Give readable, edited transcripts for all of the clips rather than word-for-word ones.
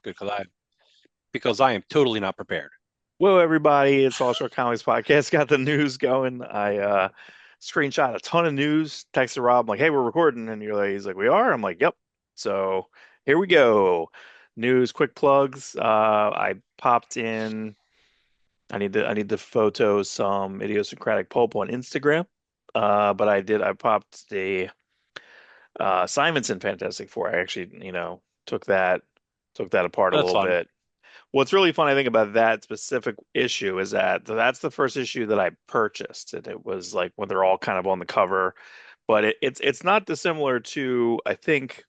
Good, because I am totally not prepared. Whoa, everybody, it's Awestruck Comics Podcast. Got the news going. I screenshot a ton of news, texted Rob, like, hey, we're recording. And he's like, we are? I'm like, yep. So here we go. News, quick plugs. I popped in. I need to photo some idiosyncratic pulp on Instagram. But I popped the Simonson Fantastic Four. I actually, took that apart a That's little fun. bit. What's really funny, I think, about that specific issue is that that's the first issue that I purchased, and it was like when they're all kind of on the cover. But it's not dissimilar to I think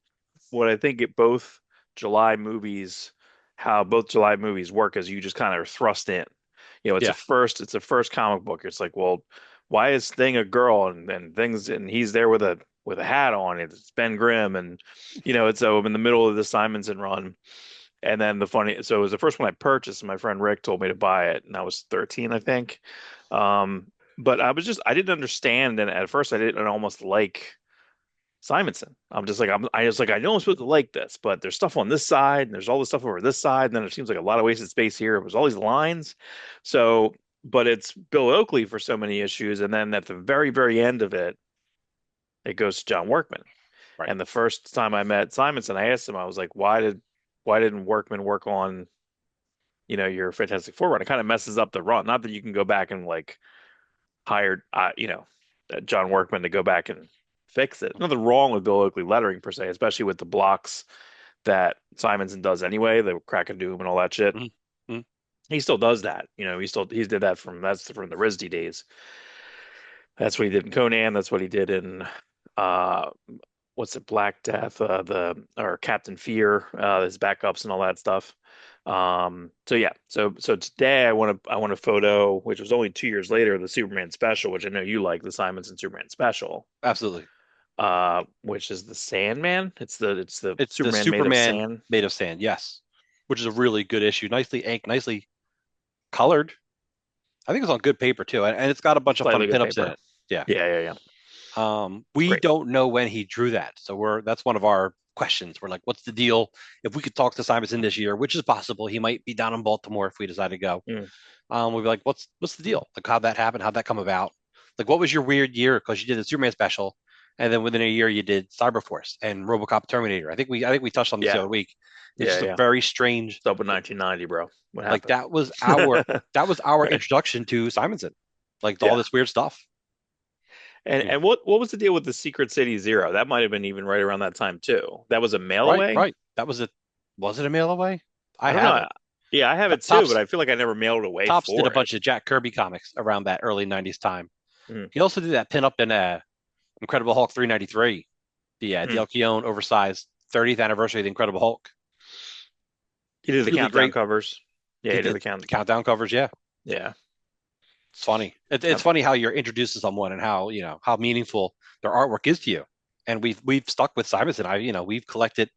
it both July movies, how both July movies work is you just kind of are thrust in. Yeah. It's a first comic book. It's like, well, why is Thing a girl and things and he's there with a hat on. It's Ben Grimm and it's so I'm in the middle of the Simonson run. And then so it was the first one I purchased, and my friend Rick told me to buy it, and I was 13, I think. But I didn't understand, and at first I didn't almost like Simonson. I know I'm supposed to like this, but there's stuff on this side, and there's all this stuff over this side, and then it seems like a lot of wasted space here. It was all these lines. So, but it's Bill Oakley for so many issues, and then at the very, very end of it, it goes to John Workman. Right. And the first time I met Simonson, I asked him, I was like, why didn't Workman work on, your Fantastic Four run? It kind of messes up the run. Not that you can go back and like hire, John Workman to go back and fix it. Nothing wrong with Bill Oakley lettering per se, especially with the blocks that Simonson does anyway, the crack and doom and all that shit. Mhm. Mhm. He still does that. He did that that's from the RISD days. That's what he did in Conan. That's what he did in uh what's it, Black Death, the or Captain Fear, his backups and all that stuff. So yeah, so today I want a photo, which was only 2 years later, the Superman special, which I know you like, the Simonson Superman special, Absolutely. which is the Sandman. It's the It's the Superman made of Superman sand. made of sand. Yes. Which is a really good issue. Nicely inked, nicely colored. I think it's on good paper too. And it's got a bunch of fun Slightly good pinups in paper. it. Yeah. Yeah, yeah, yeah. We Great. don't know when he drew that. So that's one of our questions. We're like, what's the deal? If we could talk to Simonson this year, which is possible, he might be down in Baltimore if we decide to go. Mm. We'd be like, what's the deal? Like, how'd that happen? How'd that come about? Like, what was your weird year? Because you did the Superman special, and then within a year you did Cyberforce and RoboCop Terminator. I think we touched on this the Yeah, other week. It's yeah, just a yeah. very strange. It's up in 1990, bro. What Like happened? that was our introduction to Simonson. Like all Yeah. this weird stuff. And You know, and what was the deal with the Secret City Zero? That might have been even right around that time too. That was a mail right, away? right. That was it. Was it a mail away? I I don't have know. it. Yeah, I have it too, but Tops I feel like I never mailed away Tops did a for it. bunch of Jack Kirby comics around that early '90s time. Mm, He also did that pinup in Incredible Hulk 393, the mm. Dale Keown oversized 30th anniversary of the Incredible Hulk. He did the Really countdown great. covers. Yeah, He he did did the count. the countdown covers. Yeah, Yeah. it's funny. It's Yep. funny how you're introduced to someone and how meaningful their artwork is to you. And we've stuck with Simonson. We've collected.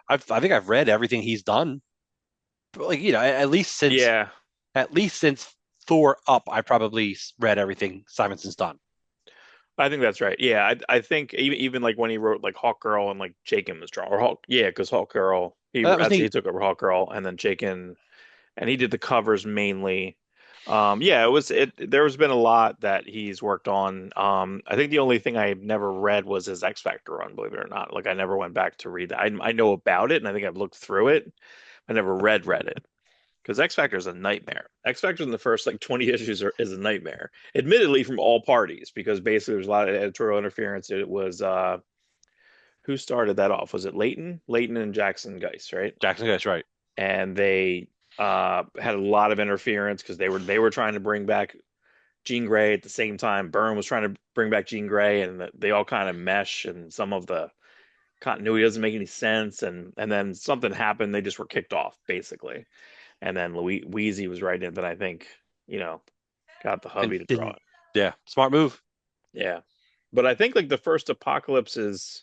I think I've read everything he's done. But like Yeah, at least since Thor up, I probably read everything Simonson's done. I think that's right. Yeah, I think even like when he wrote like Hawk Girl and like Chaykin was draw or Hawk, yeah, because Hawk Girl That was that's he neat. took over Hawk Girl and then Chaykin and he did the covers mainly. Yeah, there's been a lot that he's worked on. I think the only thing I never read was his X Factor run, believe it or not. Like I never went back to read that. I know about it and I think I've looked through it. I never read it because X Factor is a nightmare. X Factor in the first like 20 issues is a nightmare. Admittedly from all parties because basically there's a lot of editorial interference. It was who started that off? Was it Leighton? Leighton and Jackson Geist, right? Jackson Guy's right. And they had a lot of interference because they were trying to bring back Jean Grey at the same time. Byrne was trying to bring back Jean Grey, and they all kind of mesh, and some of the continuity doesn't make any sense. And then something happened; they just were kicked off basically. And then Wheezy was writing it, then I think you know got the And hubby to draw didn't. it. Yeah, smart move. Yeah, but I think like the first Apocalypse is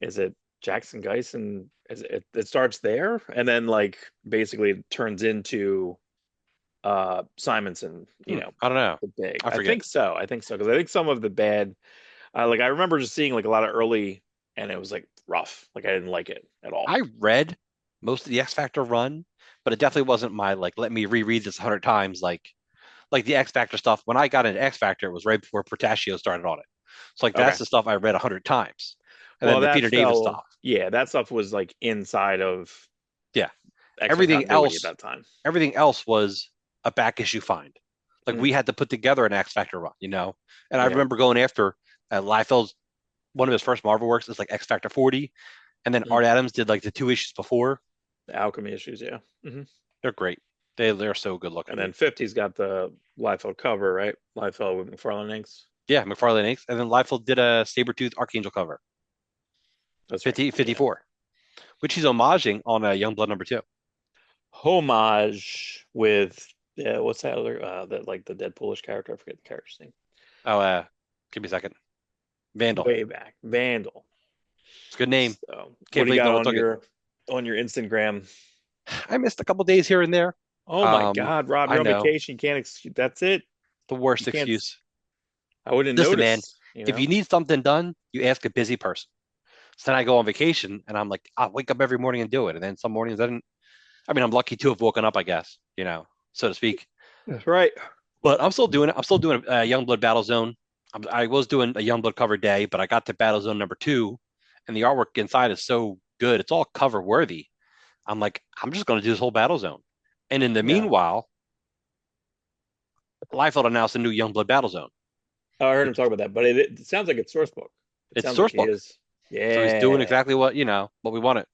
it Jackson Geist and it starts there, and then like basically it turns into Simonson, I don't know. the big. I I forget. think so. I think so because I think some of the bad, like I remember just seeing like a lot of early, and it was like rough. Like I didn't like it at all. I read most of the X Factor run, but it definitely wasn't my like let me reread this 100 times like the X Factor stuff. When I got into X Factor, it was right before Portaccio started on it. So like that's Okay. the stuff I read 100 times, and then Well, the that Peter David fell, stuff. yeah, that stuff was like inside of Yeah, X-Men everything continuity at else, that time. everything else was a back issue find. Like Mm, we had to put together an X Factor run, you know. And I yeah. remember going after Liefeld's one of his first Marvel works is like X Factor 40, and then Mm. Art Adams did like the 2 issues before. The alchemy issues, yeah. They're great. They're so good looking, And then dude. 50's got the Liefeld cover, right? Liefeld with McFarlane inks. Yeah, McFarlane Inks, and then Liefeld did a Sabretooth Archangel cover, That's right. 50, Yeah. 54, which he's homaging on Youngblood #2. Homage with what's that other that like the Deadpoolish character? I forget the character's name. Oh, give me a second. Vandal. Way back. Vandal. It's a good name. So what Can't do you believe no got one took it. on your Instagram? I missed a couple days here and there. Oh my God, Rob, I you're on know, vacation. You can't that's it. the You worst can't excuse. I wouldn't Listen, man, notice, you if you know? need something done, you ask a busy person. So then I go on vacation and I'm like, I'll wake up every morning and do it. And then some mornings I mean, I'm lucky to have woken up, I guess, so to speak. That's right. But I'm still doing it. I'm still doing a Youngblood Battle Zone. I was doing a Youngblood cover day, but I got to Battle Zone #2, and the artwork inside is so good. It's all cover worthy. I'm like, I'm just going to do this whole Battle Zone. And in the Yeah. meanwhile, Liefeld announced a new Youngblood Battle Zone. Oh, I heard him talk about that, but it sounds like it's source book. It It's sounds like source he book, is. so he's doing Yeah. exactly what we wanted.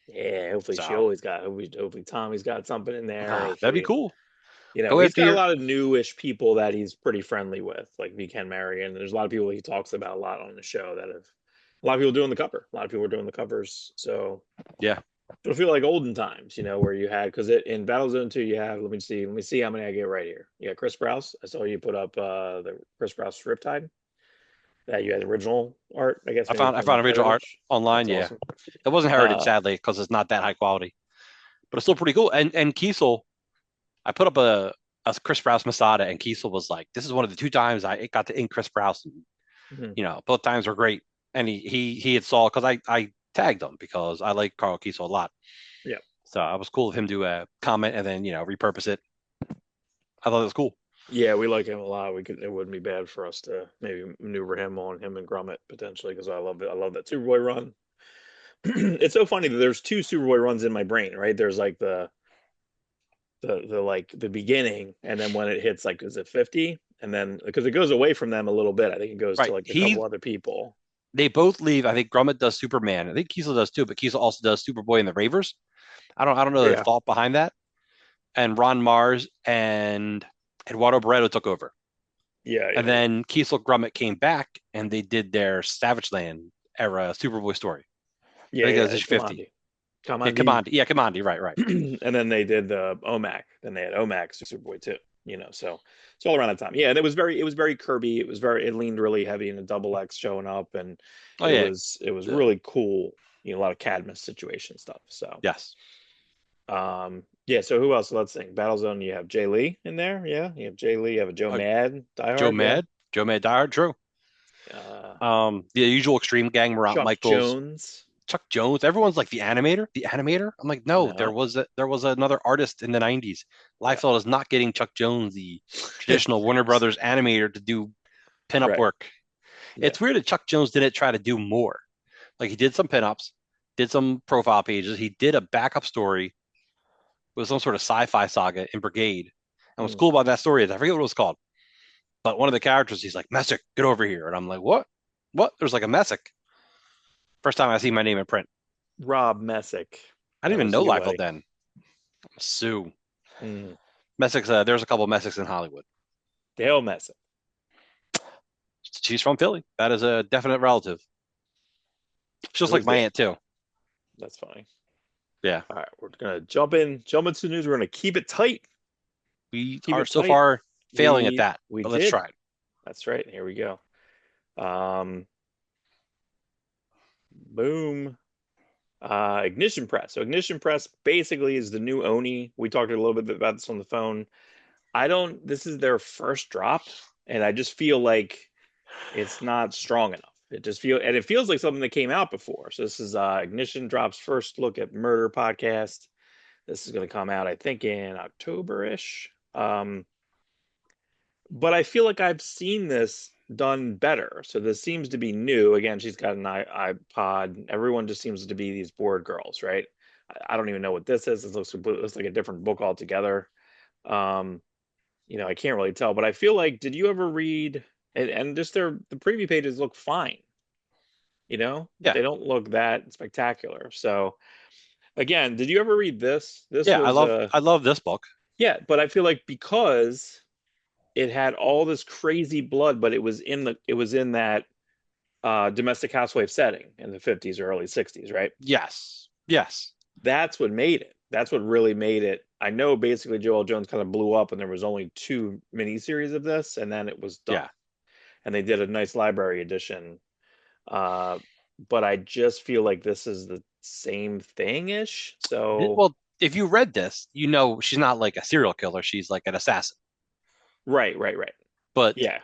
Yeah. Hopefully she So always got hopefully Tommy's got something in there. that'd be Hopefully, cool. Go he's after got a your. lot of newish people that he's pretty friendly with, like V. Ken Marion. There's a lot of people he talks about a lot on the show that have a lot of people doing the cover. A lot of people are doing the covers. So Yeah, it'll feel like olden times, where you had because in Battlezone 2 you have let me see how many I get right here. You got Chris Sprouse. I saw you put up the Chris Sprouse Riptide that you had original art, I guess I maybe found I from found original art Heritage. online. That's Yeah, awesome. it wasn't heritage Uh, sadly because it's not that high quality, but it's still pretty cool. And Kiesel, I put up a Chris Sprouse Masada, and Kiesel was like, "This is one of the 2 times I got to ink Chris Sprouse. mhm. Both times were great." And he had saw because I tagged him because I like Carl Kiesel a lot. Yeah. So I was cool of him to comment and then repurpose it. I thought it was cool. Yeah, we like him a lot. It wouldn't be bad for us to maybe maneuver him and Grummet potentially because I love it. I love that Superboy run. It's so funny that there's two Superboy runs in my brain, right? There's like the like the beginning, and then when it hits like is it 50? And then because it goes away from them a little bit, I think it goes to Right. like a couple other people. They both leave. I think Grummet does Superman. I think Kiesel does too, but Kiesel also does Superboy and the Ravers. I don't know the Yeah. thought behind that. And Ron Mars and Eduardo Barreto took over. Yeah, And yeah, yeah. then Kiesel Grummet came back and they did their Savage Land era Superboy story. I Yeah, think that was yeah, issue 50. Kamandi. Yeah, Kamandi. Kamandi. Yeah, Kamandi. Right, right. And then they did the OMAC. Then they had OMAC Superboy too. So it's all around that time. Yeah, and it was very Kirby. It leaned really heavy in a double X showing up, and Oh it yeah. was it was The, really cool. A lot of Cadmus situation stuff. So yes. yeah. So who else? Let's think. Battlezone. You have Jay Lee in there. Yeah, you have Jay Lee. You have a Joe Uh, Mad Die Joe Hard. Yeah. Mad. Joe Mad Diehard. True. Uh, The usual Extreme Gang, Morant Chuck Michaels, Jones. Chuck Jones. Everyone's like the animator. The animator. I'm like, no, No. there was another artist in the '90s. Liefeld is not getting Chuck Jones, the traditional Warner Brothers animator, to do pinup Right. work. Yeah. It's weird that Chuck Jones didn't try to do more. Like he did some pinups, did some profile pages. He did a backup story with some sort of sci-fi saga in Brigade. And what's Mm. cool about that story is I forget what it was called, but one of the characters he's like Messick, get over here, and I'm like, what? What? There's like a Messick. First time I see my name in print. Rob Messick. I didn't That even was know you, Liefeld buddy. then. Sue Mm. Messick's. There's a couple of Messicks in Hollywood. Dale Messick. She's from Philly. That is a definite relative. It's just Who like is my Dale? aunt too. That's funny. Yeah, All right, we're gonna jump into the news. We're gonna keep it tight. we Keep are it so tight. far failing at We that, we but let's did. try it. That's right. Here we go. Um, boom. Ignition Press. So Ignition Press basically is the new Oni. We talked a little bit about this on the phone. I don't. This is their first drop, and I just feel like it's not strong enough. It feels like something that came out before. So this is Ignition Drop's first look at murder podcast. This is going to come out, I think, in October-ish. But I feel like I've seen this done better. So this seems to be new. Again, she's got an iPod. Everyone just seems to be these bored girls, right? I don't even know what this is. It looks like a different book altogether. Um, I can't really tell, but I feel like, did you ever read, and just the preview pages look fine, Yeah, they don't look that spectacular. So again, did you ever read this? This yeah. was I love this book. yeah, but I feel like because it had all this crazy blood, but it was in that domestic housewife setting in the 50s or early 60s, right? Yes, yes, That's what made it. That's what really made it. I know basically Joel Jones kind of blew up and there was only two miniseries of this and then it was done. yeah. And they did a nice library edition. Uh, but I just feel like this is the same thing-ish. So, Well, if you read this, you know she's not like a serial killer. She's like an assassin. right, right, right. But Yeah.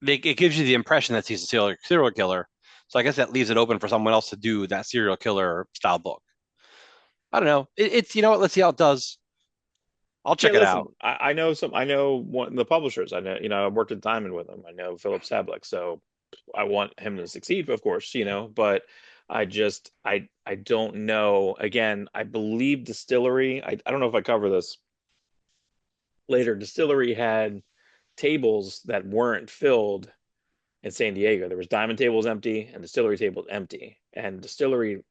it gives you the impression that he's a serial killer. So I guess that leaves it open for someone else to do that serial killer style book. I don't know. It's you know what? Let's see how it does. I'll Yeah, check it listen, out. I know one the publishers. I know, I worked at Diamond with them. I know Philip Sablik, so I want him to succeed, of course, but I don't know. Again, I believe Distillery, I don't know if I cover this later. Distillery had tables that weren't filled in San Diego. There was Diamond tables empty and Distillery tables empty. And Distillery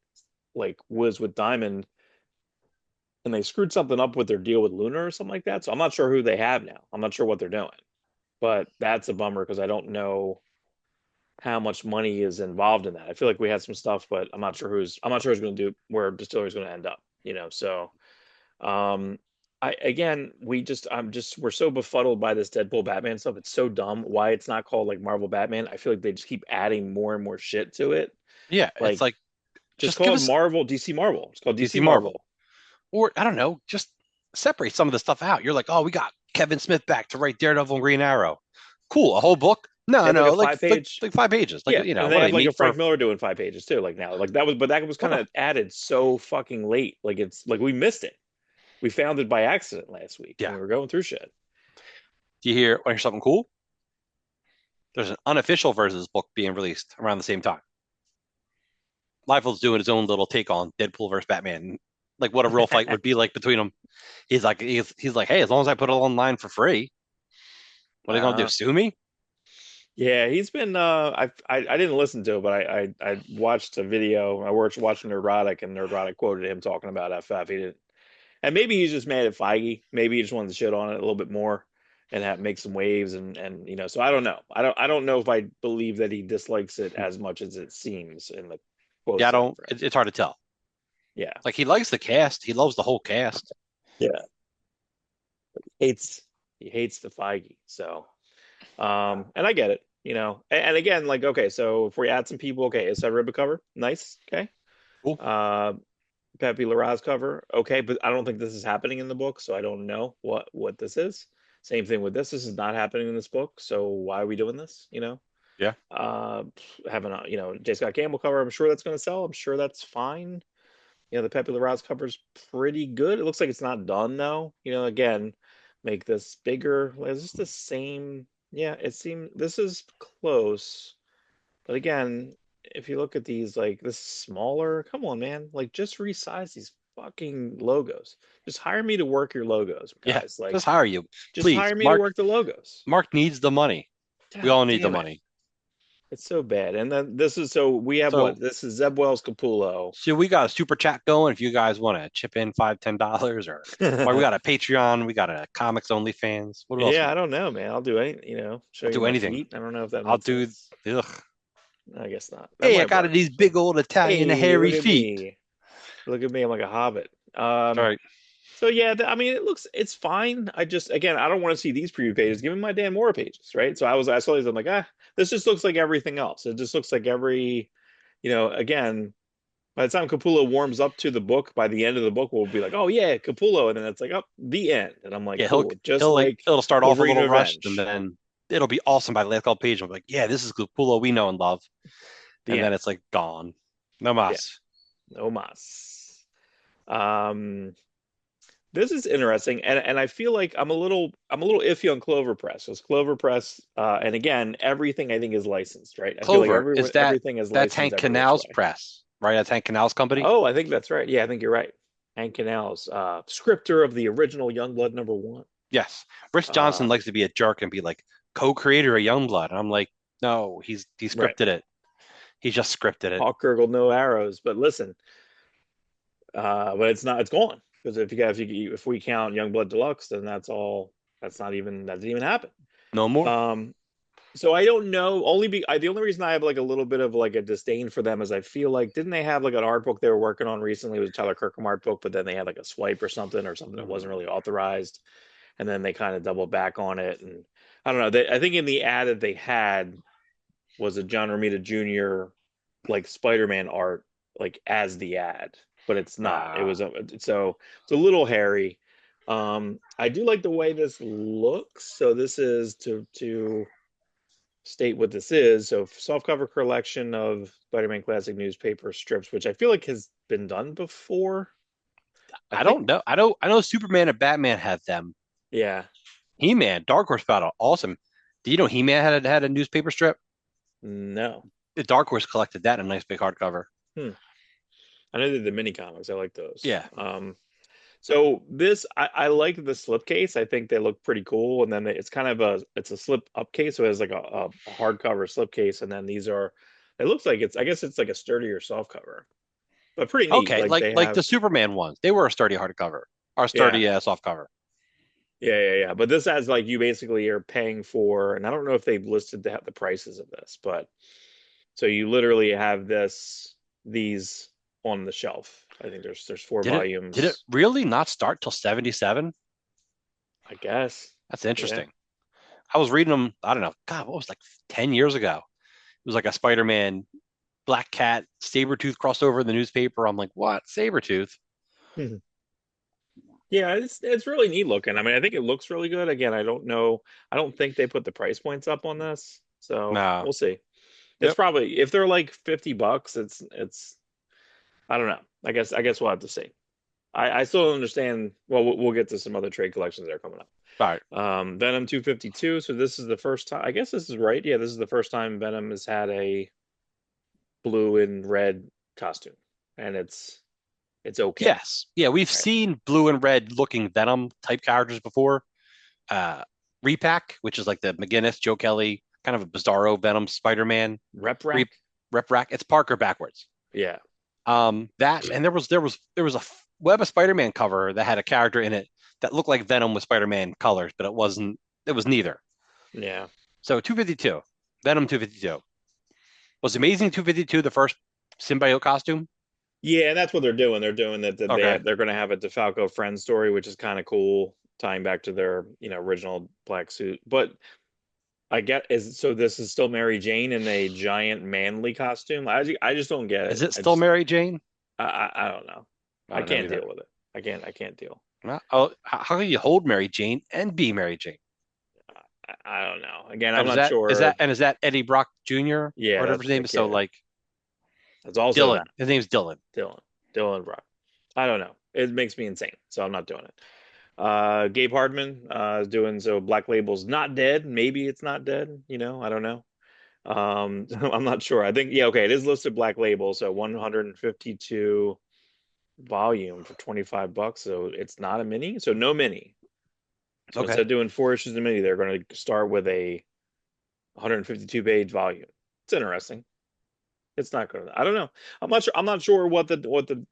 like was with Diamond and they screwed something up with their deal with Lunar or something like that. So I'm not sure who they have now. I'm not sure what they're doing. But that's a bummer because I don't know how much money is involved in that. I feel like we had some stuff, but I'm not sure who's going to do where Distillery is going to end up. So um I again we just I'm just we're so befuddled by this Deadpool Batman stuff. It's so dumb why it's not called like Marvel Batman. I feel like they just keep adding more and more shit to it. Yeah, it's Like like just just call give it us Marvel, DC Marvel. It's called DC DC Marvel, Marvel. or I don't know, just separate some of the stuff out. You're like, oh, we got Kevin Smith back to write Daredevil and Green Arrow. Cool, a whole book? They No, have like a no, like five page. 5 pages. Like Yeah, and what they do have they like a meet for? Frank Miller doing 5 pages too. Like now, like that was kind Oh, of added so fucking late. Like it's like we missed it. We found it by accident last week when yeah. we were going through shit. Do you hear something cool? There's an unofficial versus book being released around the same time. Liefeld's doing his own little take on Deadpool versus Batman, like what a real fight would be like between them. He's like, hey, as long as I put it online for free, what are they gonna do? Uh, Sue me? yeah, he's been. I didn't listen to it, but I watched a video. I watched watching Neurotic, and Neurotic quoted him talking about FF. He didn't, and maybe he's just mad at Feige. Maybe he just wanted to shit on it a little bit more and make some waves, and. So I don't know. I don't know if I believe that he dislikes it as much as it seems in the Yeah, I quotes that don't. I've read. It's hard to tell. Yeah, Like he likes the cast. He loves the whole cast. yeah. Hates he hates the Feige. So. And I get it, and again, like, okay, so if we add some people, okay, it's a ribbon cover, nice, okay. Cool. Uh, Pepe Larraz cover, okay, but I don't think this is happening in the book, so I don't know what this is. Same thing with this. This is not happening in this book, so why are we doing this? Yeah. Uh, having a J. Scott Campbell cover, I'm sure that's going to sell. I'm sure that's fine. The Pepe Larraz cover's pretty good. It looks like it's not done though. Again, make this bigger. Is this the same? Yeah, it seems this is close. But again, if you look at these, like this is smaller. Come on, man. Like just resize these fucking logos. Just hire me to work your logos, Yeah. guys. Just Like hire you, just please. hire me to work the logos. Mark needs the money. We God all need the damn it. money. It's so bad. And then this is so we have So what? This is Zeb Wells Capullo. so we got a super chat going. If you guys want to chip in $5, $10, or we got a Patreon, we got a comics only fans. What else we Yeah, I got? don't know, man. I'll do any, show I'll you do my anything. feet. I don't know if that I'll made do. sense. Ugh. I guess not. That Hey, I might got work. these big old Italian Hey, hairy look at feet. me. Look at me. I'm like a hobbit. All right. So yeah, I mean, it's fine. Again, I don't want to see these preview pages. Give me my Dan Mora pages, right? So I saw these. I'm like, this just looks like everything else. It just looks like again, by the time Capullo warms up to the book, by the end of the book, we'll be like, oh yeah, Capullo, and then it's like, oh, the end, and I'm like, Yeah, cool, just like it'll start off a Wolverine little rushed and Revenge. then it'll be awesome by the last couple pages. I'm like, yeah, this is Capullo we know and love. The And then end. it's like gone. No Yeah, mas. no mas. Um, this is interesting, and I feel like I'm a little iffy on Clover Press. Because Clover Press, and again, everything I think is licensed, right? I feel like Clover, is everything is that's licensed Hank every which Canal's way. press, right? That's Hank Canal's company. Oh, I think that's right. Yeah, I think you're right. Hank Canals, scripter of the original Youngblood #1. Yes. Rich Johnson Uh, likes to be a jerk and be like co-creator of Youngblood. And I'm like, no, he right. scripted it. He just scripted it. Hawk gurgled no arrows, but listen, but it's not. It's gone because if we count Youngblood Deluxe, then that's all. That's not even that didn't even happen. No more. Um, so I don't know. The only reason I have like a little bit of like a disdain for them is I feel like didn't they have like an art book they were working on recently? It was a Tyler Kirkham art book, but then they had like a swipe or something that wasn't Mm. really authorized, and then they kind of doubled back on it. And I don't know. I think in the ad that they had was a John Romita Jr. like Spider-Man art like as the ad, but it's not. It Ah, was so it's a little hairy. I do like the way this looks. So this is to state what this is. So softcover collection of Spider-Man classic newspaper strips, which I feel like has been done before. I I think, don't know. I know Superman and Batman had them. yeah, He-Man, Dark Horse Battle, awesome. Do you know He-Man had a newspaper strip? no. The Dark Horse collected that in a nice big hardcover. Hmm. I know the mini comics. I like those. Yeah. So I like the slipcase. I think they look pretty cool. And then it's kind of it's a slip up case, so it has like a hardcover slipcase. And then these are, it looks like I guess it's like a sturdier soft cover, but pretty neat. Okay, Like they like have, the Superman ones. They were a sturdy hardcover or yeah, sturdy soft cover. yeah. But this has like you basically are paying for, and I don't know if they've listed the prices of this, but so you literally have these on the shelf. I think there's four Did it volumes, really not start till 77? I guess. That's Yeah. interesting. I was reading them, I don't know, God, what was it, like 10 years ago? It was like a Spider-Man Black Cat Sabretooth crossover in the newspaper. I'm like, what? Sabretooth? Yeah, it's really neat looking. I mean, I think it looks really good. Again, I don't know. I don't think they put the price points up on this, so No. we'll see. It's Yep. probably if they're like $50, it's I don't know. I guess we'll have to see. I still don't understand. Well, we'll get to some other trade collections that are coming up. All right. Venom 252. So this is the first time. I guess this is right. Yeah, this is the first time Venom has had a blue and red costume, and it's okay, Yes. Yeah, we've right? seen blue and red looking Venom type characters before. Repack, which is like the McGinnis, Joe Kelly, kind of a bizarro Venom Spider-Man. Rep Re rack. Rep Rack. It's Parker backwards. Yeah. That and there was a Web of Spider-Man cover that had a character in it that looked like Venom with Spider-Man colors, but it wasn't. It was neither. Yeah. So 252, Venom 252 was Amazing 252 the first symbiote costume. Yeah, and that's what they're doing. They're doing that Okay, they're going to have a DeFalco friend story, which is kind of cool, tying back to their, original black suit. But I get is so this is still Mary Jane in a giant manly costume. I just don't get is it. it still Mary Jane? I don't know. I I don't know can't either. deal with it. I can't deal. Well, oh, how can you hold Mary Jane and be Mary Jane? I don't know. Again, I'm And not sure. is that Eddie Brock Jr. or Yeah, whatever his that's name the is? So kid. like That's also Dylan. that. His name's Dylan. Dylan. Dylan Brock. I don't know. It makes me insane, so I'm not doing it. Gabe Hardman is doing so. Black Label's not dead. Maybe it's not dead. I don't know. I'm not sure. I think yeah, okay. It is listed Black Label, so 152 volume for $25. So it's not a mini. So no mini. So instead Okay. of doing 4 issues of mini, they're going to start with a 152 page volume. It's interesting. It's not going to. I don't know. I'm not sure what the.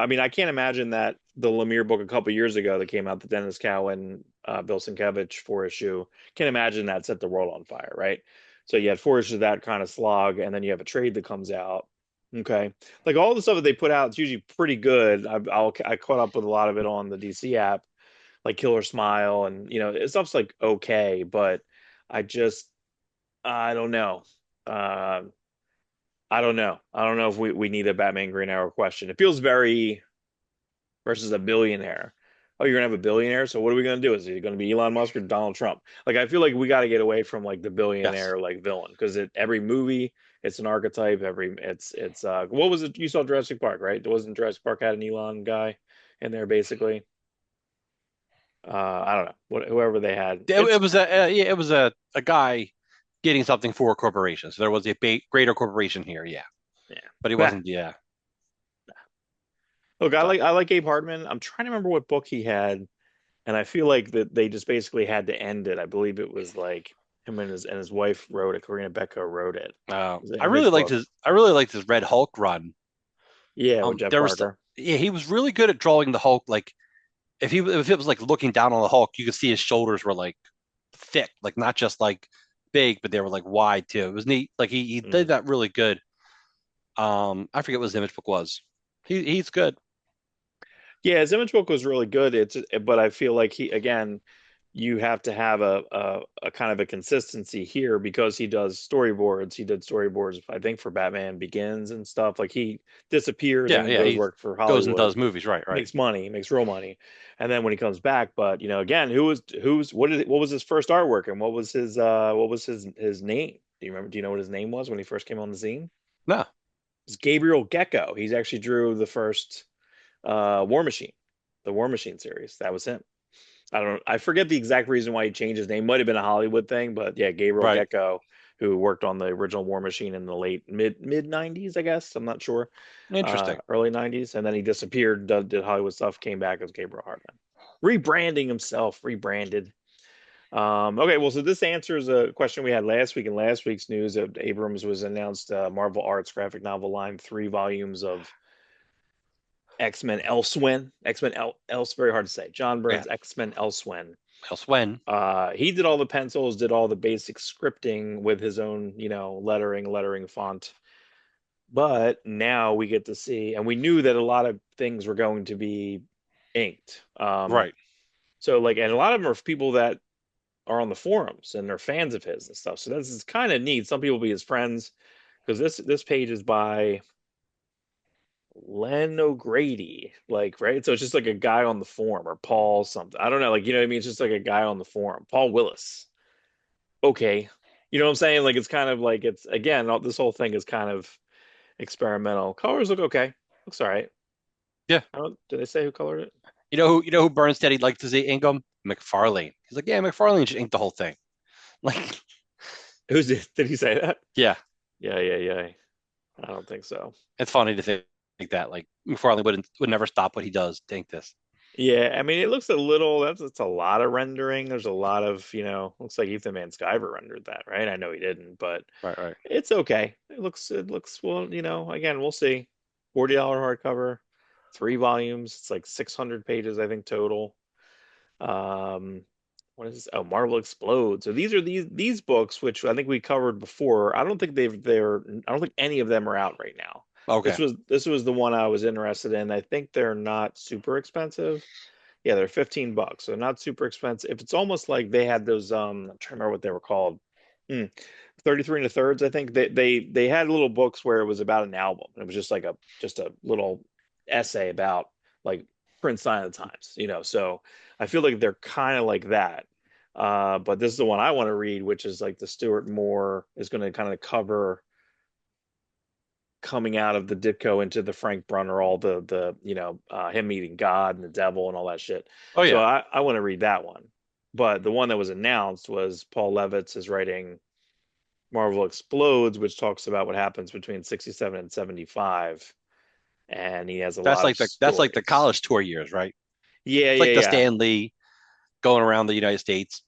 I mean, I can't imagine that the Lemire book a couple years ago that came out, the Dennis Cowan, Bill Sienkiewicz 4 issue. Can't imagine that set the world on fire, right? So you had 4 issues of that kind of slog, and then you have a trade that comes out. Okay, like all the stuff that they put out, it's usually pretty good. I caught up with a lot of it on the DC app, like Killer Smile, and stuff's like okay, but I just I don't know. Uh, I don't know. I don't know if we need a Batman Green Arrow question. It feels very versus a billionaire. oh, you're gonna have a billionaire. So what are we gonna do? Is it gonna be Elon Musk or Donald Trump? Like, I feel like we got to get away from like the Yes. billionaire like villain because every movie it's an archetype. Every it's what was it? You saw Jurassic Park, right? It wasn't Jurassic Park had an Elon guy in there basically. I don't know whoever they had. It was yeah, it was a guy getting something for a corporation. So there was a greater corporation here, yeah. Yeah. But he Bah. wasn't, yeah. Look, So I like Abe Hardman. I'm trying to remember what book he had, and I feel like that they just basically had to end it. I believe it was like him and his wife wrote it. Karina Becca wrote it. It was an image book. I really liked his Red Hulk run. Yeah, with Jeff There was Parker. yeah, he was really good at drawing the Hulk. Like if it was like looking down on the Hulk, you could see his shoulders were like thick, like not just like big, but they were like wide too. It was neat. Like he did Mhm. that really good. I forget what his image book was. He's good. Yeah, his image book was really good. But I feel like he again, you have to have a kind of a consistency here because he does storyboards. He did storyboards, I think, for Batman Begins and stuff. Like he disappears and Yeah, then yeah. goes He work for goes and Hollywood, does movies. Right, right. makes money, makes real money, and then when he comes back, but again, who's what was his first artwork and what was his name? Do you remember? Do you know what his name was when he first came on the scene? No, It's Gabriel Gecko. He's actually drew the first War Machine, the War Machine series. That was him. I forget the exact reason why he changed his name. Might have been a Hollywood thing, but yeah, Gabriel right. Gecko, who worked on the original War Machine in the late mid 90s, I guess. I'm not sure. Interesting. Early 90s, and then he disappeared, did Hollywood stuff, came back as Gabriel Hartman, rebranding himself, rebranded. Okay, well, so this answers a question we had last week. In last week's news, Abrams was announced Marvel Arts graphic novel line, 3 volumes of X-Men Elsewhen. Else, very hard to say. John Yeah. Byrne's X-Men Elsewhen. Elsewhen. He did all the pencils, did all the basic scripting with his own, lettering font. But now we get to see, and we knew that a lot of things were going to be inked. Right. So like, and a lot of them are people that are on the forums and they're fans of his and stuff. So this is kind of neat. Some people will be his friends because this page is by Len O'Grady, like, right? So it's just like a guy on the forum or Paul something. I don't know, like, you know what I mean? It's just like a guy on the forum. Paul Willis. Okay. You know what I'm saying? Like, it's kind of like it's again, this whole thing is kind of experimental. Colors look okay. Looks all right. Yeah. I don't, did they say who colored it? You know who Burns said he'd like to see ink him? McFarlane. He's like, yeah, McFarlane should ink the whole thing. Like, Who's did he say that? yeah, Yeah, yeah, yeah. I don't think so. it's funny to think that. Like McFarlane would never stop what he does to ink this. Yeah, I mean, it looks a little, that's a lot of rendering. There's a lot of, looks like Ethan Van Sciver rendered that, right? I know he didn't, but Right, right. it's okay. It looks well, again, we'll see. $40 hardcover, 3 volumes. It's like 600 pages, I think, total. Um, what is this? Oh, Marvel Explode. So these are these books, which I think we covered before. I don't think I don't think any of them are out right now. Okay. This was the one I was interested in. I think they're not super expensive. Yeah, they're $15, so not super expensive. If it's almost like they had those, I'm trying to remember what they were called. Hmm. 33 and a thirds, I think. They had little books where it was about an album. It was just a little essay about like Prince Sign of the Times, So I feel like they're kind of like that. But this is the one I want to read, which is like the Stuart Moore is going to kind of cover coming out of the Ditko into the Frank Brunner, all him meeting God and the devil and all that shit. Oh So yeah. I want to read that one. But the one that was announced was Paul Levitz is writing Marvel Explodes, which talks about what happens between 67 and 75. And he has a lot of That's like the stories. college tour years, right? Yeah, It's like yeah, the yeah. Stan Lee going around the United States,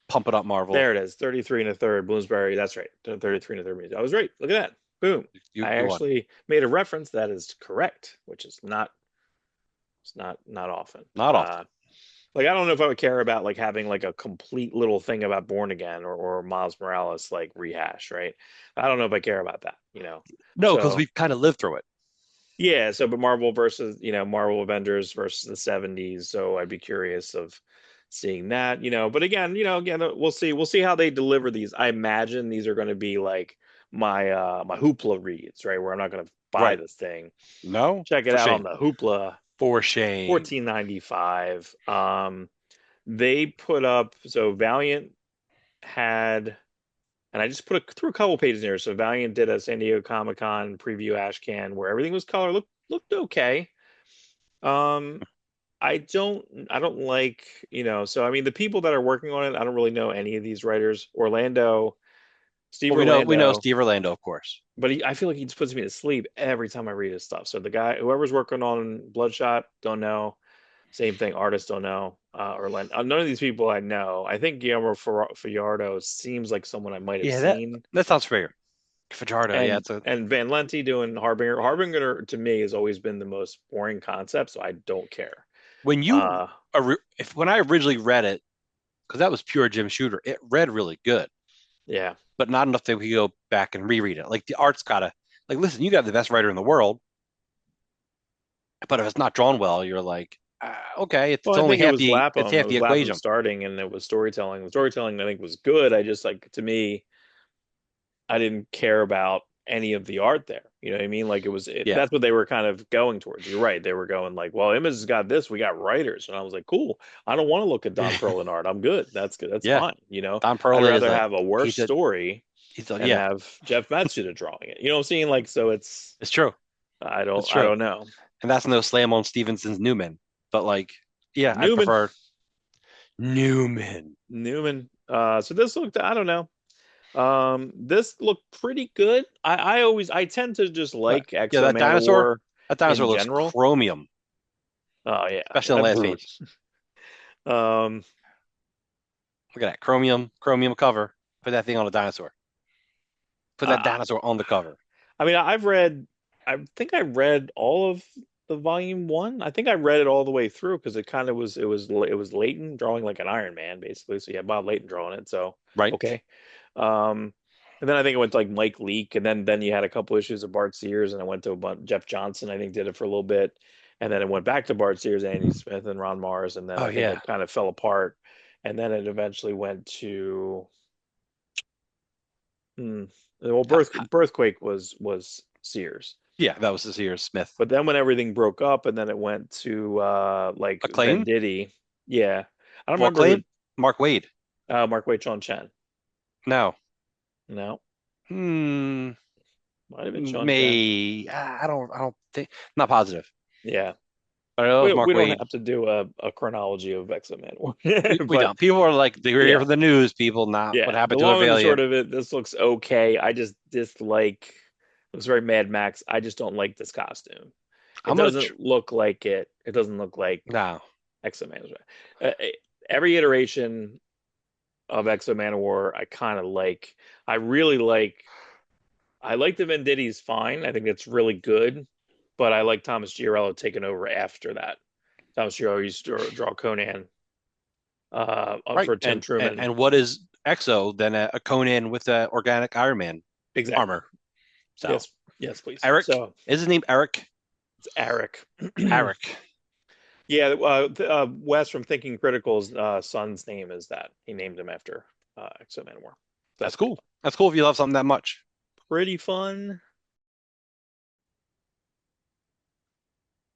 pumping up Marvel. There it is. 33 and a third. Bloomsbury. That's right. 33 and a third. I was right. Look at that. Boom. I You won. actually made a reference that is correct, which is not often. Not often. Like I don't know if I would care about like having like a complete little thing about Born Again or Miles Morales like rehash, right? I don't know if I care about that. No, because So we've kind of lived through it. yeah, so but Marvel versus, Marvel Avengers versus the 70s. So I'd be curious of seeing that. But again, we'll see how they deliver these. I imagine these are going to be like my Hoopla reads, right? Where I'm not going to buy Right. this thing. No, Check it for out on shame. the Hoopla. For shame. 14.95. They put up, so Valiant had, and I just threw a couple pages in here. So Valiant did a San Diego Comic Con preview ashcan where everything was color, looked okay. Um, I don't like, so I mean the people that are working on it, I don't really know any of these writers. Steve Well, we know Orlando, Steve Orlando, of course. but I feel like he just puts me to sleep every time I read his stuff. So the guy, whoever's working on Bloodshot, don't know. Same thing, artists don't know. Orlando, none of these people I know. I think Guillermo Fajardo seems like someone I might have Yeah, that seen. that sounds familiar. Fajardo, yeah, And it's a and Van Lente doing Harbinger. Harbinger to me has always been the most boring concept, so I don't care. when you Uh, if when I originally read it, because that was pure Jim Shooter, it read really good, yeah. but not enough that we could go back and reread it. Like the art's gotta like listen, you got the best writer in the world, but if it's not drawn well, you're like, okay, it's Well, I only think it half was the it's Lapham. It half the was Lapham equation. starting, and it was storytelling. The storytelling I think was good. I just like to me, I didn't care about any of the art there. You know what I mean? Like Yeah, that's what they were kind of going towards. You're right. They were going like, well, Image has got this, we got writers. And I was like, cool. I don't want to look at Don Perlin art. I'm good. That's good. That's yeah. fine. Don I'd Perlin is rather a have a worse he's a story he's a and yeah. have Jeff Matsuda drawing it. You know what I'm saying? Like, so It's true. It's I true. don't know. And that's no slam on Stevenson's Newman, but like, yeah, I Newman, prefer Newman. Newman. So this looked, I don't know. This looked pretty good. I tend to just But like yeah, Exo Man of War that in dinosaur looks general. chromium, Oh yeah. especially on the last page. Um, Look at that chromium cover. Put that thing on a dinosaur. Put that I, dinosaur on the cover. I mean, I think I read all of the volume one. I think I read it all the way through because it kind of was, it was Leighton drawing like an Iron Man basically. So yeah, Bob Leighton drawing it. So Right? okay. Um, and then I think it went to like Mike Leake, and then you had a couple issues of Bart Sears, and I went to a bunch. Jeff Johnson, I think, did it for a little bit, and then it went back to Bart Sears, Andy Smith, and Ron Mars, and then Oh I think yeah. it kind of fell apart, and then it eventually went to, well, Birthquake was Sears, Yeah, that was this year's Smith. but then when everything broke up, and then it went to like McLean? Venditti, yeah, I don't remember who. McLean? Mark Wade. Mark Waid Sean Chen, No. no, Hmm. might have been Sean Chen, May I don't think not positive. yeah. But I know it was Mark We don't Wade. have to do a chronology of X-Men, We but don't. People are like they're here yeah, for the news, people, not what yeah. The happened to long and the Avelia. short of it, this looks okay. I just dislike. It was very Mad Max. I just don't like this costume. I'm gonna It doesn't look like no. X-Men. Every iteration of X-Men War, I kind of like. I really like. I like the Venditti's fine. I think it's really good, but I like Thomas Giorello taking over after that. Thomas Giorello used to draw Conan Right. for Tim Truman. And what is Exo than a Conan with a organic Iron Man Exactly. armor? So Yes. Yes, please. Eric So is his name Eric? it's Eric. Eric. Yeah, Wes from Thinking Critical's son's name is that. He named him after Exo Manowar. That's That's pretty cool. That's cool if you love something that much. pretty fun.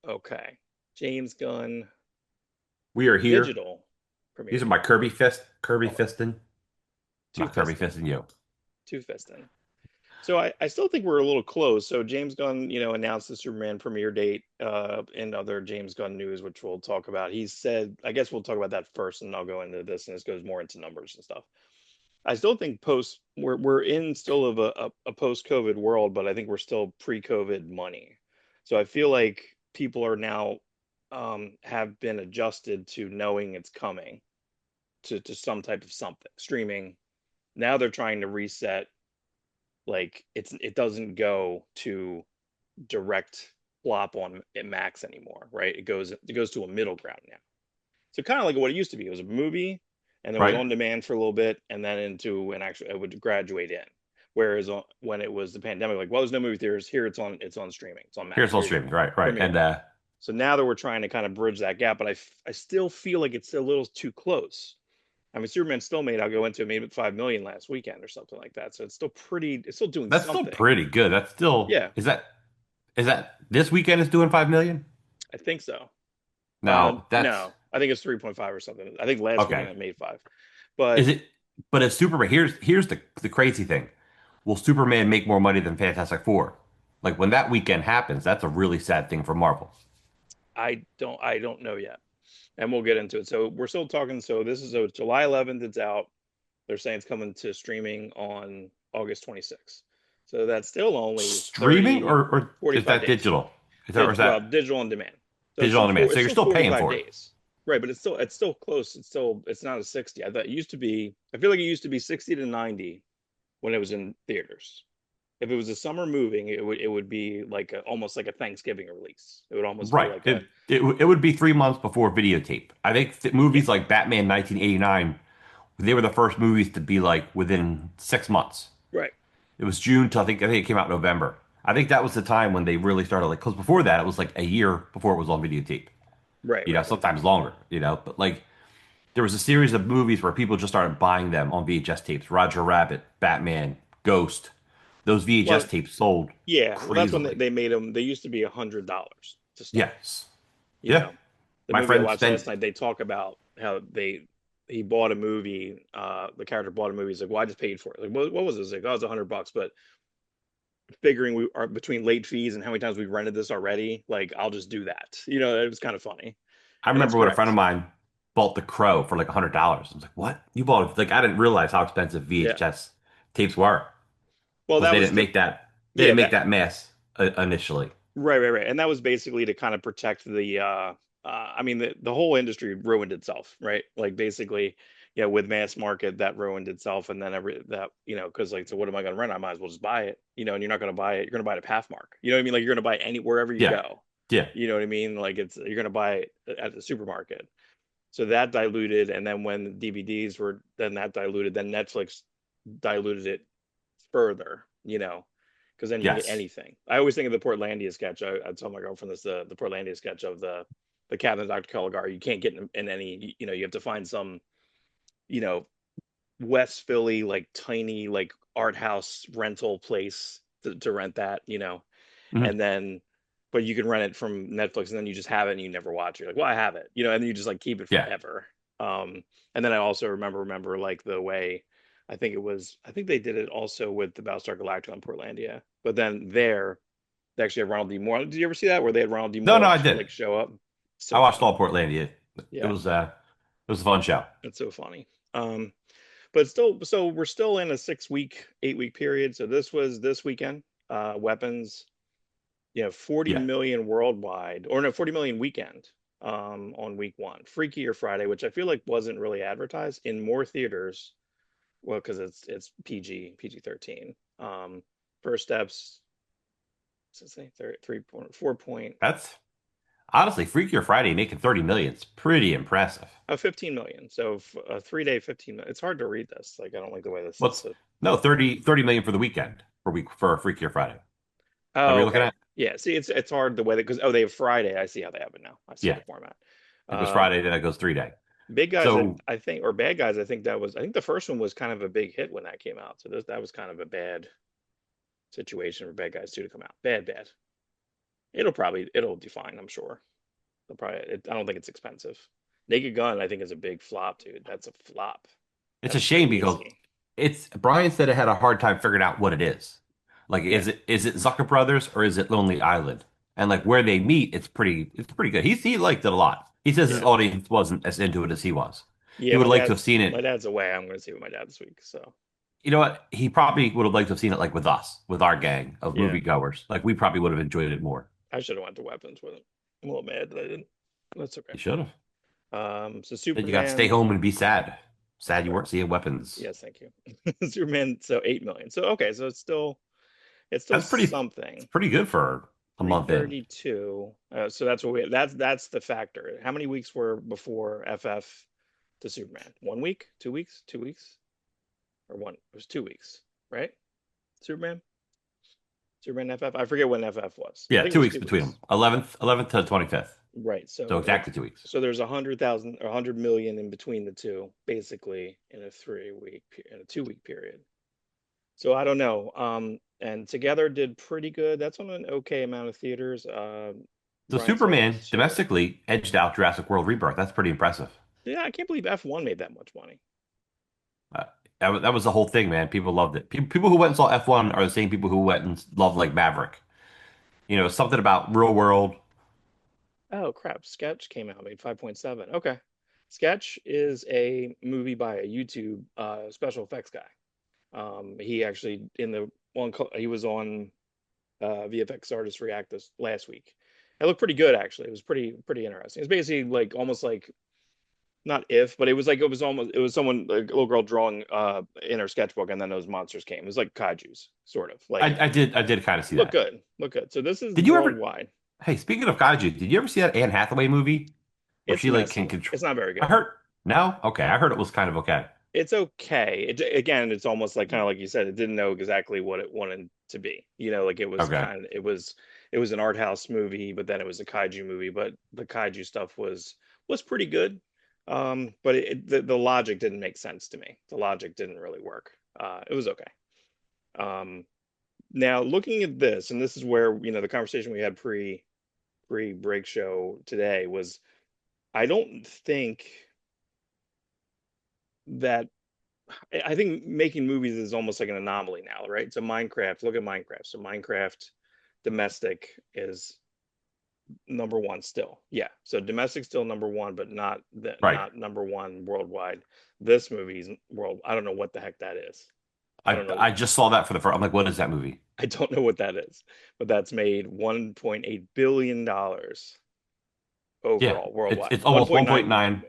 Okay. James Gunn We are here. digital These premiere are my date. Kirby Oh, fisting. two Not Kirby fisting. fisting you. Two fisting. So I still think we're a little close. So James Gunn, announced the Superman premiere date in other James Gunn news, which we'll talk about. He said, I guess we'll talk about that first, and I'll go into this, and this goes more into numbers and stuff. I still think we're in still of a post-COVID world, but I think we're still pre-COVID money. So I feel like people are now have been adjusted to knowing it's coming to some type of something streaming. Now they're trying to reset, like it doesn't go to direct flop on Max anymore, right? It goes to a middle ground now. So kind of like what it used to be. It was a movie, and it was Right? on demand for a little bit, and then into an actual it would graduate in. Whereas when it was the pandemic, like, well, there's no movie theaters here. It's on streaming. It's on Here's Max. all Here you go. streaming. Right, right. Premier. And So now that we're trying to kind of bridge that gap, but I still feel like it's a little too close. I mean, Superman still made. I'll go into it, made 5 million last weekend or something like that. So it's still pretty. It's still doing that's still something. pretty good. That's still Yeah. is that this weekend is doing 5 million? I think so. Now that's No, I think it's 3.5 or something. I think last weekend okay. it made 5. Is But it? But as Superman, here's the crazy thing. Will Superman make more money than Fantastic Four? Like when that weekend happens, that's a really sad thing for Marvel. I don't know yet. And we'll get into it. So we're still talking. So it's July 11th, it's out. They're saying it's coming to streaming on August 26th. So that's still only Streaming 30, or is 45 that days. digital? Is that or is Well, that digital on demand. So digital on demand? So it's you're still still paying 45 for it. days. Right, but it's still close. It's not a 60. I thought it used to be I feel like it used to be 60 to 90 when it was in theaters. If it was a summer moving, it would be like almost like a Thanksgiving release. It would almost be Right. like It would be 3 months before videotape. I think yeah, movies like Batman 1989, they were the first movies to be like within 6 months. right, It was June to I think it came out in November. I think that was the time when they really started like because before that it was like a year before it was on videotape. right. Sometimes longer. But like there was a series of movies where people just started buying them on VHS tapes. Roger Rabbit, Batman, Ghost. Those Well, VHS tapes sold yeah. Well, that's when crazily. they made them. They used to be $100 to start. Yes. You Yeah. know, the My movie I friend watched spent last night, they talk about how he bought a movie. The character bought a movie. He's like, "Well, I just paid for it." Like, what was this? Like, oh, it was $100, but figuring we are between late fees and how many times we rented this already, like, I'll just do that. It was kind of funny, I and that's remember when a friend of correct. mine bought The Crow for like $100. I was like, "What? You bought it?" Like I didn't realize how expensive Yeah. VHS tapes were Well, because that they was didn't to make that. They yeah didn't make that that mass initially. right, and that was basically to kind of protect I mean the whole industry ruined itself, right? Like basically, yeah, with mass market that ruined itself, and then every that because like, so what am I going to rent? I might as well just buy it, and you're not going to buy it. You're going to buy it at Pathmark. You know what I mean? Like you're going to buy any wherever you Yeah. go. Yeah. You know what I mean? Like you're going to buy it at the supermarket. So that diluted, and then when the DVDs were, then that diluted, then Netflix diluted it further, because then you can get Yes. anything. I always think of the Portlandia sketch. I told my girlfriend this, the Portlandia sketch of the cabin of Dr. Caligari. You can't get in any, you have to find some, you know, West Philly, like tiny, like art house rental place to rent that, Mhm. and then but you can rent it from Netflix and then you just have it and you never watch it. You're like, well, I have it, and then you just like keep it Yeah. forever. And then I also remember like the way I think they did it also with the Battlestar Galactica on Portlandia. But then they actually had Ronald D. Moore. Did you ever see that where they had Ronald D. No, Moore no, like I did. show up? I So watched funny. all Portlandia. It Yeah, was it was a fun show. it's so funny. But still, so we're still in a 6-week, 8-week period. So this was this weekend. Weapons, 40 Yeah. million worldwide, or no, 40 million weekend on week one. Freakier Friday, which I feel like wasn't really advertised in more theaters. Well, because it's PG 13. First steps, what's it say? 3.4 point. That's honestly Freakier Friday making 30 million. It's pretty impressive. 15 million. So a 3-day 15 million. It's hard to read this. Like I don't like the way this is. What's So, no 30 million for the weekend for Freakier Friday. Is that what oh, you're looking okay. at? Yeah. See, it's hard the way that because they have Friday. I see how they have it now. I see Yeah. the format. It goes Um, Friday, then it goes 3 day. Big guys, So I think, or bad guys. I think the first one was kind of a big hit when that came out. So that was kind of a bad situation for Bad Guys 2 to come out. Bad. It'll do fine, I'm sure. I don't think it's expensive. Naked Gun, I think, is a big flop, dude. That's a flop. it's a That's shame because crazy. it's Brian said it had a hard time figuring out what it is. Like, Yeah, is it Zucker Brothers or is it Lonely Island? And like where they meet, it's pretty good. He liked it a lot. He says his yeah, audience wasn't as into it as he was. yeah. He would My like to have dad's seen my it. dad's away. I'm going to see it with my dad this week. So You know what? He probably would have liked to have seen it like with us, with our gang of yeah, moviegoers. Like we probably would have enjoyed it more. I should have went to Weapons with him. I'm a little mad that I didn't. That's okay. You should have. So Then you got to stay Superman. home and be sad. Sad you Right. weren't seeing weapons. Yes, thank you. Superman. So 8 million. So okay. So it's still That's pretty. It's something. pretty good for a month in. 332. So that's what that's the factor. How many weeks were before FF to Superman? 1 week, 2 weeks, 2 weeks, or one? It was 2 weeks, right? Superman, Superman FF. I forget when FF was. I Yeah, think it two was weeks two between them. weeks. 11th to 25th. Right. So So exactly 2 weeks. so there's 100,000 or 100 million in between the two, basically in a 3-week in a 2-week period. So I don't know. And Together did pretty good. That's on an okay amount of theaters. So Brian says Superman it's cheaper. domestically edged out Jurassic World Rebirth. That's pretty impressive. Yeah, I can't believe F1 made that much money. Uh, that was the whole thing, man. People loved it. People who went and saw F1 are the same people who went and loved like Maverick. Something about real world. Oh crap, Sketch came out, made 5.7. Okay. Sketch is a movie by a YouTube special effects guy. He actually in the one he was on VFX Artist React this last week. It looked pretty good actually. It was pretty interesting. It's basically like almost like not if, but it was someone like a little girl drawing in her sketchbook and then those monsters came. It was like kaiju's sort of like I did kind of see that. look good. So this is Did you ever? worldwide. Hey, speaking of kaiju, did you ever see that Anne Hathaway movie where It's she like can messy. control? It's not very I good. heard. No, okay. I heard it was kind of okay. It's okay. Again, it's almost like kind of like you said, it didn't know exactly what it wanted to be. Like it was Okay. kind of it was an art house movie, but then it was a kaiju movie. But the kaiju stuff was pretty good. But the logic didn't make sense to me. The logic didn't really work. It was okay. Um, Now looking at this, and this is where the conversation we had pre break show today was I don't think that I think making movies is almost like an anomaly now, right? So Minecraft, look at Minecraft. So Minecraft domestic is number one still. Yeah. So domestic still number one, but Right. not number one worldwide. This movie's world. I don't know what the heck that is. I I don't know. I just saw that for the first. I'm like, what is that movie? I don't know what that is, but that's made $1.8 billion Yeah, overall it's worldwide. it's almost 1.9 1.9.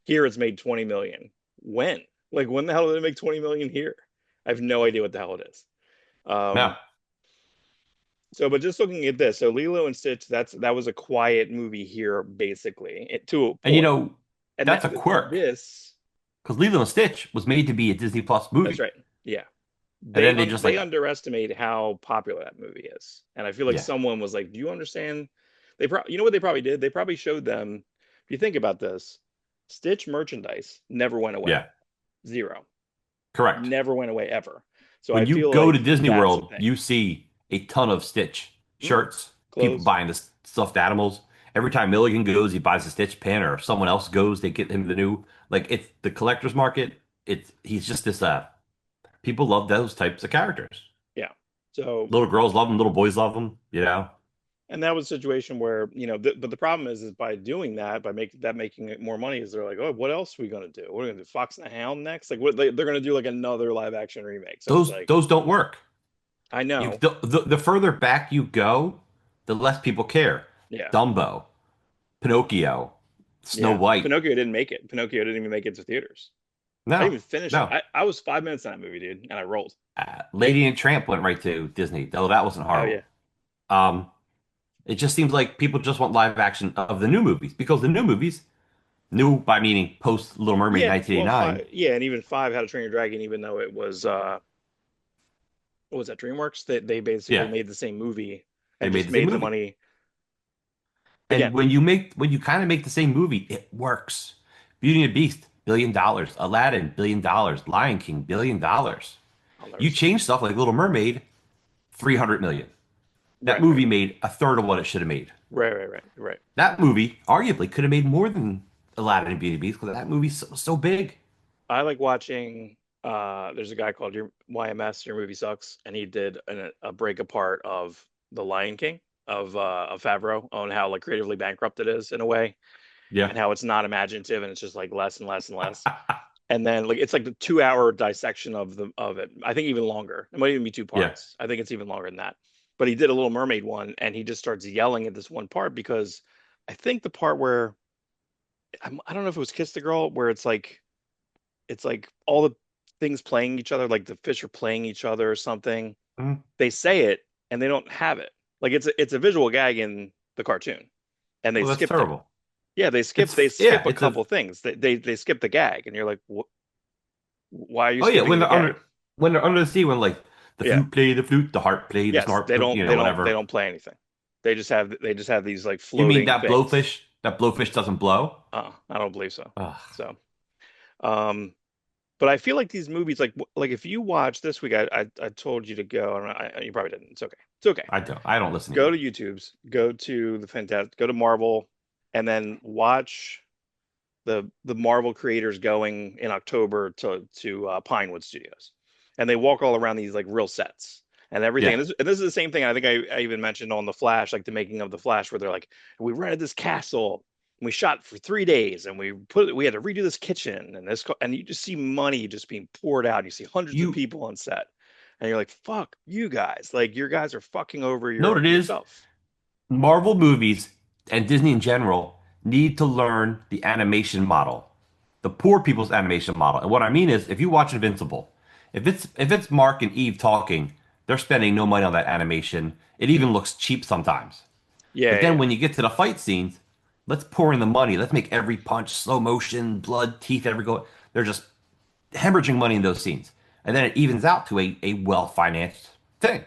here. It's made 20 million. When? Like when the hell did it make 20 million here? I have no idea what the hell it is. No, Um, so, but just looking at this, so Lilo and Stitch, that was a quiet movie here, basically, to a and point. And that's a quirk this, because Lilo and Stitch was made to be a Disney Plus that's movie, right. Yeah, and then they just they like, underestimate how popular that movie is, and I feel like yeah, someone was like, "Do you understand?" You know what they probably did? They probably showed them. If you think about this, Stitch merchandise never went away. yeah, Zero. correct. Never went away ever. So I When you feel go to like Disney that's the World, thing. you see a ton of Stitch Mm, shirts, people clothes. buying the stuffed animals. Every time Milligan goes, he buys a Stitch pin, or if someone else goes, they get him the new. Like it's the collector's market. He's just this. People love those types of characters. Yeah. So Little girls love them, little boys love them. and that was a situation where but the problem is by doing that, by making it more money, is they're like, oh, what else are we gonna do? We're gonna do Fox and the Hound next. Like what they're gonna do like another live action remake. So it's like Those don't work. I You know. the further back you go, the less people care. Yeah. Dumbo, Pinocchio, Snow Yeah. White. Pinocchio didn't make it. Pinocchio didn't even make it to theaters. I No, didn't even finish it. no. I was 5 minutes in that movie, dude, and I rolled. Lady and Tramp went right to Disney, though that wasn't Oh yeah. horrible. Um, it just seems like people just want live action of the new movies because the new movies, new by meaning post Little Mermaid Yeah. Well, 1989. five. Yeah, and even five How to Train Your Dragon, even though it was what was that DreamWorks? They basically Yeah, made the same movie they and made just the same made the movie. money And again. when you kind of make the same movie, it works. Beauty and the Beast, $1 billion. Aladdin, $1 billion. Lion King, $1 billion. I'll never You see it. change stuff like Little Mermaid, 300 million. That Right, right, movie made a third of what it should have made. right. That movie arguably could have made more than Aladdin and Beauty and the Beast because that movie was so big. I like watching. There's a guy called Your YMS. Your movie sucks, and he did a break apart of the Lion King of Favreau on how like creatively bankrupt it is in a way, Yeah. and how it's not imaginative and it's just like less and less and less. And then like it's like the 2 hour dissection of it. I think even longer. It might even be two Yeah. parts. I think it's even longer than that. But he did a Little Mermaid one, and he just starts yelling at this one part because I think the part where I don't know if it was Kiss the Girl where it's like all the things playing each other, like the fish are playing each other or something. Mhm. They say it and they don't have it. Like it's a visual gag in the cartoon, and they Well, that's skipped it. terrible. Yeah, they Yeah, skip a it's a couple things. They skip the gag, and you're like, why are you oh yeah, skipping the gag? when they're under the sea when like the Yeah. flute play the flute, the harp play the Yes, snarp, they whatever. don't play anything. They just have these like You mean floating things. that blowfish doesn't blow? I don't believe so. Ugh. So, um, but I feel like these movies, like if you watch this week, I told you to go, and you probably didn't. It's okay. It's okay. I don't listen to Go you. to YouTube's, go to the Fantastic, go to Marvel, and then watch the Marvel creators going in October to Pinewood Studios, and they walk all around these like real sets and everything. Yeah. And this is the same thing I think I even mentioned on the Flash, like the making of the Flash, where they're like, we rented this castle and we shot for 3 days and we had to redo this kitchen and and you just see money just being poured out. You see hundreds of You people on set, and you're like, fuck you guys, like your guys are fucking over know what it is? yourself. Marvel movies and Disney in general need to learn the animation model, the poor people's animation model. And what I mean is, if you watch Invincible, if it's Mark and Eve talking, they're spending no money on that animation. It even Mm. looks cheap sometimes. Yeah, But yeah, then yeah. when you get to the fight scenes, let's pour in the money. Let's make every punch slow motion, blood, teeth, every go. They're just hemorrhaging money in those scenes. And then it evens out to a well financed thing.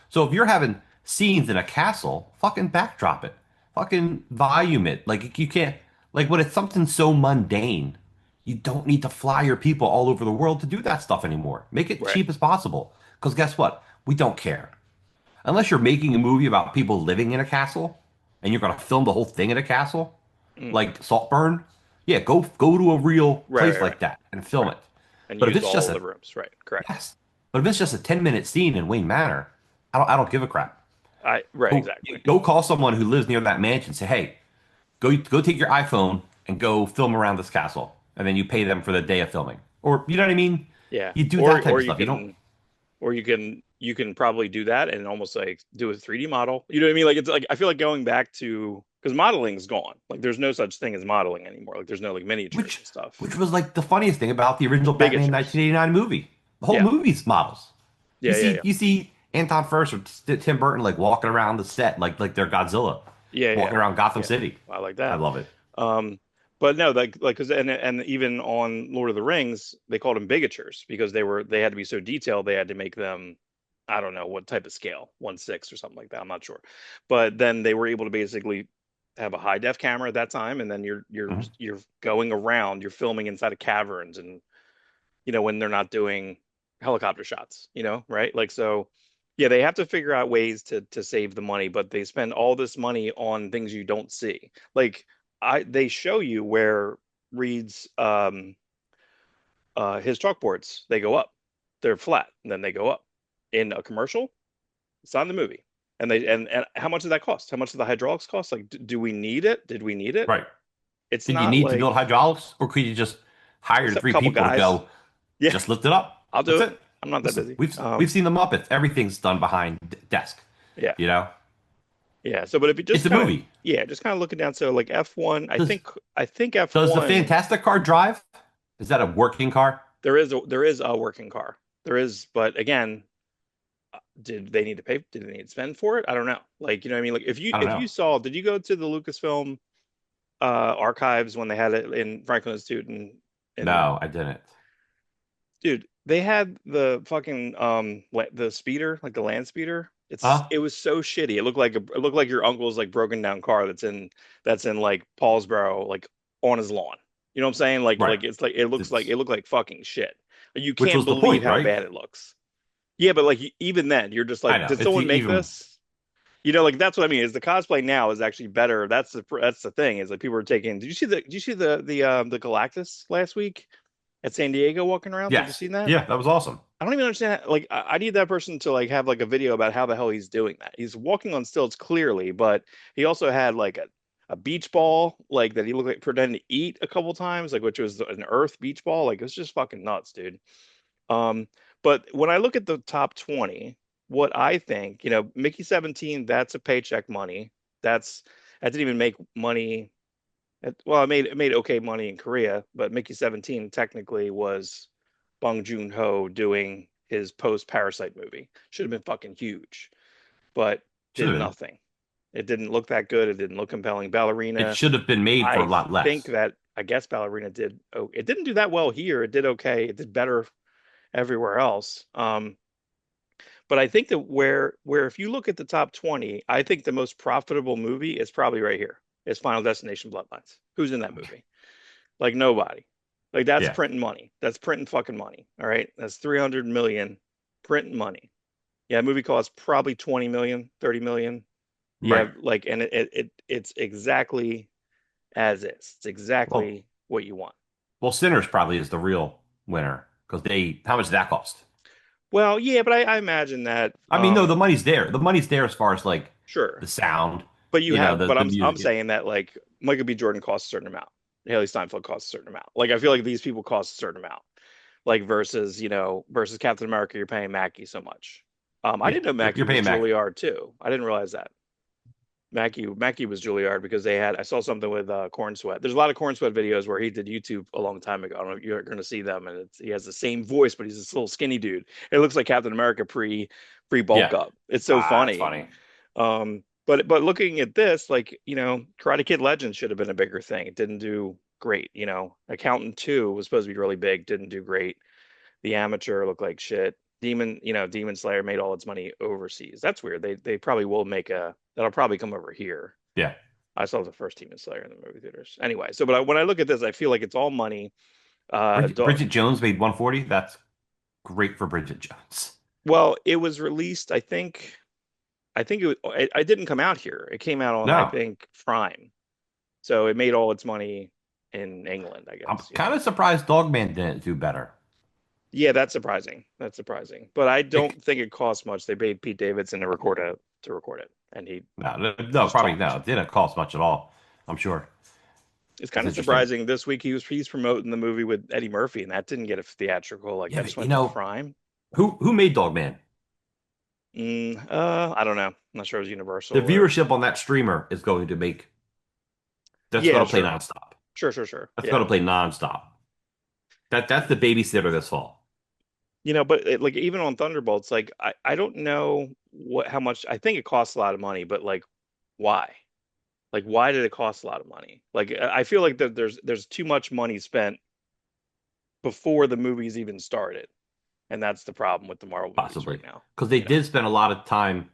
So if you're having scenes in a castle, fucking backdrop it. Fucking volume it. Like you can't like when it's something so mundane, you don't need to fly your people all over the world to do that stuff anymore. Make it Right. cheap as possible. Because guess what? We don't care. Unless you're making a movie about people living in a castle and you're gonna film the whole thing in a castle, Mm. like Saltburn, yeah, go to a real Right, place right, right, like that and film right. it. And But if use it's just all the a rooms. Right. Correct. yes, but if it's just a 10-minute scene in Wayne Manor, I don't give a crap. Right, Go exactly. go call someone who lives near that mansion. Say, hey, go take your iPhone and go film around this castle, and then you pay them for the day of filming. Or you know what I mean? Yeah. You do Or that type or of you stuff. You don't. can you can probably do that and almost like do a 3D model. You know what I mean? Like it's like I feel like going back to because modeling's gone. Like there's no such thing as modeling anymore. Like there's no like miniatures Which and stuff. which was like the funniest thing about the original Batman Bigatures. 1989 movie. The whole Yeah. movie's models. You Yeah, yeah, see yeah. you see Anton First or Tim Burton like walking around the set like they're Godzilla, Yeah, yeah. walking around Gotham Yeah. City. I like I that. love it. Um, but no, like because and even on Lord of the Rings, they called them bigatures because they had to be so detailed. They had to make them, I don't know what type of scale, 1/6 or something like that. I'm not sure, but then they were able to basically have a high def camera at that time, and then Mhm. you're going around, you're filming inside of caverns, and when they're not doing helicopter shots, right? Like so. Yeah, they have to figure out ways to save the money, but they spend all this money on things you don't see. Like they show you where Reed's his chalkboards, they go up. They're flat, and then they go up. In a commercial, it's not in the movie. And how much did that cost? How much did the hydraulics cost? Like, do we need it? Did we need it? Right. It's Did you not need to like build hydraulics, or could you just hire just a three couple people to guys. go Yeah, just lift it up? I'll do That's it. it. I'm not that Listen, busy. we've seen the Muppets. Everything's done behind desk. Yeah. You know, Yeah. So, but if you it's just a kind of, movie. yeah, just kind of looking down. So, like F1, Does I think does the F1, Fantastic car drive? Is that a working car? there is a working car. There is, but again, did they need to pay? Did they need to spend for it? I don't know. Like, you know what I mean? Like, I don't if know. you saw, did you go to the Lucasfilm archives when they had it in Franklin Institute and No, I didn't. dude, they had the fucking the speeder, like the land speeder. Huh? It was so shitty. It looked like your uncle's like broken down car that's in like Paulsboro, like on his lawn. You know what I'm saying? Right. It's It's it looked like fucking shit. You which can't was the believe point, how right? bad it looks. Yeah, but like even then, you're just I like, know. did It's someone make even this? Like that's what I mean. Is the cosplay now is actually better. That's the thing. Is like people are taking. Did you see the Galactus last week at San Diego walking around? Did you yes. see that? Yeah, that was awesome. I don't even understand. Like, I need that person to like have like a video about how the hell he's doing that. He's walking on stilts clearly, but he also had like a beach ball like that he looked like pretending to eat a couple times, like which was an Earth beach ball. Like it's just fucking nuts, dude. Um, but when I look at the top 20, what I think, Mickey 17, that's a paycheck money. That didn't even make money. Well, it made okay money in Korea, but Mickey 17 technically was Bong Joon-ho doing his post-Parasite movie. Should have been fucking huge, but Should did have been. nothing. It didn't look that good. It didn't look compelling. It Ballerina, should have been made for a I lot think less. that I guess Ballerina did. Oh, it didn't do that well here. It did okay. It did better everywhere else. But I think that where if you look at the top 20, I think the most profitable movie is probably right here. It's Final Destination Bloodlines. Who's in that movie? Like nobody. Like that's Yeah. printing money. That's printing fucking money. All right. That's 300 million printing money. Yeah, movie costs probably 20 million, 30 million. You Right. have like, and it's exactly as is. It's Well, exactly what you want. well, Sinners probably is the real winner because they. How much did that cost? Well, yeah, but I imagine that, I mean, no, the money's there. The money's there as far as like sure. the sound, But you have, but the I'm music. saying that like Michael B. Jordan costs a certain amount. Haley Steinfeld costs a certain amount. Like I feel like these people cost a certain amount. Like versus, versus Captain America, you're paying Mackie so much. I Yeah, didn't know you're Mackie was paying Mac. Juilliard too. I didn't realize that. Mackie was Juilliard because they had I saw something with Corn Sweat. There's a lot of Corn Sweat videos where he did YouTube a long time ago. I don't know if you're going to see them, and he has the same voice, but he's this little skinny dude. It looks like Captain America pre bulk Yeah, up. It's so that's funny. funny. But looking at this, like Karate Kid Legends should have been a bigger thing. It didn't do great. Accountant 2 was supposed to be really big, didn't do great. The Amateur looked like shit. Demon Slayer made all its money overseas. That's weird. They probably will make that'll probably come over here. Yeah, I saw the first Demon Slayer in the movie theaters. Anyway, so when I look at this, I feel like it's all money. Bridget Jones made 140. That's great for Bridget Jones. Well, it was released. I think it was, I didn't come out here. It came out on I No, think Prime, so it made all its money in England. I I'm guess. kind of surprised Dogman didn't do better. Yeah, that's surprising. That's surprising. But I Like, don't think it cost much. They paid Pete Davidson to record it, and he no, just probably no. talked. It didn't cost much at all. I'm sure. It's That's kind of interesting. surprising. This week he's promoting the movie with Eddie Murphy, and that didn't get a theatrical. Like Yeah, that just but went to Prime. who made Dogman? I don't know. I'm not sure it was Universal The or. viewership on that streamer is going to make. That's Yeah, going to play sure, nonstop. sure. That's going Yeah, to play nonstop. That's the babysitter this fall. but like even on Thunderbolts, like I don't know how much. I think it costs a lot of money, but like why? Like why did it cost a lot of money? Like I feel like that there's too much money spent before the movies even started. And that's the problem with the Marvel movies right Possibly now. because they You know, did spend a lot of time,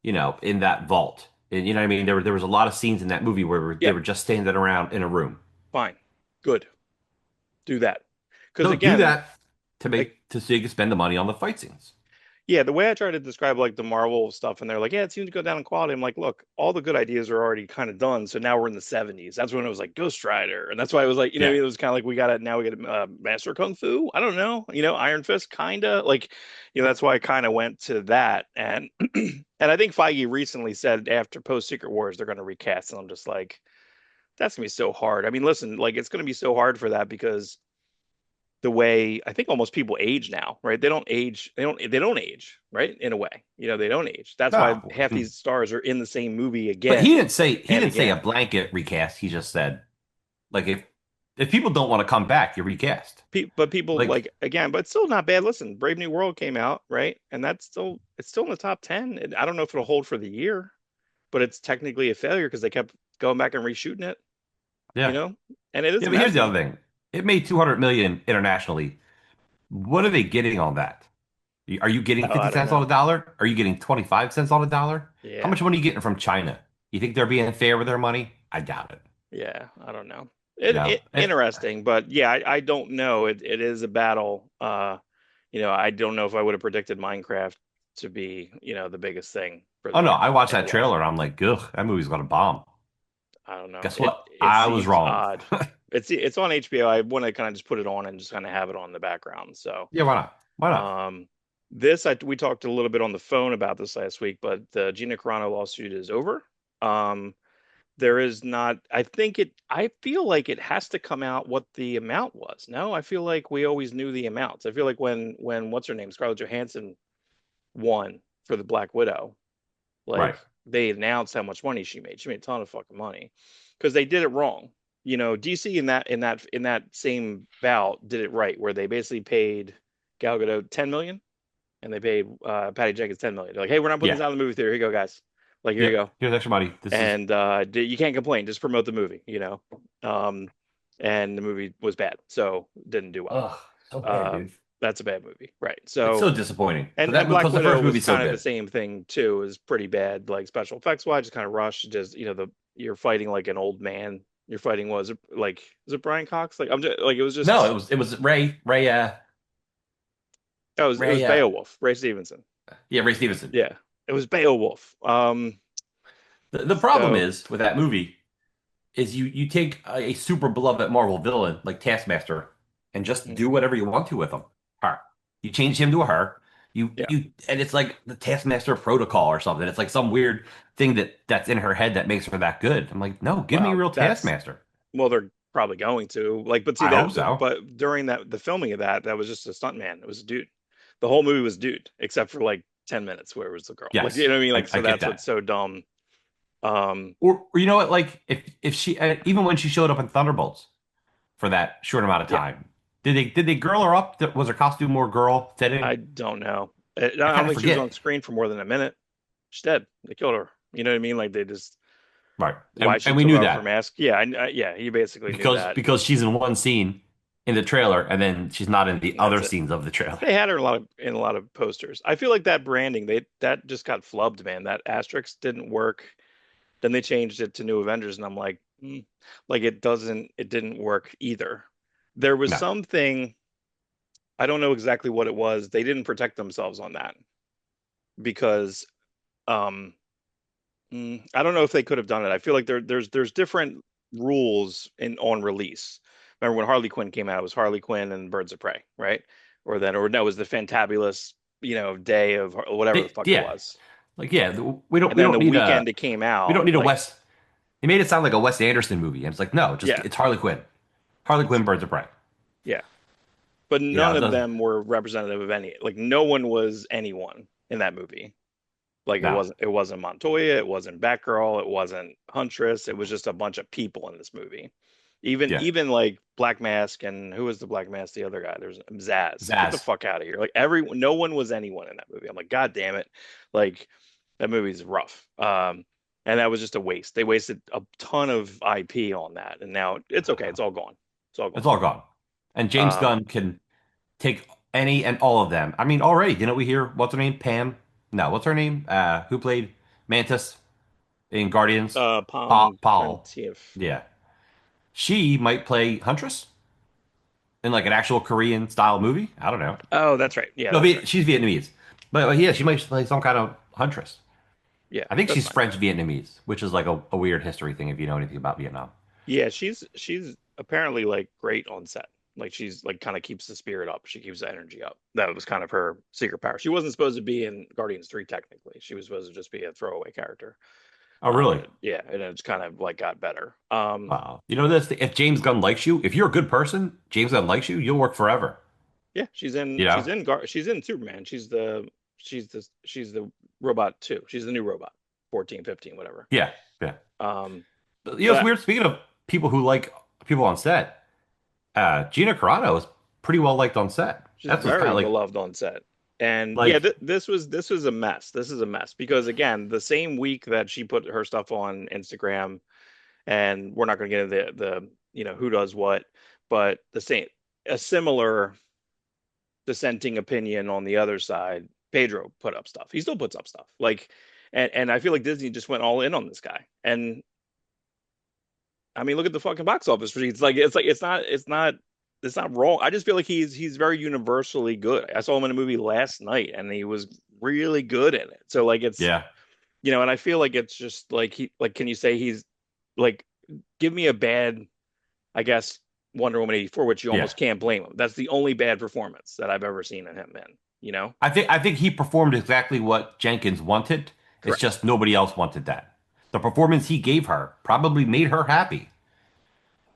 in that vault. And you know what I mean? There was a lot of scenes in that movie where they yeah, were just standing around in a room. fine, good, do that. Because No, do again, that like, so you can spend the money on the fight scenes. yeah, the way I try to describe like the Marvel stuff, and they're like, yeah, it seems to go down in quality. I'm like, look, all the good ideas are already kind of done. So now we're in the 70s. That's when it was like Ghost Rider, and that's why it was like, Yeah, it was kind of like we get Master Kung Fu. I don't know, Iron Fist, kinda like, that's why I kind of went to that, and and I think Feige recently said after post Secret Wars they're going to recast, and I'm just like, that's gonna be so hard. I mean, listen, like it's gonna be so hard for that because the way I think almost people age now, right? They don't age, they don't age, right? In a way, they don't age. That's why no, half these stars are in the same movie but again he and didn't say a again. blanket recast. He just said like if people don't want to come back, you recast. But people Like like again, but it's still not bad. Listen, Brave New World came out, right? And it's still in the top 10. I don't know if it'll hold for the year, but it's technically a failure because they kept going back and reshooting it, you yeah, know? And it is yeah. But here's the messy. other thing: it made 200 million internationally. What are they getting on that? Are you getting Oh, 50 I don't cents on know. the dollar? Are you getting 25 cents on the dollar? How Yeah. much money are you getting from China? You think they're being fair with their money? I doubt it. Yeah, I don't know. You It, know, it interesting, but yeah, I don't know. It is a battle. I don't know if I would have predicted Minecraft to be, the biggest thing for oh the no, year, I watched and it that was. trailer and I'm like, ugh, that movie's gonna bomb. I don't know. Guess It what? it I was seems wrong. odd. It's on HBO. I want to kind of just put it on and just kind of have it on in the background. So, Yeah, why not? Why not? um, we talked a little bit on the phone about this last week, but the Gina Carano lawsuit is over. Um, there is not, I feel like it has to come out what the amount was. No, I feel like we always knew the amounts. I feel like when what's her name, Scarlett Johansson won for the Black Widow, Right. like they announced how much money she made. She made a ton of fucking money because they did it wrong. DC in that same bout did it right, where they basically paid Gal Gadot 10 million and they paid Patty Jenkins 10 million. They're like, hey, we're not putting Yeah. this out in the movie theater. Here you go, guys. Like, here you Yep. go. Here's extra money. This is And you can't complain. Just promote the movie. Um, and the movie was bad, so didn't do well. ugh, so bad, Uh, dude. that's a bad movie, right? It's So so disappointing. and Because that and Black because the Widow first was movie's so kind of the good. same thing too. It was pretty bad, like special effects wise, just kind of rushed. Just you're fighting like an old man. You're fighting was it like is it Brian Cox? Like I'm just like it was No, just it was Ray oh, it was Ray Beowulf, Ray Stevenson. Yeah, Ray Stevenson. Yeah, it was Beowulf. The problem So is with that movie is you take a super beloved Marvel villain like Taskmaster and just mm, do whatever you want to with him. Her. You change him to a her. yeah, And it's like the Taskmaster protocol or something. It's like some weird thing that's in her head that makes her that good. I'm like, no, give me a well, real that's Taskmaster. well, they're probably going to like, but see I hope that, so. but during the filming of that, that was just a stunt man. It was a dude. The whole movie was dude, except for like 10 minutes where it was the girl. Like, you Yes, know what I mean? Like, I so get that's what's that. so dumb. Um, Or you know what? Like if she even when she showed up in Thunderbolts for that short amount of yeah, time, did they girl her up? Was her costume more girl fitting? I don't know. I I don't kind of think she was on forget. screen for more than a minute. She's dead. They killed her. You know what I mean? Like they just Right. why she And we took knew off her that mask. Yeah, yeah, you basically knew that. because she's in one scene in the trailer and then she's not in the And other that's it. scenes of the trailer. They had her in a lot of posters. I feel like that branding, that just got flubbed, man. That asterisk didn't work. Then they changed it to New Avengers, and I'm like, like it didn't work either. There was No. something, I don't know exactly what it was. They didn't protect themselves on that because um I don't know if they could have done it. I feel like there's different rules in on release. Remember when Harley Quinn came out, it was Harley Quinn and Birds of Prey, right? Or no, it was the Fantabulous, day of whatever the fuck it Yeah. was. Like yeah, we don't And then the need weekend it came out, a like, Wes. They made it sound like a Wes Anderson movie, and it's like no, just yeah, it's Harley Quinn. Harley Quinn, Birds of Prey. yeah. But You know, none it of doesn't. them were representative of any. Like no one was anyone in that movie. Like No. it wasn't Montoya, it wasn't Batgirl, it wasn't Huntress. It was just a bunch of people in this movie. Yeah. Even like Black Mask and who was the Black Mask? The other guy. There's Zaz. Get the Zaz. fuck out of here. Like no one was anyone in that movie. I'm like, God damn it. Like that movie's rough. And that was just a waste. They wasted a ton of IP on that. And now it's okay. It's all gone. It's all It's gone. all gone. And James Um, Gunn can take any and all of them. I mean, already didn't we hear what's her name? Pam? No, what's her name? Who played Mantis in Guardians? Palm Paul. Prentief. Yeah. She might play Huntress in like an actual Korean style movie. I don't know. Oh, that's right. Yeah, No, that's right. She's Vietnamese. But yeah, she might play some kind of Huntress. Yeah, I think that's she's fine. French Vietnamese, which is like a weird history thing if you know anything about Vietnam. Yeah, she's apparently like great on set. Like she's like kind of keeps the spirit up. She keeps the energy up. That was kind of her secret power. She wasn't supposed to be in Guardians 3 technically. She was supposed to just be a throwaway character. Oh, really? Yeah, and it's kind of like got better. Wow. You know this? If James Gunn likes you, if you're a good person, James Gunn likes you, you'll work forever. Yeah, You know? she's in Superman. She's the robot too. She's the new robot. 14, 15, whatever. Yeah. Yeah. Um, But, you know, it's but weird. Speaking of people who like people on set, Gina Carano is pretty well liked on set. she's That's what's kind very of beloved on set. And yeah, like, this was a mess. This is a mess because again, the same week that she put her stuff on Instagram, and we're not going to get into the who does what, but the same a similar dissenting opinion on the other side. Pedro put up stuff. He still puts up stuff. Like, and I feel like Disney just went all in on this guy. And I mean, look at the fucking box office receipts. It's not wrong. I just feel like he's very universally good. I saw him in a movie last night, and he was really good in it. So like it's yeah, and I feel like it's just like can you say he's like give me a bad, I guess, Wonder Woman 84, which you yeah. almost can't blame him. That's the only bad performance that I've ever seen in him in, you know? I think he performed exactly what Jenkins wanted. It's Correct. just nobody else wanted that. The performance he gave her probably made her happy,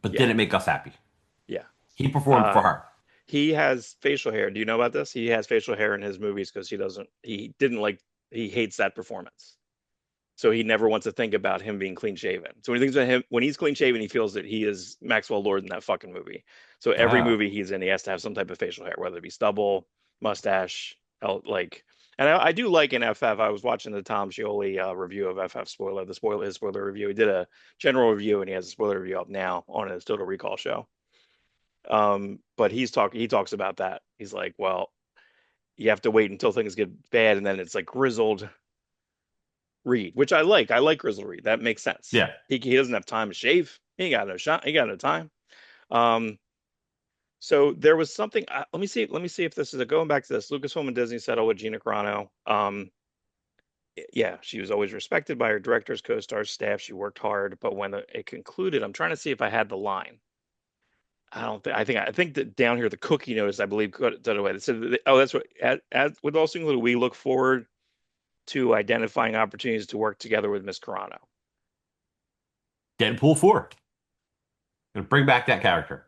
but Yeah. didn't make us happy. Yeah. He performed for Uh her. he has facial hair. Do you know about this? He has facial hair in his movies because he didn't like he hates that performance. So he never wants to think about him being clean shaven. So when he thinks about him, when he's clean shaven, he feels that he is Maxwell Lord in that fucking movie. So every Ah, movie he's in, he has to have some type of facial hair, whether it be stubble, mustache, like. And I do like in FF. I was watching the Tom Scioli review of FF his spoiler review. He did a general review, and he has a spoiler review up now on his Total Recall show. But he talks about that. He's like, well, you have to wait until things get bad, and then it's like grizzled Reed, which I like. I like Grizzle Reed. That makes sense. yeah. He doesn't have time to shave. He ain't got no shot. He got no time. Um, So there was something. Let me see if this is going back to this. Lucasfilm and Disney settled with Gina Carano. Yeah, she was always respected by her directors, co-stars, staff. She worked hard, but when it concluded, I'm trying to see if I had the line. I don't think. I think that down here the cookie notice, I believe, got it away. It said, "Oh, that's what." As with all singular, we look forward to identifying opportunities to work together with Miss Carano. Deadpool 4. Gonna bring back that character.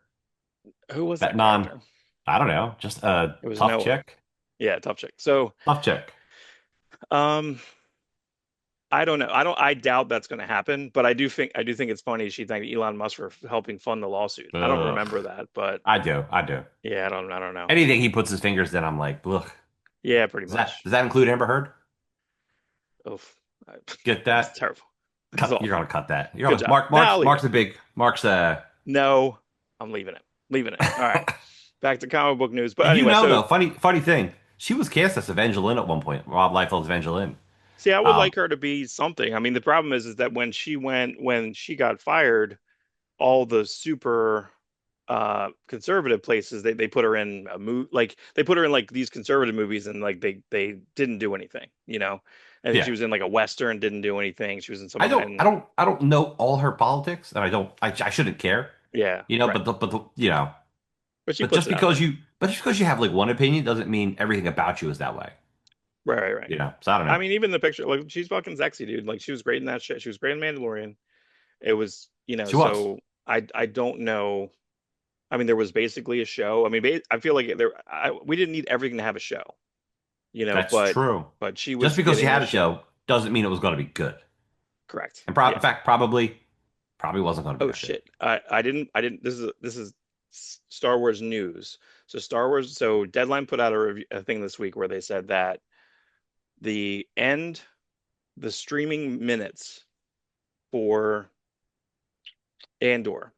Who was That that non, character? I don't know, just a It was tough Noah. chick. Yeah, tough chick. So, Tough chick. um, I don't know. I doubt that's going to happen, but I do think it's funny she thanked Elon Musk for helping fund the lawsuit. I don't Ugh. remember that, but I do. I do. yeah, I don't know. Anything he puts his fingers in, I'm like, ugh. Yeah, pretty Does that much. does that include Amber Heard? Oof. Get That's that? terrible. That's Cut. You're awful. gonna cut that. You're Good gonna job. Mark. Now I'll leave it. Mark's a big. Mark's No, I'm leaving it. Leaving it. All right. Back to comic book news. But You anyway, know so though, funny thing. She was cast as Evangeline at one point. Rob Liefeld's Evangeline. see, I would Um, like her to be something. I mean, the problem is that when she got fired, all the super conservative places they put her in a movie, like they put her in like these conservative movies, and like they didn't do anything, and yeah. she was in like a western, didn't do anything. She was in some I of don't. I and don't. I don't know all her politics, and I don't. I shouldn't care. yeah, You know. right, But. but she But puts just it out because there. you have like one opinion doesn't mean everything about you is that way. Right, right, right. So I don't I know. mean, even the picture, like she's fucking sexy, dude. Like she was great in that shit. She was great in Mandalorian. It was, She was. so I don't know. I mean, there was basically a show. I mean, I feel like we didn't need everything to have a show, That's but true. she Just was because she getting the had a show. show doesn't mean it was going to be good. Correct. And Yeah. in fact, probably wasn't going to be Oh that good. shit. I didn't. This is Star Wars news. So Star Wars. So Deadline put out a thing this week where they said that the end, the streaming minutes for Andor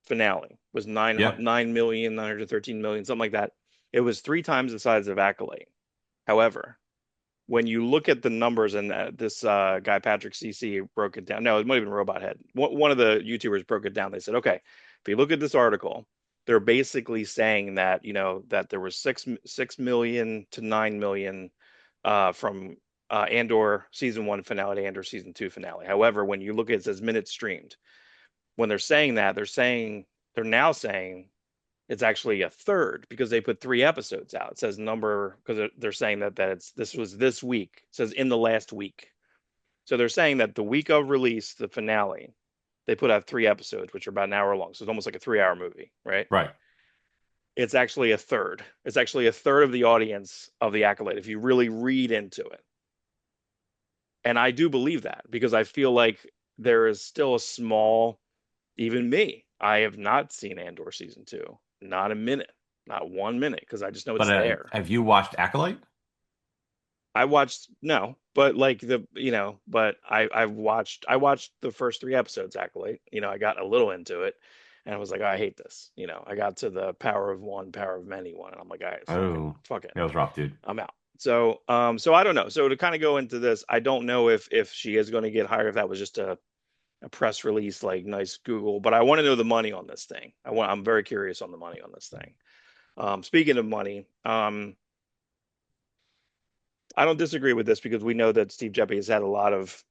finale was Yeah. 9,913,000,000, something like that. It was three times the size of Acolyte. However, when you look at the numbers, and this guy Patrick CC broke it down. No, it might have been Robot Head. One of the YouTubers broke it down. They said, okay, if you look at this article, they're basically saying that that there was 6 million to 9 million from Andor season one finale to Andor season two finale. However, when you look at it, it says minutes streamed. When they're saying that, they're now saying it's actually a third because they put three episodes out. It says number because they're saying that this was this week. It says in the last week. So they're saying that the week of release, the finale, they put out three episodes, which are about an hour long. So it's almost like a 3 hour movie, right? Right. It's actually a third. It's actually a third of the audience of the Acolyte if you really read into it. And I do believe that because I feel like there is still a small, even me, I have not seen Andor season two. Not a minute, not 1 minute, because I just know But it's there. have you watched Acolyte? I watched no, but like but I watched the first three episodes, Acolyte. I got a little into it and I was like, oh, I hate this. I got to the power of one, power of many one, and I'm like, all right, Oh, fuck it. that was rough, dude. I'm out. So I don't know. So to kind of go into this, I don't know if she is going to get hired, if that was just a press release, like nice Google, but I want to know the money on this thing. I'm very curious on the money on this thing. Speaking of money, I don't disagree with this because we know that Steve Jeppe has had a lot of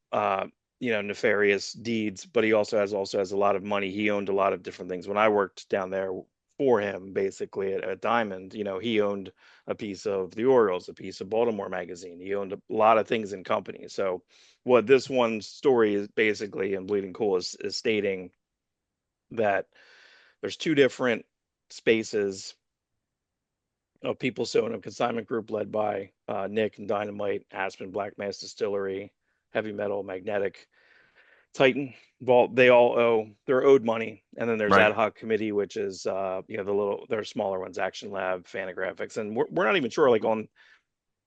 nefarious deeds, but he also has a lot of money. He owned a lot of different things. When I worked down there for him, basically at Diamond, he owned a piece of the Orioles, a piece of Baltimore Magazine. He owned a lot of things in companies. So what this one story is basically in Bleeding Cool is stating that there's two different spaces of People Sewing, a consignment group led by Nick and Dynamite, Aspen, Black Mass Distillery, Heavy Metal, Magnetic, Titan, Vault. They're owed money, and then there's Right. Ad Hoc Committee, which is there are smaller ones, Action Lab, Fantagraphics, and we're not even sure, like on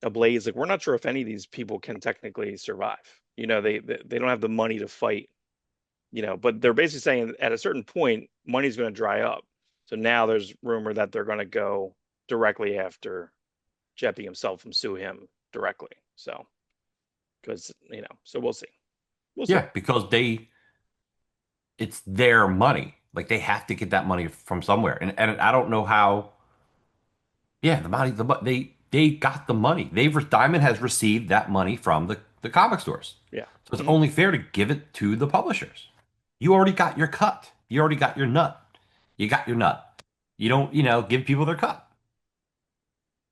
a Blaze, like we're not sure if any of these people can technically survive. They don't have the money to fight. But they're basically saying at a certain point, money's going to dry up. So now there's rumor that they're going to go directly after Jeppe himself and sue him directly. So, because, so we'll see. We'll see. Yeah, because it's their money. Like they have to get that money from somewhere, and I don't know how. Yeah, they got the money. Diamond has received that money from the comic stores, Yeah. so it's only fair to give it to the publishers. You already got your cut. You already got your nut. You got your nut. You don't, give people their cut.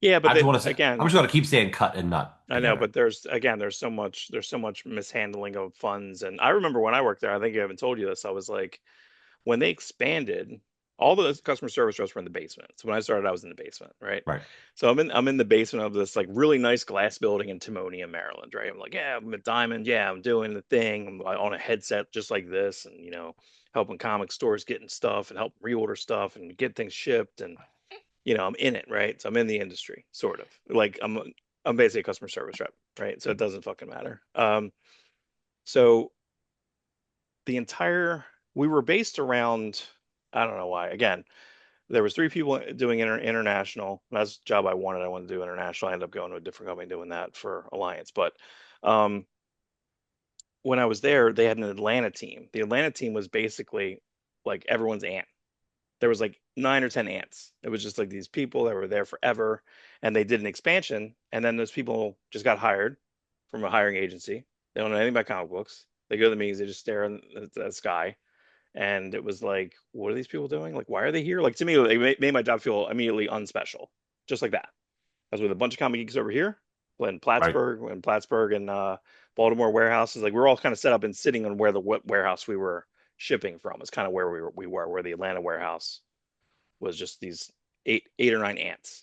Yeah, I but just want to say, I'm again, just going to keep saying cut and nut I know, together. but there's so much mishandling of funds. And I remember when I worked there, I think I haven't told you this. I was like, when they expanded, all the customer service reps were in the basement. So when I started, I was in the basement, right? Right. So I'm in the basement of this like really nice glass building in Timonium, Maryland, right? I'm like, yeah, I'm at Diamond, yeah, I'm doing the thing. I'm on a headset just like this, and helping comic stores getting stuff and help reorder stuff and get things shipped, and I'm in it, right? So I'm in the industry, sort of. Like I'm basically a customer service rep, right? So it doesn't fucking matter. So the entire we were based around, I don't know why. Again, there was three people doing international. That's the job I wanted. I wanted to do international. I ended up going to a different company doing that for Alliance. But um, when I was there, they had an Atlanta team. The Atlanta team was basically like everyone's aunt. There was like 9 or 10 ants. It was just like these people that were there forever, and they did an expansion, and then those people just got hired from a hiring agency. They don't know anything about comic books. They go to the meetings, they just stare at the sky, and it was like, what are these people doing? Like, why are they here? Like to me, they made my job feel immediately unspecial, just like that. I was with a bunch of comic geeks over here, Right. Plattsburgh and Baltimore warehouses. Like we're all kind of set up and sitting on where the warehouse we were shipping from. It's kind of where we were where the Atlanta warehouse was just these eight or nine ants.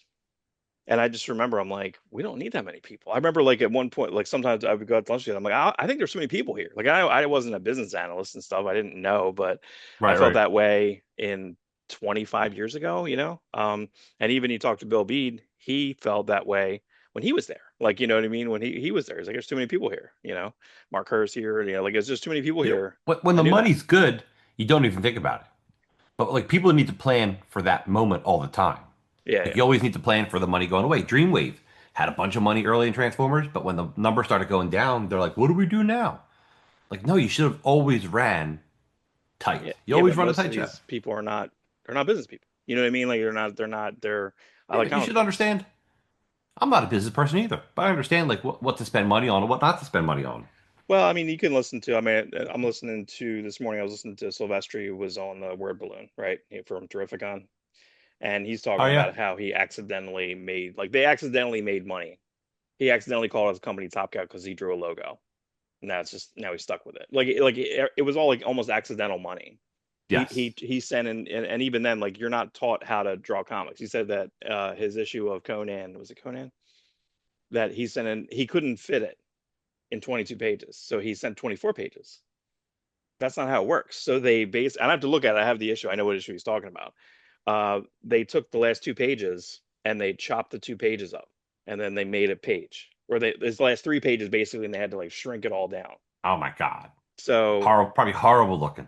And I just remember I'm like, we don't need that many people. I remember like at one point, like sometimes I would go out to lunch together. I'm like, I think there's so many people here. Like I wasn't a business analyst and stuff. I didn't know, but I Right. felt Right. that way in 25 years ago, and even you talk to Bill Bede, he felt that way when he was there. Like, you know what I mean? When he was there, he's like, there's too many people here. Mark Hurst here, like it's just too many people here. When I the knew that. money's good, you don't even think about it. But like people need to plan for that moment all the time. Yeah, Like yeah. you always need to plan for the money going away. Dreamwave had a bunch of money early in Transformers, but when the numbers started going down, they're like, "What do we do now?" Like, no, you should have always ran tight. Yeah, You yeah, always but run a most of tight ship. these people they're not business people. You know what I mean? Like they're I Yeah, like but you comic should books. understand. I'm not a business person either, but I understand like what to spend money on and what not to spend money on. Well, I mean, you can listen to. I mean, I'm listening to this morning. I was listening to Silvestri, who was on the Word Balloon, right, from Terrificon, and he's Oh talking yeah, about how they accidentally made money. He accidentally called his company Top Cat because he drew a logo, and that's just now he's stuck with it. It was all like almost accidental money. He yes, he he sent in, and even then, like you're not taught how to draw comics. He said that his issue of Conan, was it Conan, that he sent in, he couldn't fit it in 22 pages, so he sent 24 pages. That's not how it works. So I have to look at it. I have the issue. I know what issue he's talking about. They took the last 2 pages and they chopped the 2 pages up, and then they made a page where there's the last 3 pages basically, and they had to like shrink it all down. oh my God, So horrible, probably horrible looking.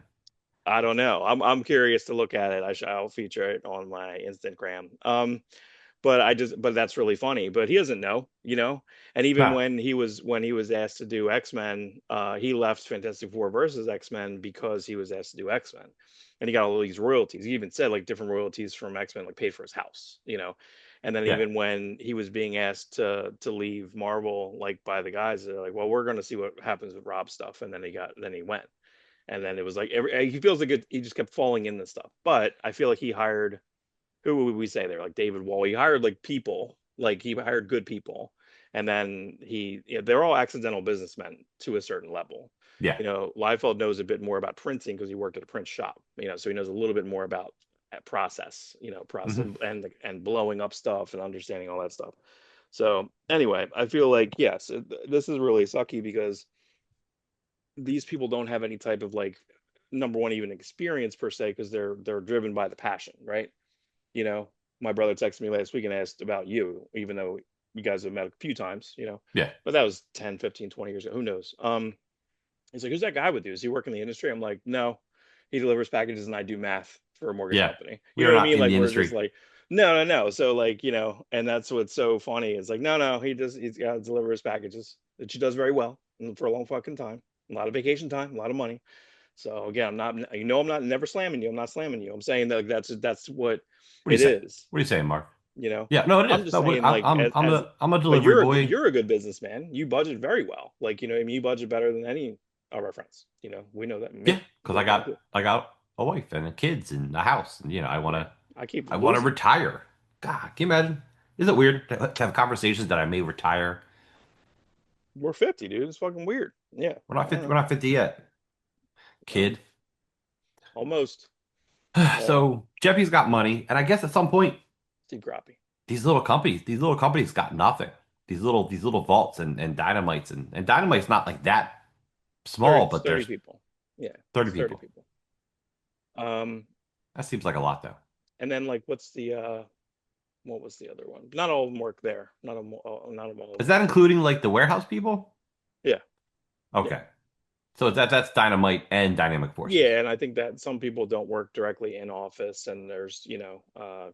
I don't know. I'm curious to look at it. I'll feature it on my Instagram. But that's really funny. But he doesn't know. And even No, when he was asked to do X-Men, he left Fantastic Four versus X-Men because he was asked to do X-Men, and he got all these royalties. He even said like different royalties from X-Men, like paid for his house. And then yeah, even when he was being asked to leave Marvel, like by the guys, they're like, well, we're going to see what happens with Rob's stuff, and then he went, and then it was like he feels like he just kept falling in this stuff. But I feel like he hired, who would we say there? Like David Wall. He hired like people, like he hired good people. And then they're all accidental businessmen to a certain level. yeah. Liefeld knows a bit more about printing because he worked at a print shop, so he knows a little bit more about that process Hmm. and blowing up stuff and understanding all that stuff. So anyway, I feel like, yes, this is really sucky because these people don't have any type of like, number one, even experience per se, because they're driven by the passion, right? you know, my brother texted me last week and asked about you, even though you guys have met a few times. Yeah, But that was 10, 15, 20 years ago. Who knows? He's like, who's that guy with you? Does he work in the industry? I'm like, no, he delivers packages and I do math for a mortgage yeah. company. You We know are what I not mean? in Like, the we're just industry. like, no, no, no. So like, and that's what's so funny. It's like, no, he's got to deliver his packages, which he does very well and for a long fucking time. A lot of vacation time, a lot of money. So again, I'm not, I'm not never slamming you. I'm not slamming you. I'm saying that that's what What are you it saying? is, What are you saying, Mark? you know. Yeah, no, it is. I'm just No, saying I'm like I'm I'm as a I'm a but delivery boy. you're a good businessman. You budget very well. Like, I mean, you budget better than any of our friends. We know that Yeah, me. because We know. I got a wife and kids and a house, and Yeah. I keep I want to losing. retire. God, can you imagine? Is it weird to have conversations that I may retire? We're 50, dude. It's fucking weird. Yeah. I don't We're know. not 50 yet, Well, kid. almost. So Jeffy's got money, and I guess at some point Steve Crappy. these little companies got nothing. These little vaults and dynamites and dynamite's not like that 30, small, it's but 30 there's people. Yeah, 30 it's 30 people. people. Um, That seems like a lot though. and then like what's the what was the other one? Not all of them work there. Not all of Is them that work. including like the warehouse people? Yeah. Yeah. Okay. So that's dynamite and dynamic forces. Yeah, and I think that some people don't work directly in office, and there's,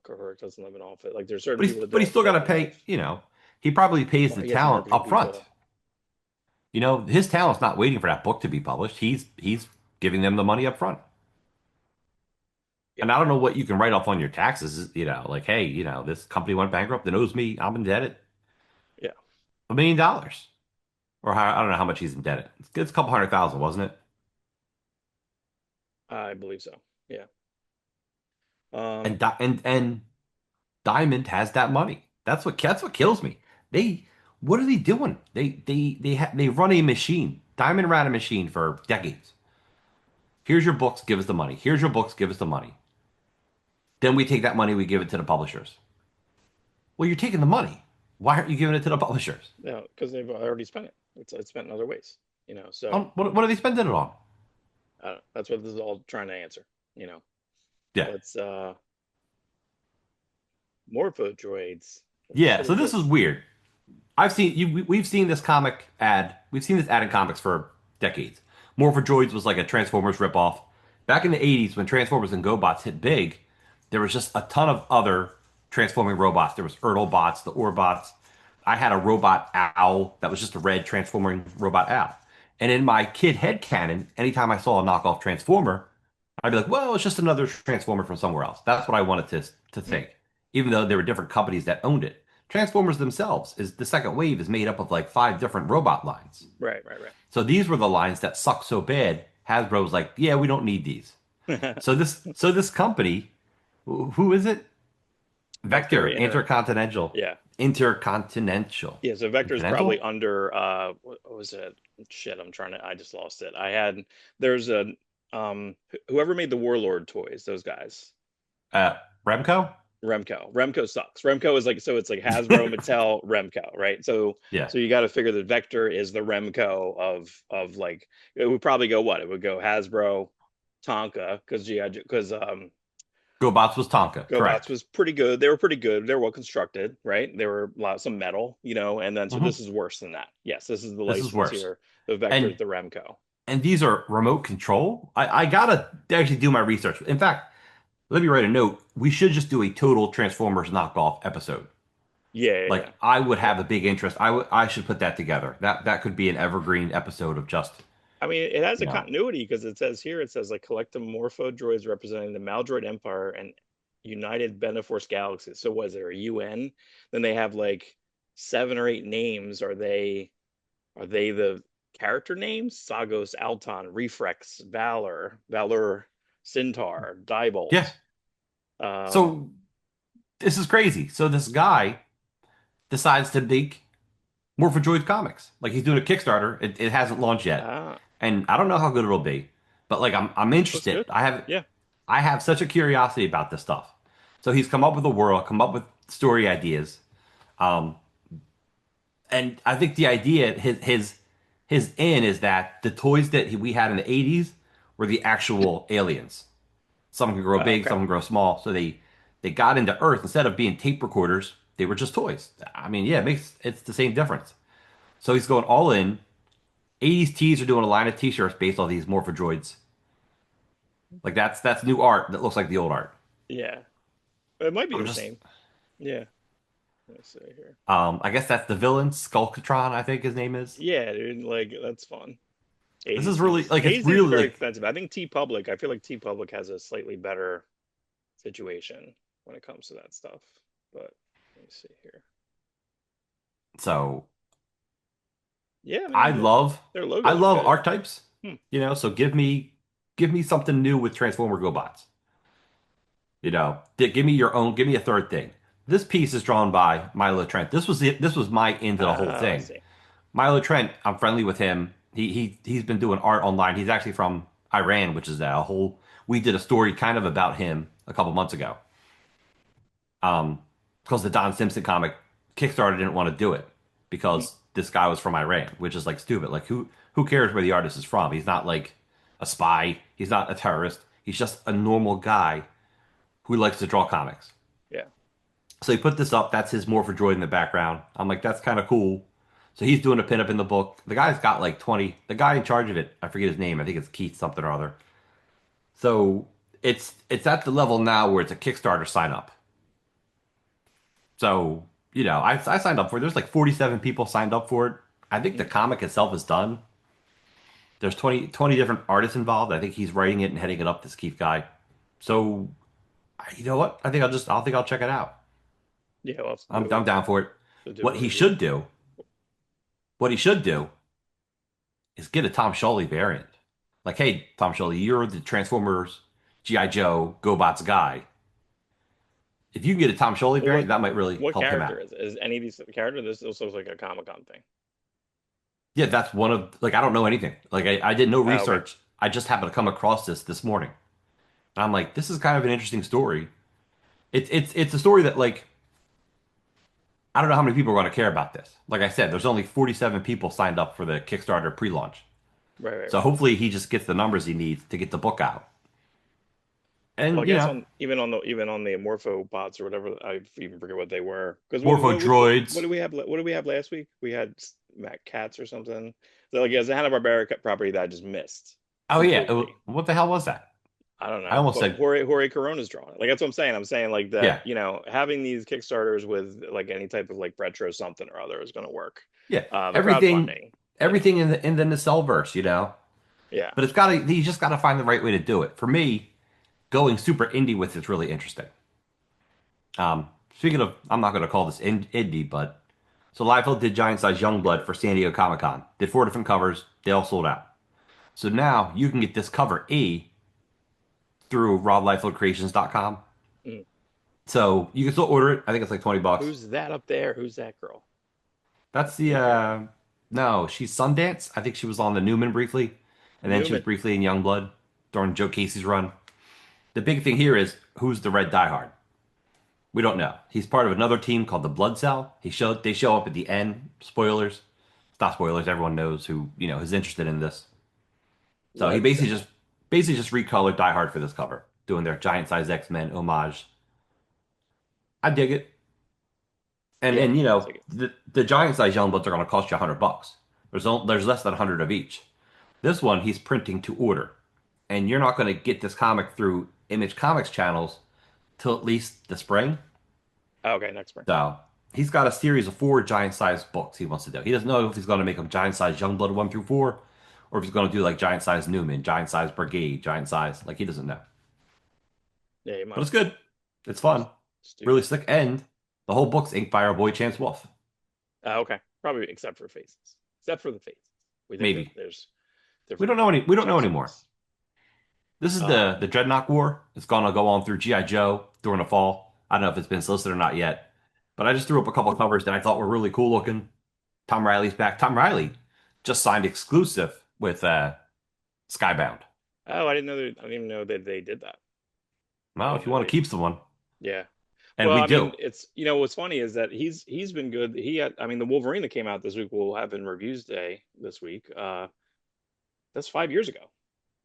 Kirk doesn't live in office. Like there's certain people that But he's don't still got live to in life. pay, he probably pays the He has talent marketing up front. people. His talent's not waiting for that book to be published. He's giving them the money up front. Yeah. And I don't know what you can write off on your taxes, like, hey, this company went bankrupt and owes me, I'm indebted Yeah. $1 million. Or I don't know how much he's indebted. It's a couple 100,000, wasn't it? I believe so. Yeah. And Um, and Diamond has that money. That's what kills me. They what are they doing? They run a machine. Diamond ran a machine for decades. Here's your books, give us the money. Here's your books, give us the money. Then we take that money, we give it to the publishers. Well, you're taking the money. Why aren't you giving it to the publishers? no, because they've already spent it. It's spent in other ways. So What are they spending it on? that's what this is all trying to answer. You know, Yeah. let's morpho droids. Yeah, What so is this is this? weird. We've seen this comic ad. We've seen this ad in comics for decades. Morpher Droids was like a Transformers ripoff. Back in the 80s, when Transformers and GoBots hit big, there was just a ton of other transforming robots. There was Ertlebots, the Orbots. I had a robot owl that was just a red transforming robot owl. And in my kid head canon, anytime I saw a knockoff Transformer, I'd be like, well, it's just another Transformer from somewhere else. That's what I wanted to think, even though there were different companies that owned it. Transformers themselves is the second wave is made up of like five different robot lines. Right, right, So these were the lines that sucked so bad. Hasbro was like, yeah, we don't need these. right. So this company, who is it? Vector Vector Inter. Intercontinental. Yeah. Intercontinental. Yeah, so Vector is probably Intercontinental? under what was it? Shit, I just lost it. There's a whoever made the Warlord toys, those guys. Uh, Remco? Remco sucks. Remco is like, so it's like Hasbro, Mattel, Remco, right? So Yeah. so you got to figure that Vector is the Remco of like, it would probably go what? It would go Hasbro, Tonka, because GoBots was Tonka, GoBots correct. was pretty good. They were pretty good. They were well constructed, right? They were a lot some metal, and then so Hmm. this is worse than that. Yes, this is the This is license worse. here. The Vector is And the Remco. and these are remote control. I gotta actually do my research. In fact, let me write a note. We should just do a total Transformers knockoff episode. Yeah, yeah, Like yeah. I would Yeah. have a big interest. I should put that together. That could be an evergreen episode of just, I mean, it has you a know, continuity because it says like collective morpho droids representing the Maldroid Empire and United Beneforce Galaxies. So was there a UN? Then they have like 7 or 8 names. Are they the character names? Sagos, Alton, Refrex, Valor, Centaur, yeah. Diebold. Um, So this is crazy. So this guy decides to make Morphotroid comics. Like he's doing a Kickstarter. It hasn't launched yet, ah, and I don't know how good it'll be. But like I'm looks interested. good. Yeah. I have such a curiosity about this stuff. So he's come up with a world, come up with story ideas. Um, and I think the idea, his in is that the toys that we had in the 80s were the actual aliens. Some can grow big, Okay. some can grow small. So they got into Earth instead of being tape recorders, they were just toys. I mean, yeah, it's the same difference. So he's going all in. 80s tees are doing a line of t-shirts based on these Morphodroids. Like that's new art that looks like the old art. Yeah. It might be I'm the just same. Yeah. Let's see here. I guess that's the villain, Skullcatron, I think his name is. Yeah, dude. Like that's fun. This is really like it's 80s is really very like expensive. I think T Public, I feel like T Public has a slightly better situation when it comes to that stuff. But let me see here. so. Yeah, I I mean love their I logos are love good. archetypes. Hmm. So give me something new with Transformer GoBots. Give me a third thing. This piece is drawn by Milo Trent. This was my into the whole I thing. see. Milo Trent, I'm friendly with him. He's been doing art online. He's actually from Iran, which is a whole we did a story kind of about him a couple months ago. Um, because the Don Simpson comic Kickstarter didn't want to do it Mhm. because this guy was from Iran, which is like stupid. Like who cares where the artist is from? He's not like a spy. He's not a terrorist. He's just a normal guy who likes to draw comics. Yeah. So he put this up. That's his Morpher droid in the background. I'm like, that's kind of cool. So he's doing a pinup in the book. The guy's got like 20. The guy in charge of it, I forget his name. I think it's Keith something or other. So it's at the level now where it's a Kickstarter sign up. So, I signed up for it. There's like 47 people signed up for it. I think the Mhm. comic itself is done. There's 20 different artists involved. I think he's writing it and heading it up, this Keith guy. So, you know what? I think I'll check it out. Yeah, we'll have to I'm down for it. do a What he review. should do, what he should do is get a Tom Sholey variant. Like, hey, Tom Sholey, you're the Transformers G.I. Joe GoBots guy. If you can get a Tom Sholey Well, variant, that might really what help him character out. is it? Is any of these characters? This also looks like a Comic-Con thing. Yeah, that's one of like I don't know anything. Like I did no Oh, okay. research. I just happened to come across this morning. And I'm like, this is kind of an interesting story. It's a story that like I don't know how many people are going to care about this. Like I said, there's only 47 people signed up for the Kickstarter pre-launch. Right, right, So right. hopefully he just gets the numbers he needs to get the book out. Well, I And guess on even on the Morpho bots or whatever, I even forget what they were. Because Morpho what droids. do we have? What did we have last week? We had Matt Cats or something. So like, it's a Hanna-Barbera property that I just missed Oh yeah, completely. what the hell was that? I don't I know, almost but said Jorge Corona's drawing it. Like that's what I'm saying. I'm saying like that, yeah, having these Kickstarters with like any type of like retro something or other is going to work. yeah. Everything Crowdfunding, everything in the Nacelle verse. yeah, But you just gotta find the right way to do it. For me, going super indie with it's really interesting. Speaking of, I'm not going to call this indie, but so Liefeld did Giant Size Youngblood sure. for San Diego Comic Con. Did 4 different covers. They all sold out. So now you can get this cover E through robliefeldcreations.com. Mm. So you can still order it. I think it's like $20. Who's that up there? Who's that girl? That's the Who's Karen? no, she's Sundance. I think she was on the Newman briefly, and then she was Newman. briefly in Youngblood during Joe Casey's run. The big thing here is who's the Red Diehard. We don't know. He's part of another team called the Blood Cell. They show up at the end. Spoilers. It's not spoilers. Everyone knows who, is interested in this. So he Blood Cell. basically just recolored Die Hard for this cover, doing their giant size X-Men homage. I dig it. And Yeah, and I'll take it. the giant size Youngbloods are going to cost you $100. There's less than 100 of each. This one he's printing to order, and you're not going to get this comic through Image Comics channels till at least the spring. Oh, okay, next spring. So he's got a series of 4 giant-sized books he wants to do. He doesn't know if he's going to make them giant-sized Youngblood 1 through 4, or if he's going to do like giant-sized Newman, giant-sized Brigade, giant-size. Like he doesn't know. Yeah, you might But it's as well good. It's fun. just do Really that. slick. And the whole book's inked by our boy Chance Wolf. Okay, probably except for faces. Except for the faces. We think that Maybe. there's different We don't know checks anymore. marks. This is Um, the Dreadnought War. It's gonna go on through G.I. Joe during the fall. I don't know if it's been solicited or not yet. But I just threw up a couple of covers that I thought were really cool looking. Tom Riley's back. Tom Riley just signed exclusive with Skybound. oh, I didn't even know that they did that. I Well, if didn't you know want to they. keep someone, Yeah. and Well, we I do. mean, it's what's funny is that he's been good. I mean, the Wolverine that came out this week will have in reviews day this week. That's 5 years ago.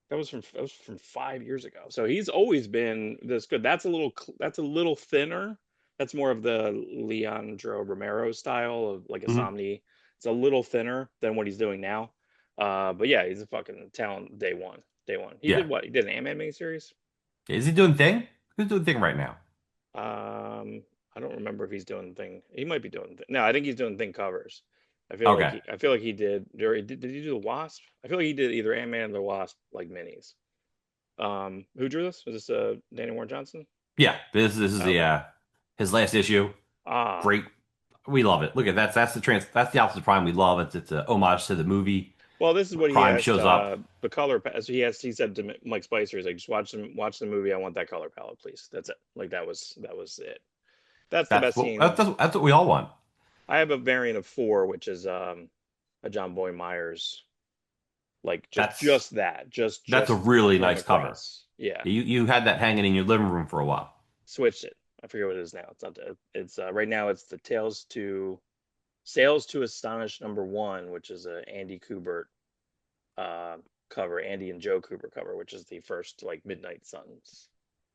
That was from 5 years ago. So he's always been this good. That's a little thinner. That's more of the Leandro Romero style of like a Mhm. Somni. It's a little thinner than what he's doing now. But yeah, he's a fucking talent day one. Day one. He Yeah. did what? He did an Ant-Man miniseries. Is he doing thing? Who's doing thing right now? I don't remember if he's doing thing. He might be doing thing. No, I think he's doing thing covers. Okay. I feel like he did. Did he do the Wasp? I feel like he did either Ant-Man and the Wasp like minis. Who drew this? Was this Danny Warren Johnson? Yeah, this is the Okay. his last issue. Ah. Great. We love it. Look at that's the Optimus Prime we love. It's a homage to the movie. Well, this is what he Prime asked shows up. the color so he said to Mike Spicer, he's like, just watch the movie. I want that color palette, please. That's it. Like that was it. That's the That's best what scene. that's what we all want. I have a variant of 4, which is a John Boy Myers, like That's that's a just really him nice cover. across. Yeah, You had that hanging in your living room for a while. switched it. I forget what it is now. It's not. It's right now. It's the Sales to Astonish #1, which is a Andy Kubert uh, cover, Andy and Joe Cooper cover, which is the first like Midnight Suns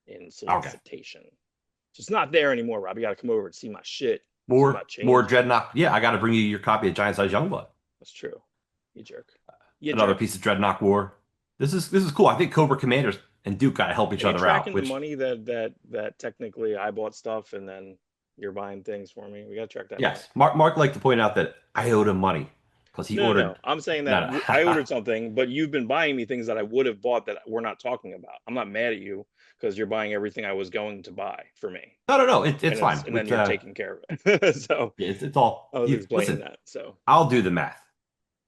in Okay. solicitation. So it's not there anymore, Rob. You got to come over and see my shit. See my More change. Dreadnought. Yeah, I got to bring you your copy of Giant Size Youngblood. That's true. You jerk. You Another jerk. piece of Dreadnought War. This is cool. I think Cobra Commanders and Duke got to help each Are you other out. tracking the Which money that technically I bought stuff and then you're buying things for me? We got to track that money. yes, Mark liked to point out that I owed him money because he No, no, ordered. no. I'm saying No, that I no, ordered something, but you've been buying me things that I would have bought that we're not talking about. I'm not mad at you because you're buying everything I was going to buy for me, no. It's fine. and then With you're taking care of it. So it's all I was you explaining listen. that. So I'll do the math.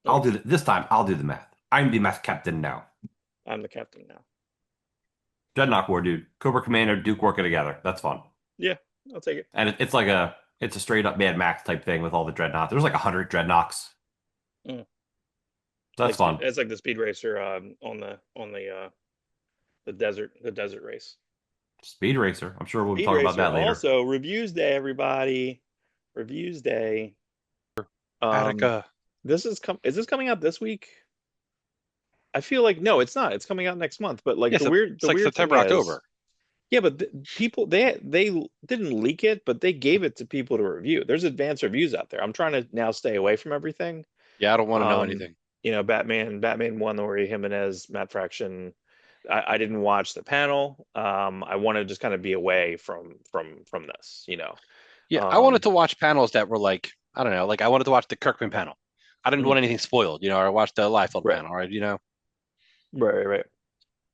I'll okay, do this time. I'll do the math. I'm the math captain now. I'm the captain now. Dreadnought War, dude. Cobra Commander, Duke working together. That's fun. Yeah, I'll take it. And it's like it's a straight up Mad Max type thing with all the dreadnoughts. There's like 100 dreadnoughts. Mm. That's fun. It's like the speed racer on the desert race. Speed Racer. I'm sure we'll be Speed talking about racer. that later. Also, reviews day, everybody. Reviews day. Um, Attica. is this coming out this week? I feel like no, it's not. It's coming out next month. But like Yes, the it's like weird thing September, is, October. yeah, but people they didn't leak it, but they gave it to people to review. There's advanced reviews out there. I'm trying to now stay away from everything. Yeah, I don't want to know Um, anything. Batman 1, Laurie Jimenez, Matt Fraction. I didn't watch the panel. I want to just kind of be away from this, you know. Yeah, I wanted Um, to watch panels that were like, I don't know, like I wanted to watch the Kirkman panel. I didn't mhm, want anything spoiled, or I watched the Liefeld right, panel, right? right.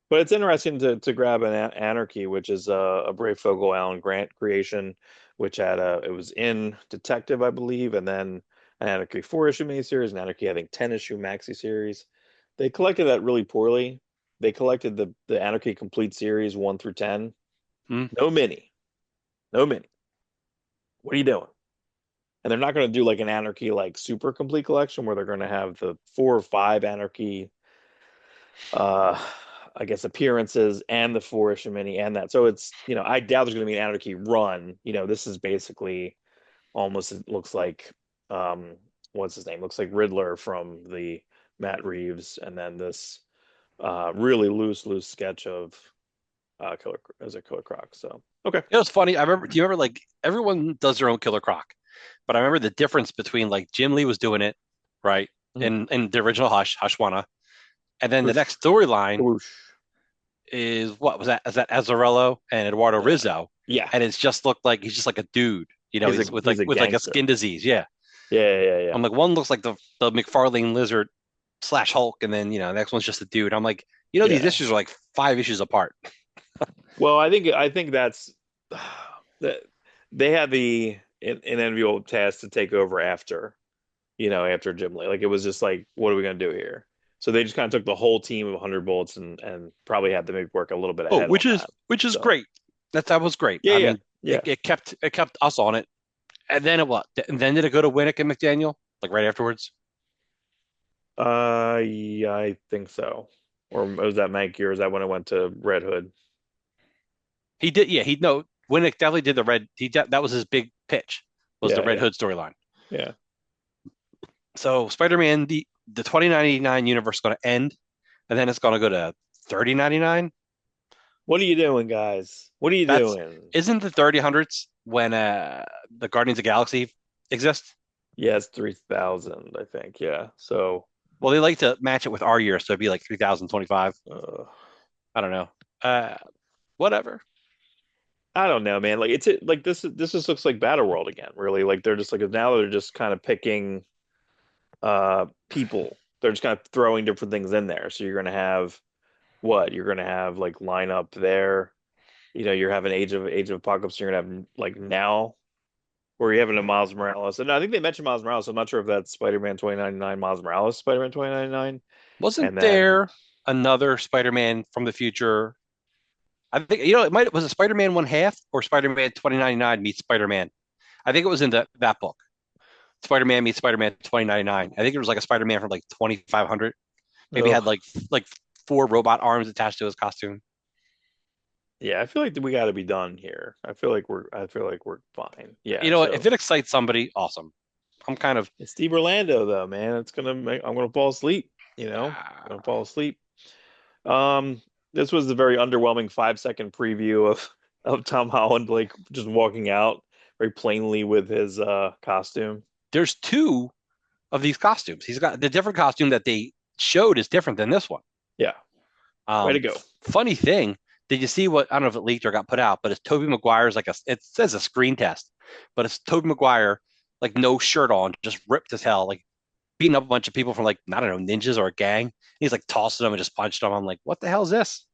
But it's interesting to grab an Anarchy, which is a Brave Fogel Alan Grant creation, which had it was in Detective, I believe, and then an Anarchy 4-issue miniseries, an Anarchy, I think, 10-issue maxi series. They collected that really poorly. They collected the Anarchy complete series 1 through 10. Hmm. No mini. No mini. What are you doing? And they're not going to do like an Anarchy like super complete collection where they're going to have the 4 or 5 Anarchy uh I guess appearances and the 4-issue mini and that. So it's, I doubt there's going to be an Anarchy run. This is basically almost, it looks like what's his name? Looks like Riddler from the Matt Reeves, and then this really loose sketch of Killer Croc. So okay. It was funny. Do you remember like everyone does their own Killer Croc, but I remember the difference between like Jim Lee was doing it, right? Mhm. In the original Hushwana. And then the Whoosh, next storyline whoosh. is what was that? Is that Azzarello and Eduardo Yeah. Rizzo? Yeah. And it's just looked like he's just like a dude, he's He's a with like a gangster. skin disease. Yeah. Yeah. I'm like, one looks like the McFarlane lizard slash Hulk, and then the next one's just a dude. I'm like, these Yeah. issues are like 5 issues apart. Well, I think that's that they had the an enviable task to take over after Jim Lee. Like it was just like, what are we gonna do here? So they just kind of took the whole team of 100 bullets and probably had to make work a little bit Oh, ahead on that. which is So great. That was great. yeah, I yeah, mean, yeah. it kept us on it. And then it what? And then did it go to Winnick and McDaniel like right afterwards? Yeah, I think so. Or was that Mike Gear? Is that when it went to Red Hood? He did. Yeah, he no. Winnick definitely did the red. That was his big pitch was the Yeah, Red yeah, Hood storyline. yeah. So Spider-Man the 2099 universe is going to end, and then it's going to go to 3099. What are you doing, guys? What are you That's doing? isn't the 3000s when the Guardians of the Galaxy exist? Yeah, it's 3,000, I think. Yeah. So, Well, they like to match it with our year, so it'd be like 3025. uh, I don't know. Uh, Whatever. I don't know, man. Like like this just looks like Battle World again, really. Like they're just like now they're just kind of picking. people. They're just kind of throwing different things in there. So you're gonna have what? You're gonna have like line up there. You're having Age of Apocalypse. You're gonna have like now, or you're having a Miles Morales. And I think they mentioned Miles Morales. So I'm not sure if that's Spider-Man 2099, Miles Morales, Spider-Man 2099, Wasn't and then there another Spider-Man from the future? I think it might was it Spider-Man one half or Spider-Man 2099 meets Spider-Man. I think it was in that book. Spider-Man meets Spider-Man 2099. I think it was like a Spider-Man from like 2500. Maybe had oh like four robot arms attached to his costume. yeah, I feel like we got to be done here. I feel like we're fine. Yeah. If So it excites somebody, awesome. I'm kind of it's Steve Orlando though, man. I'm gonna fall asleep. I'm gonna fall asleep. Um, this was a very underwhelming 5 second preview of Tom Holland like just walking out very plainly with his costume. there's two of these costumes. He's got the different costume that they showed is different than this one. Yeah, way to go. Funny thing, did you see what? I don't know if it leaked or got put out, but it's Tobey Maguire's like it says a screen test, but it's Tobey Maguire like no shirt on, just ripped as hell, like beating up a bunch of people from like I don't know ninjas or a gang. He's like tossing them and just punched them. I'm like, what the hell is this?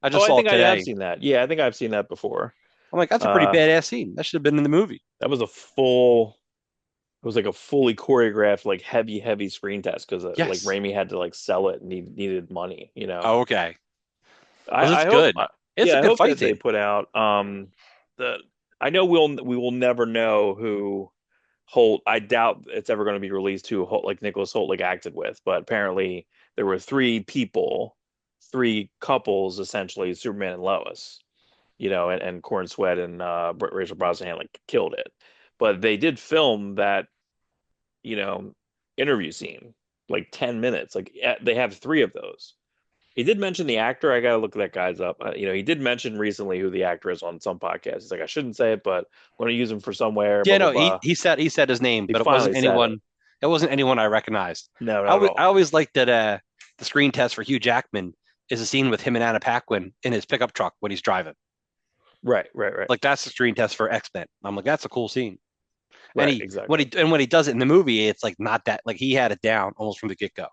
I Oh, just I saw it think I have today. seen that. Yeah, I think I've seen that before. I'm like, that's a pretty Uh, badass scene. That should have been in the movie. that was a full. It was like a fully choreographed, like heavy screen test because like Yes. Raimi had to like sell it and he needed money. Oh, okay. Well, I it's hope, good. It's a yeah, I good hope fight that they scene. put out the. I know we will never know who Holt. I doubt it's ever going to be released who Holt, like Nicholas Holt, like acted with, but apparently there were three people, three couples essentially, Superman and Lois, and Corn Sweat and Rachel Brosnahan like killed it, but they did film that you know, interview scene, like 10 minutes. Like they have three of those. He did mention the actor. I gotta look that guy's up. He did mention recently who the actor is on some podcast. He's like, I shouldn't say it, but I'm gonna use him for somewhere. Blah Yeah, blah no, blah. he said his name, He but it finally wasn't said it. anyone. It wasn't anyone I recognized. No, not at I all. always liked that the screen test for Hugh Jackman is a scene with him and Anna Paquin in his pickup truck when he's driving. Right, right, right, Like that's the screen test for X-Men. I'm like, that's a cool scene. And right. Exactly. when he does it in the movie, it's like not that like he had it down almost from the get-go.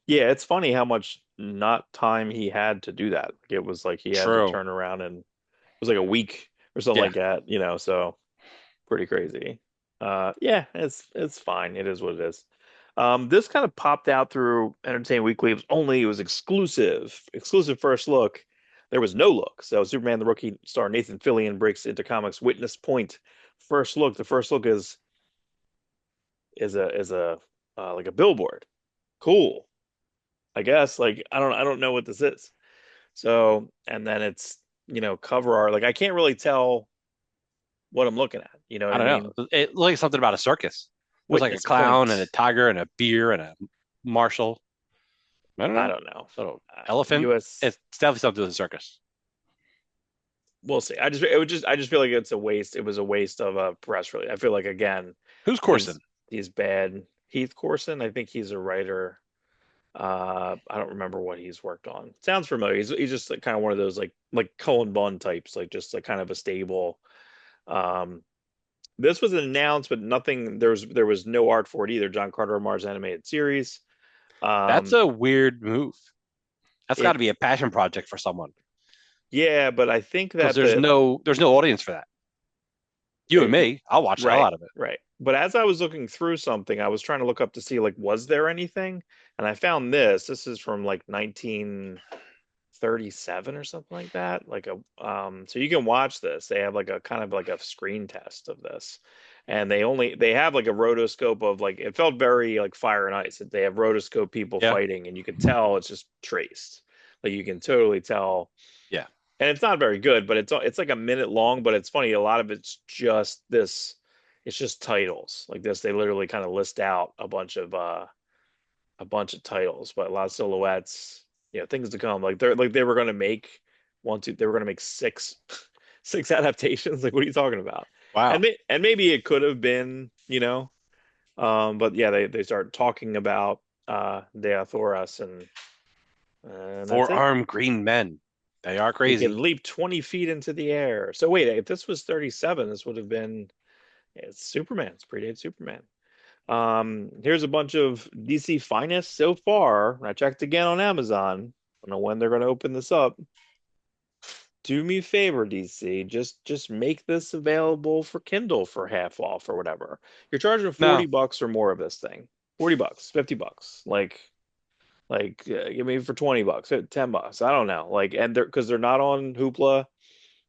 Yeah, it's funny how much not time he had to do that. Like, it was like he had to True. turn around and it was like a week or something Yeah. like that. So pretty crazy. Yeah, it's fine. It is what it is. This kind of popped out through Entertainment Weekly. It was exclusive first look. There was no look. So Superman the Rookie star Nathan Fillion breaks into comics Witness Point. First look. The first look is a like a billboard. Cool. I guess. Like I don't know what this is. So and then it's cover art. Like I can't really tell what I'm looking at. You know what I I don't mean? know. It looked like something about a circus. There's like a Witness clown and a Point. tiger and a bear and a marshal. I don't I know. don't know. Little elephant. US, It's definitely something with a circus. we'll see. I just feel like it's a waste. It was a waste of a press release. I feel like again, Who's he's Corson? he's bad. Heath Corson, I think he's a writer. I don't remember what he's worked on. Sounds familiar. He's just like kind of one of those like Cullen Bunn types, like just like kind of a stable. Um, this was announced, but nothing. There was no art for it either. John Carter of Mars animated series. That's Um, a weird move. That's got to it be a passion project for someone yeah, but I think because that the there's no audience for that. You and it, me, I'll watch the hell Right, out of it. right. But as I was looking through something, I was trying to look up to see like was there anything? And I found this. This is from like 1937 or something like that. Like so you can watch this. They have like a kind of like a screen test of this. And they have like a rotoscope of like it felt very like Fire and Ice. They have rotoscope people Yeah, fighting and you can tell it's just traced. Like you can totally tell yeah. and it's not very good, but it's like a minute long. But it's funny, a lot of it's just this. It's just titles like this. They literally kind of list out a bunch of titles, but a lot of silhouettes, things to come. Like they were going to make they were going to make six six adaptations. Like what are you talking about? And Wow. maybe it could have been, but yeah, they start talking about De Thoras and that's it. Four-armed green men. They are He can crazy. leap 20 feet into the air. So wait, if this was 37, this would have been it's Superman. It's predated Superman. Here's a bunch of DC finest so far. I checked again on Amazon. I don't know when they're going to open this up. Do me a favor, DC. Just make this available for Kindle for half off or whatever. You're charging 40 No, bucks or more of this thing. 40 bucks, 50 bucks. Give me for 20 bucks, 10 bucks. I don't know. Like, and they're because they're not on Hoopla.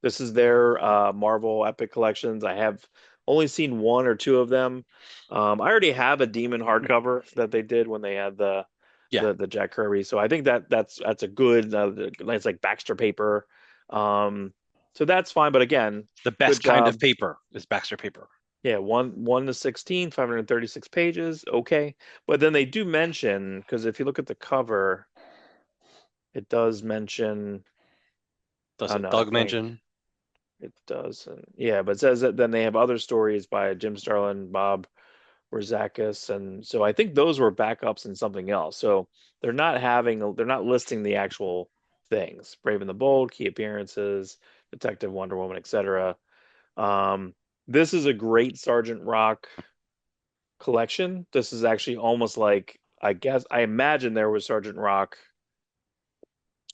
This is their Marvel Epic collections. I have only seen one or two of them. I already have a Demon hardcover that they did when they had the yeah, the Jack Kirby. So I think that's a good it's like Baxter paper. Um, so that's fine. But again, the good best kind of job. paper is Baxter paper. Yeah, 1 to 16, 536 pages. Okay. But then they do mention, because if you look at the cover, it does mention, Does oh it no, I Doug think mention? it doesn't. Yeah, but it says that then they have other stories by Jim Starlin, Bob Rozakis, and so I think those were backups in something else. So they're not listing the actual things. Brave and the Bold, key appearances, Detective Wonder Woman, etc. Um, this is a great Sergeant Rock collection. This is actually almost like I imagine there was Sergeant Rock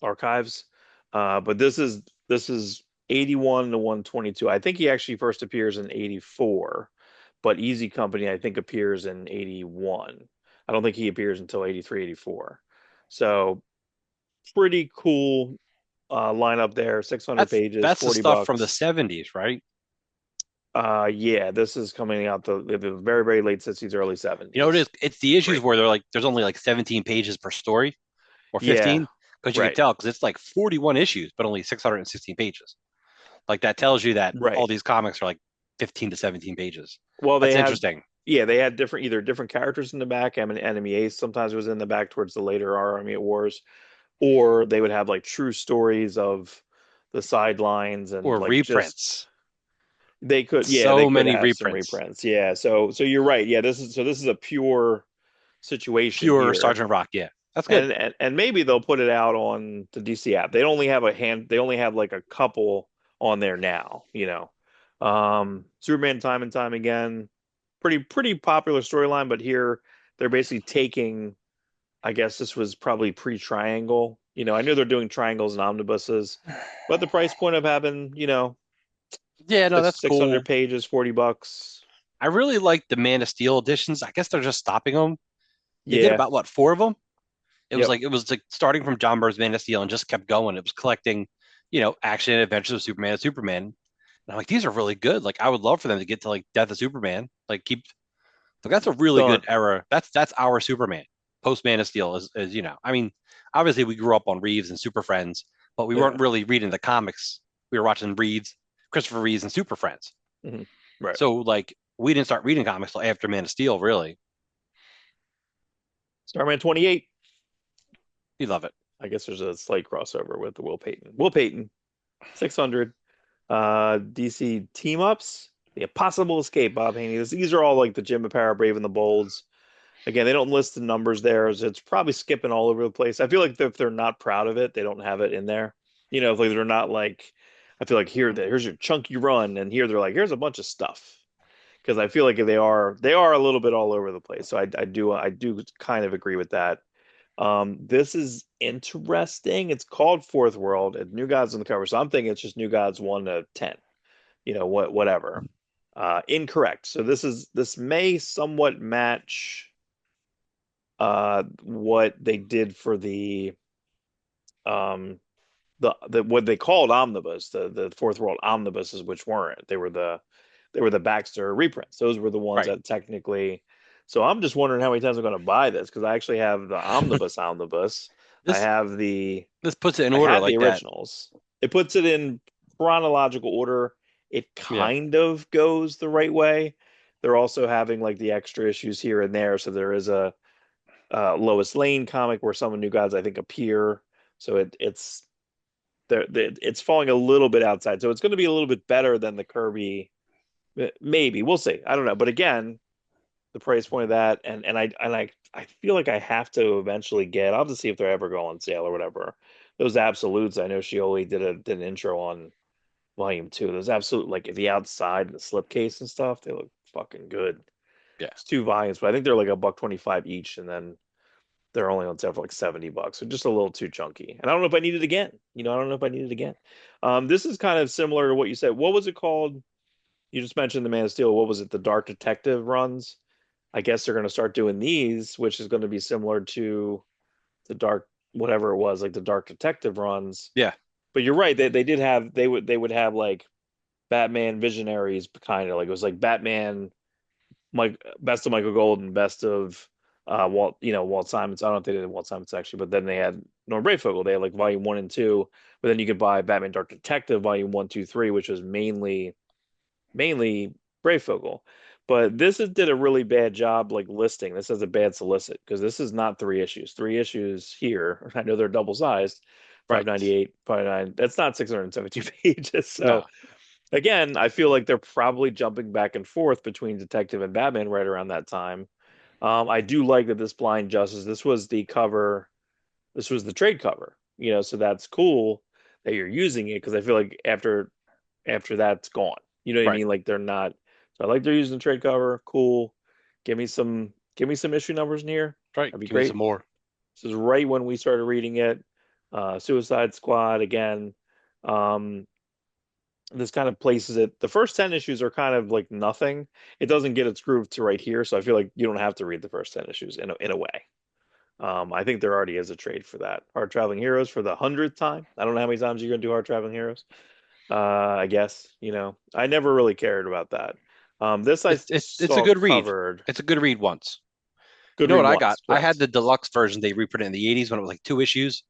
archives, but this is 81 to 122. I think he actually first appears in 84, but Easy Company I think appears in 81. I don't think he appears until 83, 84. So pretty cool lineup there. 600 pages, That's the 40 stuff from the bucks. 70s, right? Yeah, this is coming out the very, very late 60s, early You know, it is. 70s. It's the issues Great. where they're like, there's only like 17 pages per story or Yeah, 15, because you can right, tell because it's like 41 issues, but only 616 pages. Like that tells you that all right. these comics are like 15 to 17 pages. Well, That's interesting. they had different characters in the back. I mean, Enemy Ace sometimes was in the back towards the later Our Army at Wars, or they would have like true stories of the sidelines and Or like just reprints. they So could many have some reprints. reprints. Yeah, so you're right. Yeah, this is a pure situation Pure here. Sergeant Rock. Yeah, that's good. And maybe they'll put it out on the DC app. They only have like a couple on there now, you know. Superman time and time again, pretty popular storyline, but here they're basically taking, I guess this was probably pre-Triangle. You know, I knew they're doing triangles and omnibuses, but the price point of having, Yeah, no, that's 600 cool. pages, 40 bucks. I really like the Man of Steel editions. I guess they're just stopping them. They did Yeah. about what, four of them? Yep. It was like starting from John Byrne's Man of Steel and just kept going. It was collecting, action and adventures of Superman and Superman. And I'm like, these are really good. Like I would love for them to get to like Death of Superman. Like keep like that's a really good Done. era. That's our Superman. Post Man of Steel is I mean, obviously we grew up on Reeves and Super Friends, but we Yeah. weren't really reading the comics. We were watching Christopher Reeves and Super Friends. Hmm. Right. So like we didn't start reading comics till after Man of Steel, really. Starman 28. You love it. I guess there's a slight crossover with the Will Payton. Will Payton, 600. DC team ups. The Impossible Escape, Bob Haney. These are all like the Jim Apara, Brave and the Bolds. Again, they don't list the numbers there, so it's probably skipping all over the place. I feel like if they're not proud of it, they don't have it in there. You know, if like they're not like, I feel like here's your chunky run, and here they're like, here's a bunch of stuff. Because I feel like they are a little bit all over the place. So I do kind of agree with that. This is interesting. It's called Fourth World. And New Gods on the cover, so I'm thinking it's just New Gods 1 to 10. You know whatever. Incorrect. So this may somewhat match what they did for um the what they called omnibus, the Fourth World omnibuses, which weren't. They were the Baxter reprints. Those were the ones Right. that technically. So I'm just wondering how many times I'm going to buy this because I actually have the omnibus. I This have the this puts it in I order had the like that. originals. It puts it in chronological order. It Yeah. kind of goes the right way. They're also having like the extra issues here and there. So there is a Lois Lane comic where some of New Gods I think appear. So it's falling a little bit outside. So it's going to be a little bit better than the Kirby. Maybe we'll see. I don't know. But again, the price point of that, and I feel like I have to eventually get. I'll have to see if they're ever go on sale or whatever. Those absolutes, I know Shioli did an intro on Volume 2. Those absolute like the outside and the slipcase and stuff, they look fucking good. Yeah. It's two volumes, but I think they're like $1.25 each, and then they're only on sale for like $70. So just a little too chunky. And I don't know if I need it again. I don't know if I need it again. This is kind of similar to what you said. What was it called? You just mentioned the Man of Steel. What was it? The Dark Detective runs. I guess they're going to start doing these, which is going to be similar to the Dark, whatever it was, like the Dark Detective runs. Yeah. But you're right. They did have they would have like Batman Visionaries, kind of like it was like Batman, Mike, best of Michael Golden, best of Walt Simonson. I don't know if they did Walt Simonson actually, but then they had Norm Brayfogle. They had like volume one and two, but then you could buy Batman Dark Detective volume one, two, three, which was mainly Brayfogle. But did a really bad job like listing. This has a bad solicit because this is not three issues. Three issues here. I know they're double sized, Right. 598, 59. That's not 672 pages. So No. again, I feel like they're probably jumping back and forth between Detective and Batman right around that time. I do like that this Blind Justice, this was the cover, this was the trade cover, so that's cool that you're using it because I feel like after that's gone. You know what I Right. mean? Like they're not. So I like they're using the trade cover. Cool. Give me some issue numbers in here. Right. That'd be Give me some great. more. This is right when we started reading it. Suicide Squad again. Um, this kind of places it. The first 10 issues are kind of like nothing. It doesn't get its groove to right here, so I feel like you don't have to read the first 10 issues in a way. I think there already is a trade for that. Hard Traveling Heroes for the 100th time. I don't know how many times you're going to do Hard Traveling Heroes. I guess, I never really cared about that. This I It's a saw good read. covered. It's a good read once. You Good know read what I got? once, I had correct? the deluxe version they reprinted in the 80s when it was like two issues.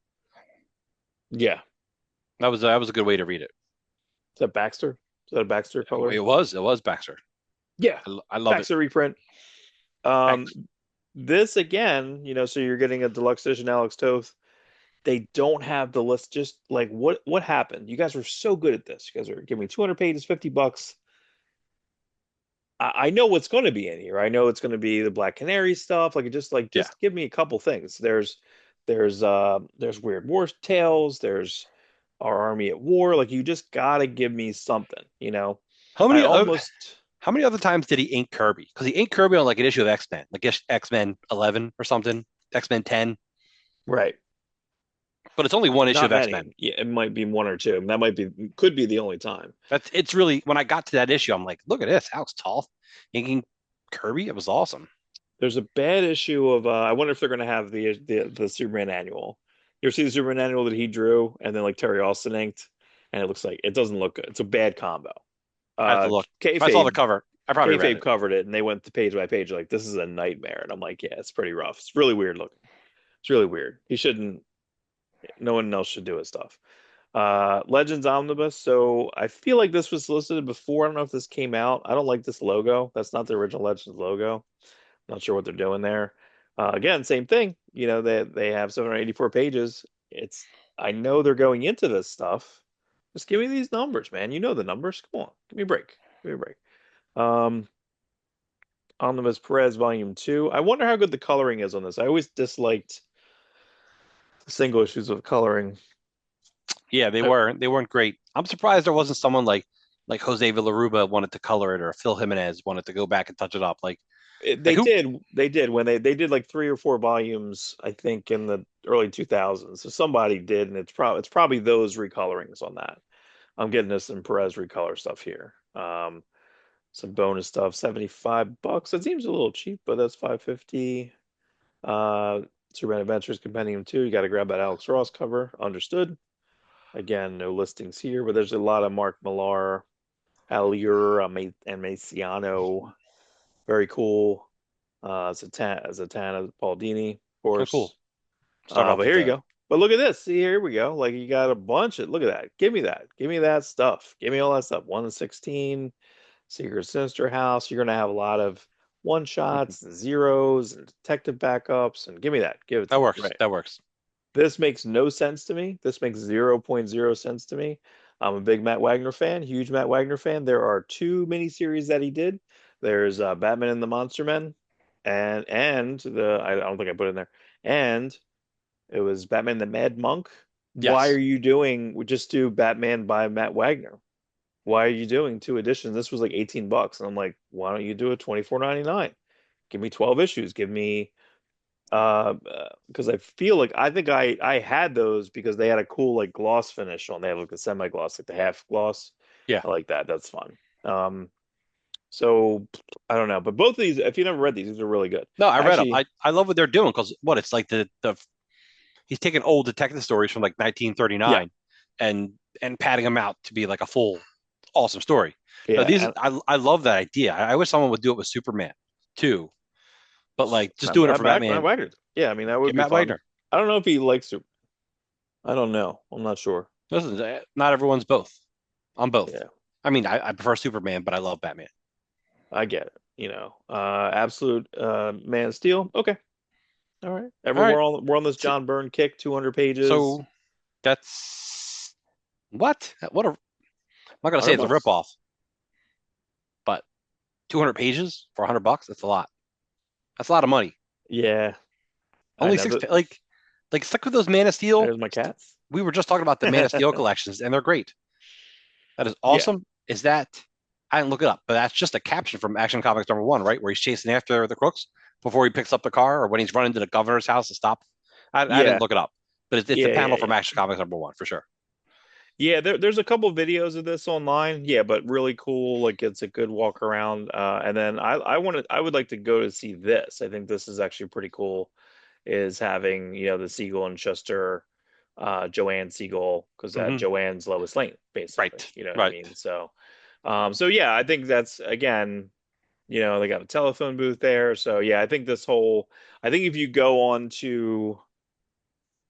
Yeah. That was a good way to read it. Is that Baxter? Is that a Baxter color? It was Baxter. Yeah. I love it. Baxter reprint. Um, Thanks. this again, so you're getting a deluxe edition Alex Toth. They don't have the list. Just like what happened? You guys were so good at this. You guys are giving me 200 pages, $50. I know what's going to be in here. I know it's going to be the Black Canary stuff. Yeah. Just give me a couple things. There's Weird War Tales. There's Our Army at War. Like you just gotta give me something. How I many of almost how many other times did he ink Kirby? Because he inked Kirby on like an issue of X-Men, like X-Men 11 or something, X-Men 10, right. but it's only one issue Not of X-Men. many. Yeah, it might be one or two. That could be the only time. It's really when I got to that issue, I'm like, look at this, Alex Toth inking Kirby. It was awesome. There's a bad issue of I wonder if they're gonna have the Superman annual. You ever see the Superman annual that he drew and then like Terry Austin inked, and it doesn't look good. It's a bad combo. I have to look. If I saw the Kayfabe cover, I probably read Kayfabe it. covered it, and they went to page by page like this is a nightmare, and I'm like, yeah, it's pretty rough. It's really weird looking. It's really weird. He shouldn't. No one else should do his stuff. Legends Omnibus. So I feel like this was solicited before. I don't know if this came out. I don't like this logo. That's not the original Legends logo. Not sure what they're doing there. Again, same thing. They have 784 pages. I know they're going into this stuff. Just give me these numbers, man. You know the numbers. Come on, give me a break. Give me a break. Um, Omnibus Perez Volume 2. I wonder how good the coloring is on this. I always disliked the single issues of coloring. Yeah, they weren't great. I'm surprised there wasn't someone like Jose Villaruba wanted to color it or Phil Jimenez wanted to go back and touch it up. Like They who? did when they did like three or four volumes, I think, in the early 2000s. So somebody did, and it's probably those recolorings on that. I'm getting this some Perez recolor stuff here. Some bonus stuff, $75. That seems a little cheap, but that's 550. Superman Adventures Compendium 2. You got to grab that Alex Ross cover. Understood. Again, no listings here, but there's a lot of Mark Millar, Allure, and Maciano. Very cool. Zatanna Baldini, of Oh, cool. course. Start off But with here you the go. But look at this. See, here we go. Like you got a bunch of look at that. Give me that. Give me that stuff. Give me all that stuff. 1 to 16, Secret Sinister House. You're gonna have a lot of one shots and zeros and detective backups. And give me that. Give it to that me. works. Right. That works. This makes no sense to me. This makes 0.0 sense to me. I'm a big Matt Wagner fan, huge Matt Wagner fan. There are two miniseries that he did. There's Batman and the Monster Men, and the I don't think I put it in there. And it was Batman the Mad Monk. Why are Yes. you doing just do Batman by Matt Wagner? Why are you doing two editions? This was like $18, and I'm like, why don't you do it 24.99? Give me 12 issues. Give me because I feel like I think I had those because they had a cool like gloss finish on. They have like a semi-gloss, like the half gloss. Yeah. I like that. That's fun. So I don't know, but both of these, if you never read these are really good. No, I read them. Actually, I love what they're doing because what it's like the he's taking old detective stories from like yeah, 1939 and padding them out to be like a full awesome story. Now yeah, these and I love that idea. I wish someone would do it with Superman too, but like just doing it for Matt Batman. Wagner. Yeah, I mean that would Get be Matt fun. Wagner. I don't know if he likes to. I don't know. I'm not sure. Listen, not everyone's both. I'm both. Yeah, I mean, I prefer Superman, but I love Batman. I get it. Absolute Man of Steel. Okay, all right. All right. We're on this So, John Byrne kick, 200 pages, so that's what? What a, I'm not gonna say it's a 100 bucks. ripoff, but 200 pages for $100, that's a lot. That's a lot of money. Yeah, I Only know six, that. like stuck with those Man of Steel. There's my cats. We were just talking about the Man of Steel collections, and they're great. That is Yeah, awesome. Is that I didn't look it up, but that's just a caption from Action Comics #1, right? Where he's chasing after the crooks before he picks up the car, or when he's running to the governor's house to stop. I didn't yeah, look it up, but it's a panel from yeah. Action Comics #1 for sure. Yeah, there's a couple videos of this online. Yeah, but really cool. Like it's a good walk around. And then I would like to go to see this. I think this is actually pretty cool. Is having the Siegel and Schuster, Joanne Siegel, because Hmm. Joanne's Lois Lane, basically. Right, You know what I right. mean? So yeah, I think that's again, they got a telephone booth there. So yeah, I think if you go on to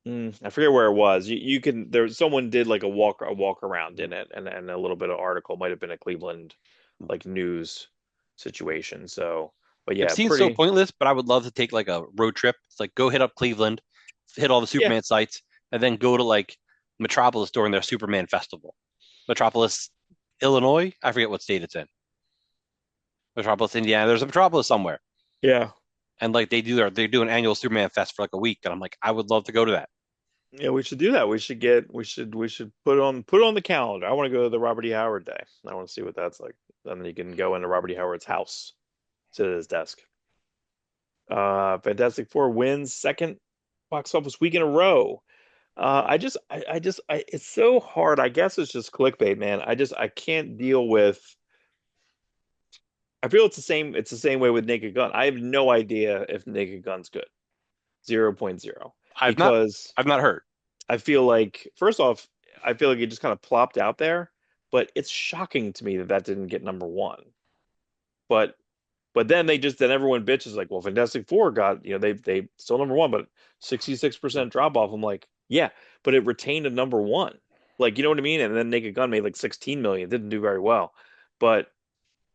I forget where it was. You can someone did like a walk around in it and a little bit of article might have been a Cleveland like news situation. So, but It yeah, seems so pretty pointless, but I would love to take like a road trip. It's like go hit up Cleveland, hit all the yeah. Superman sites, and then go to like Metropolis during their Superman festival. Metropolis, Illinois. I forget what state it's in. Metropolis, Indiana. There's a Metropolis somewhere, Yeah. and like they do an annual Superman fest for like a week, and I'm like, I would love to go to that. Yeah, we should do that. We should put it on the calendar. I want to go to the Robert E. Howard Day. I want to see what that's like. And then you can go into Robert E. Howard's house, sit at his desk. Fantastic Four wins second box office week in a row. It's so hard. I guess it's just clickbait, man. I can't deal with. I feel it's the same. It's the same way with Naked Gun. I have no idea if Naked Gun's good. 0.0 point 0 I've not, because I've not heard. I feel like first off, I feel like it just kind of plopped out there, but it's shocking to me that that didn't get number one. But then then everyone bitches like, well, Fantastic Four got they still number one, but 66% drop off. I'm like, yeah, but it retained a number one. Like, you know what I mean? And then Naked Gun made like 16 million, didn't do very well. But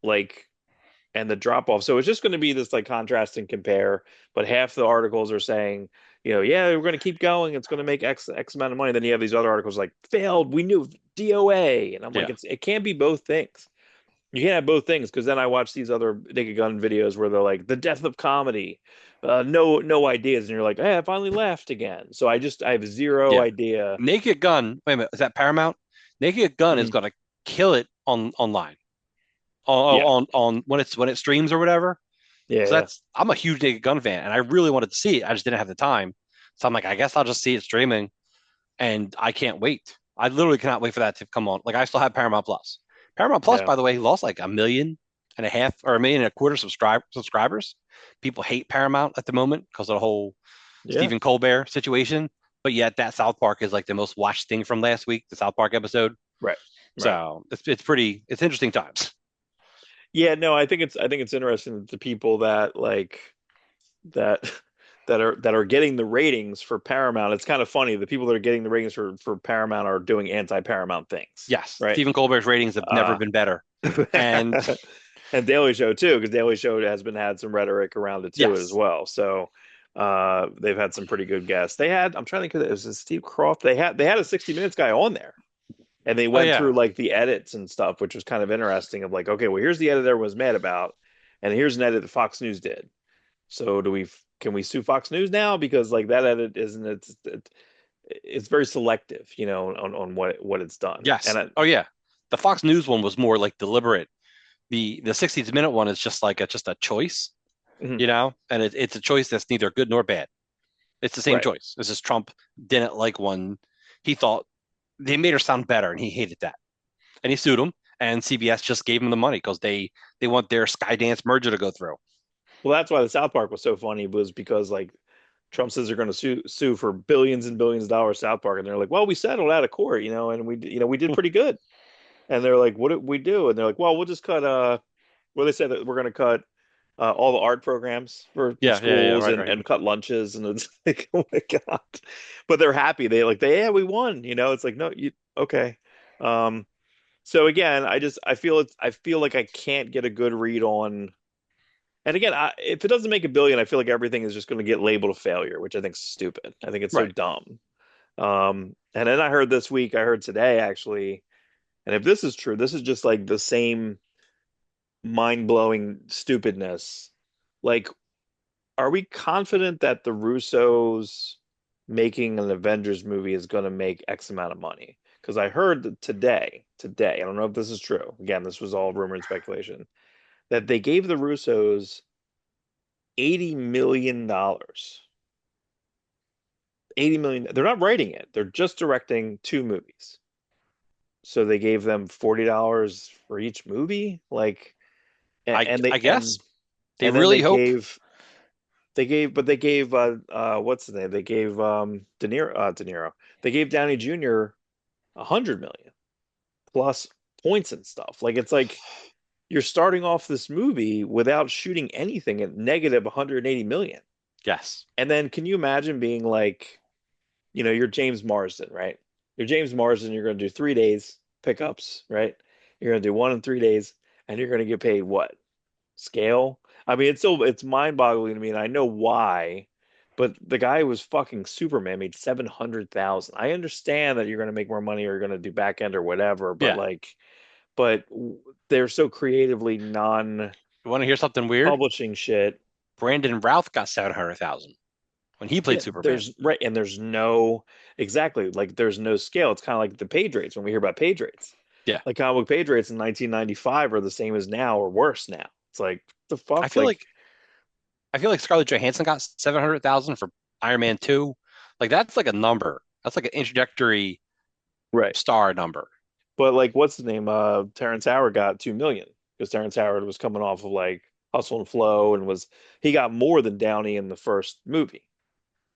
like and the drop off. So it's just going to be this like contrast and compare. But half the articles are saying, yeah, we're going to keep going. It's going to make X amount of money. Then you have these other articles like failed. We knew DOA, and I'm like, Yeah, it can't be both things. You can't have both things because then I watch these other Naked Gun videos where they're like the death of comedy, no ideas, and you're like, hey, I finally laughed again. So I have zero yeah. idea. Naked Gun. Wait a minute, is that Paramount? Naked Gun is Mhm. gonna kill it on online, Yeah, on when it streams or whatever. yeah, So yeah, that's I'm a huge Naked Gun fan, and I really wanted to see it. I just didn't have the time. So I'm like, I guess I'll just see it streaming, and I can't wait. I literally cannot wait for that to come on. Like I still have Paramount Plus. Paramount Plus, yeah, by the way, lost like 1.5 million or 1.25 million subscribers. People hate Paramount at the moment because of the whole yeah. Stephen Colbert situation. But yet that South Park is like the most watched thing from last week, the South Park episode. Right, right. So it's interesting times. Yeah, no, I think it's interesting that the people that like that that are getting the ratings for Paramount. It's kind of funny. The people that are getting the ratings for Paramount are doing anti-Paramount things, Yes, right? Stephen Colbert's ratings have never Uh, been better. And and Daily Show too, because Daily Show has been had some rhetoric around it too as yes, well. So they've had some pretty good guests. I'm trying to think of it. Was Steve Croft? They had a 60 Minutes guy on there. And they oh went yeah, through like the edits and stuff, which was kind of interesting of like, okay, well, here's the edit everyone was mad about, and here's an edit that Fox News did. So can we sue Fox News now? Because like that edit isn't it's very selective, on what it's done. yes, And I, oh yeah. The Fox News one was more like deliberate. The 60 minute one is just like just a choice. Mhm. And it's a choice that's neither good nor bad. It's the same Right. choice. This is Trump didn't like one. He thought they made her sound better, and he hated that, and he sued him. And CBS just gave him the money because they want their Skydance merger to go through. Well, that's why the South Park was so funny, was because like Trump says they're going to sue for billions and billions of dollars South Park, and they're like, well, we settled out of court, and we did pretty good. And they're like, what did we do? And they're like, well, we'll just cut well, they said that we're going to cut all the art programs for Yeah, schools, right, and right. cut lunches, and it's like, oh my God. But they're happy. Yeah, we won. It's like, no, you okay. Um, so again, I feel like I can't get a good read on. And again, if it doesn't make a billion, I feel like everything is just going to get labeled a failure, which I think is stupid. I think it's so Right. dumb. And then I heard today actually, and if this is true, this is just like the same mind-blowing stupidness. Like, are we confident that the Russos making an Avengers movie is going to make X amount of money? Because I heard that today, I don't know if this is true. Again, this was all rumor and speculation, that they gave the Russos $80 million. 80 million. They're not writing it. They're just directing two movies. So they gave them $40 for each movie. Like, and I they guess they and then really hope. they gave what's the name? They gave De Niro. They gave Downey Jr. 100 million plus points and stuff. Like, it's like you're starting off this movie without shooting anything at negative 180 million. Yes. And then can you imagine being like, you're James Marsden, right? You're James Marsden, you're going to do 3 days pickups, right? You're going to do one in 3 days, and you're going to get paid what? Scale? I mean, it's mind-boggling to me, and I know why. But the guy who was fucking Superman made 700,000. I understand that you're going to make more money, or you're going to do back end or whatever, but Yeah. like, but they're so creatively You want to hear something weird? non-publishing shit. Brandon Routh got 700,000 when he played Yeah, Superman. and there's no, exactly, like there's no scale. It's kind of like the page rates when we hear about page rates. Yeah. Like comic book page rates in 1995 are the same as now or worse now. It's like, the I fuck? feel Like, like I feel like Scarlett Johansson got 700,000 for Iron Man 2. Like that's like a number. That's like an introductory right. star number. But like, what's the name? Terrence Howard got 2 million because Terrence Howard was coming off of like Hustle and Flow, and he got more than Downey in the first movie.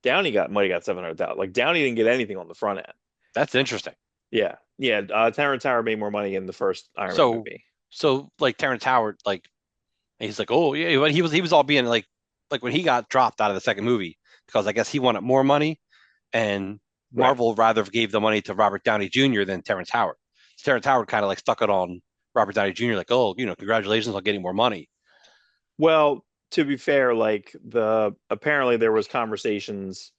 Downey might have got 700,000. Like, Downey didn't get anything on the front end. That's interesting. Yeah. Yeah. Terrence Howard made more money in the first Iron Man So movie. so like Terrence Howard, like he's like, oh yeah, but he was all being like when he got dropped out of the second movie because I guess he wanted more money and Right. Marvel rather gave the money to Robert Downey Jr. than Terrence Howard. So Terrence Howard kind of like stuck it on Robert Downey Jr. like, oh, congratulations on getting more money. Well, to be fair, like apparently there was conversations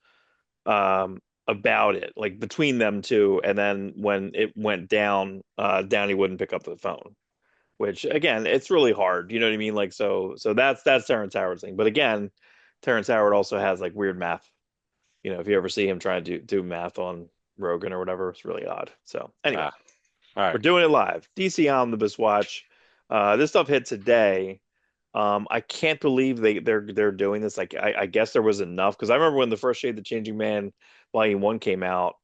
about it, like between them two, and then when it went down, Downey wouldn't pick up the phone, which again, it's really hard. You know what I mean? Like, so that's Terrence Howard's thing. But again, Terrence Howard also has like weird math. If you ever see him trying to do math on Rogan or whatever, it's really odd. So anyway, Ah, all we're right. doing it live. DC Omnibus Watch. This stuff hit today. I can't believe they're doing this. Like, I guess there was enough, because I remember when the first Shade the Changing Man Volume 1 came out.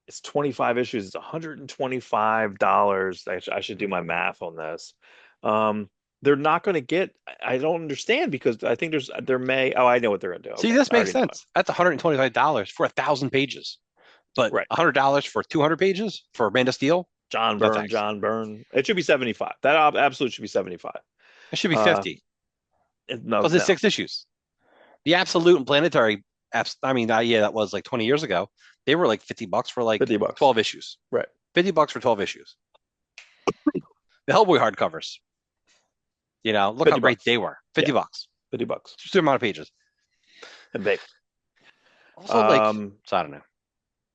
It's 25 issues. It's $125. I should do my math on this. They're not going to get. I don't understand, because I think there may. Oh, I know what they're going to do. See, Okay, this I makes already know it. sense. That's $125 for 1,000 pages, but Right. $100 for 200 pages for Man of Steel. No thanks. John Byrne. It should be 75. That absolutely should be 75. It should be Uh, 50 no, because it's no, 6 issues. The Absolute and Planetary apps. I mean, yeah, that was like 20 years ago. They were like $50 for like 50 bucks. 12 issues. Right. $50 for 12 issues. The Hellboy hardcovers. Look how 50 great bucks. they were. Yeah, 50 bucks. 50 bucks. Just the amount of pages. And they. Also, Um, so I don't know.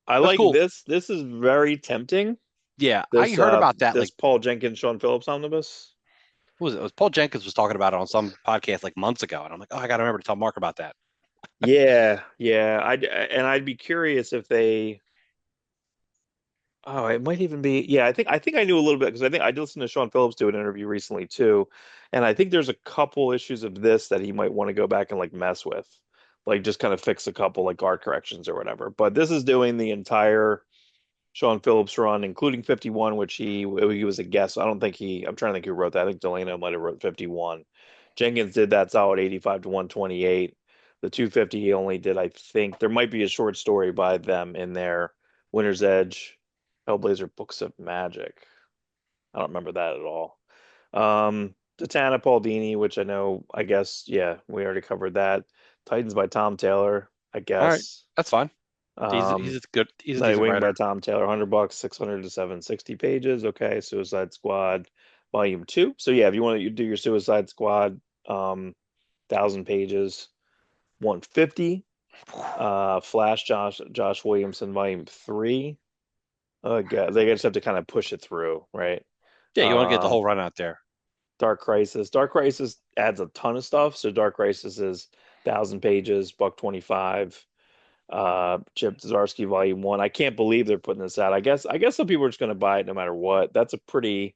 I That's like cool. this. This is very tempting. Yeah, I heard about that. This Like, Paul Jenkins, Sean Phillips omnibus. who was it? It was Paul Jenkins was talking about it on some podcast like months ago, and I'm like, oh, I got to remember to tell Mark about that. Yeah, yeah. I'd be curious if they. Oh, it might even be. Yeah, I think I knew a little bit because I think I did listen to Sean Phillips do an interview recently too, and I think there's a couple issues of this that he might want to go back and like mess with, like just kind of fix a couple like guard corrections or whatever. But this is doing the entire Sean Phillips run, including 51, which he was a guest. I don't think he. I'm trying to think who wrote that. I think Delano might have wrote 51. Jenkins did that solid 85 to 128. The 250 he only did. I think there might be a short story by them in there. Winter's Edge, Hellblazer Books of Magic. I don't remember that at all. Titana Paul Dini, which I know. I guess yeah, we already covered that. Titans by Tom Taylor. I All right, guess. that's fine. Um, He's a decent Nightwing by writer. Tom Taylor, $100, 600 to 760 pages. Okay, Suicide Squad, Volume 2. So yeah, if you want to do your Suicide Squad, 1,000 pages, 150. Flash Josh Williamson, Volume 3. God, they just have to kind of push it through, right? Yeah, you want to get the Um, whole run out there. Dark Crisis. Dark Crisis adds a ton of stuff. So Dark Crisis is 1,000 pages, buck 25. Chip Zdarsky Volume 1. I can't believe they're putting this out. I guess some people are just going to buy it no matter what. That's a pretty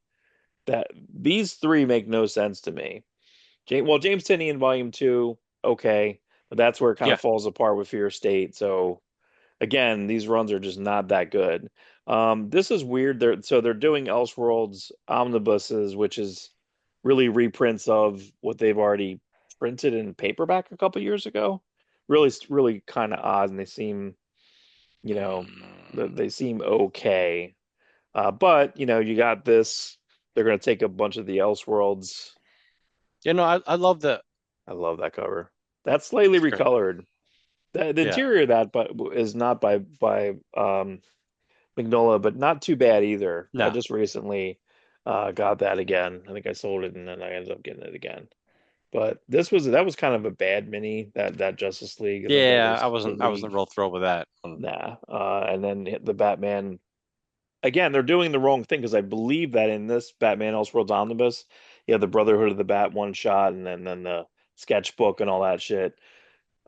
that these three make no sense to me. James Tynion Volume 2, okay, but that's where it kind Yeah, of falls apart with Fear State. So again, these runs are just not that good. This is weird. They're doing Elseworlds omnibuses, which is really reprints of what they've already printed in paperback a couple years ago. Really, really kind of odd, and they seem, you know, they seem okay. But you got this. They're going to take a bunch of the Elseworlds. I love the. I love that cover. That's slightly It's great. recolored. The Yeah, interior of that, but is not by Magnolia, but not too bad either. I no, just recently got that again. I think I sold it and then I ended up getting it again. But that was kind of a bad mini that Justice League. I think that yeah, was the I wasn't League. real thrilled with that. Nah. And then the Batman. Again, they're doing the wrong thing because I believe that in this Batman Elseworlds Omnibus, you have the Brotherhood of the Bat one shot and then the sketchbook and all that shit.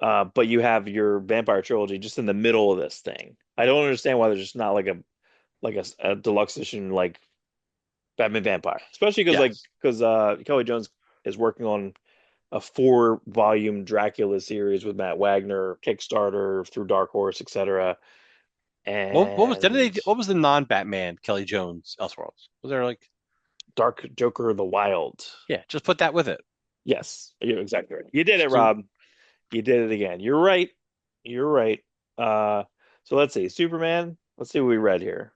But you have your Vampire trilogy just in the middle of this thing. I don't understand why there's just not like a deluxe edition like Batman Vampire, especially Yes. because Kelly Jones is working on a 4 volume Dracula series with Matt Wagner, Kickstarter through Dark Horse, etc. What was didn't And they? What was the non-Batman Kelly Jones Elseworlds? Was there like Dark Joker the Wild. yeah? Just put that with it. Yes, you're exactly right. You did it, So Rob. You did it again. You're right. You're right. Uh, so let's see. Superman. Let's see what we read here.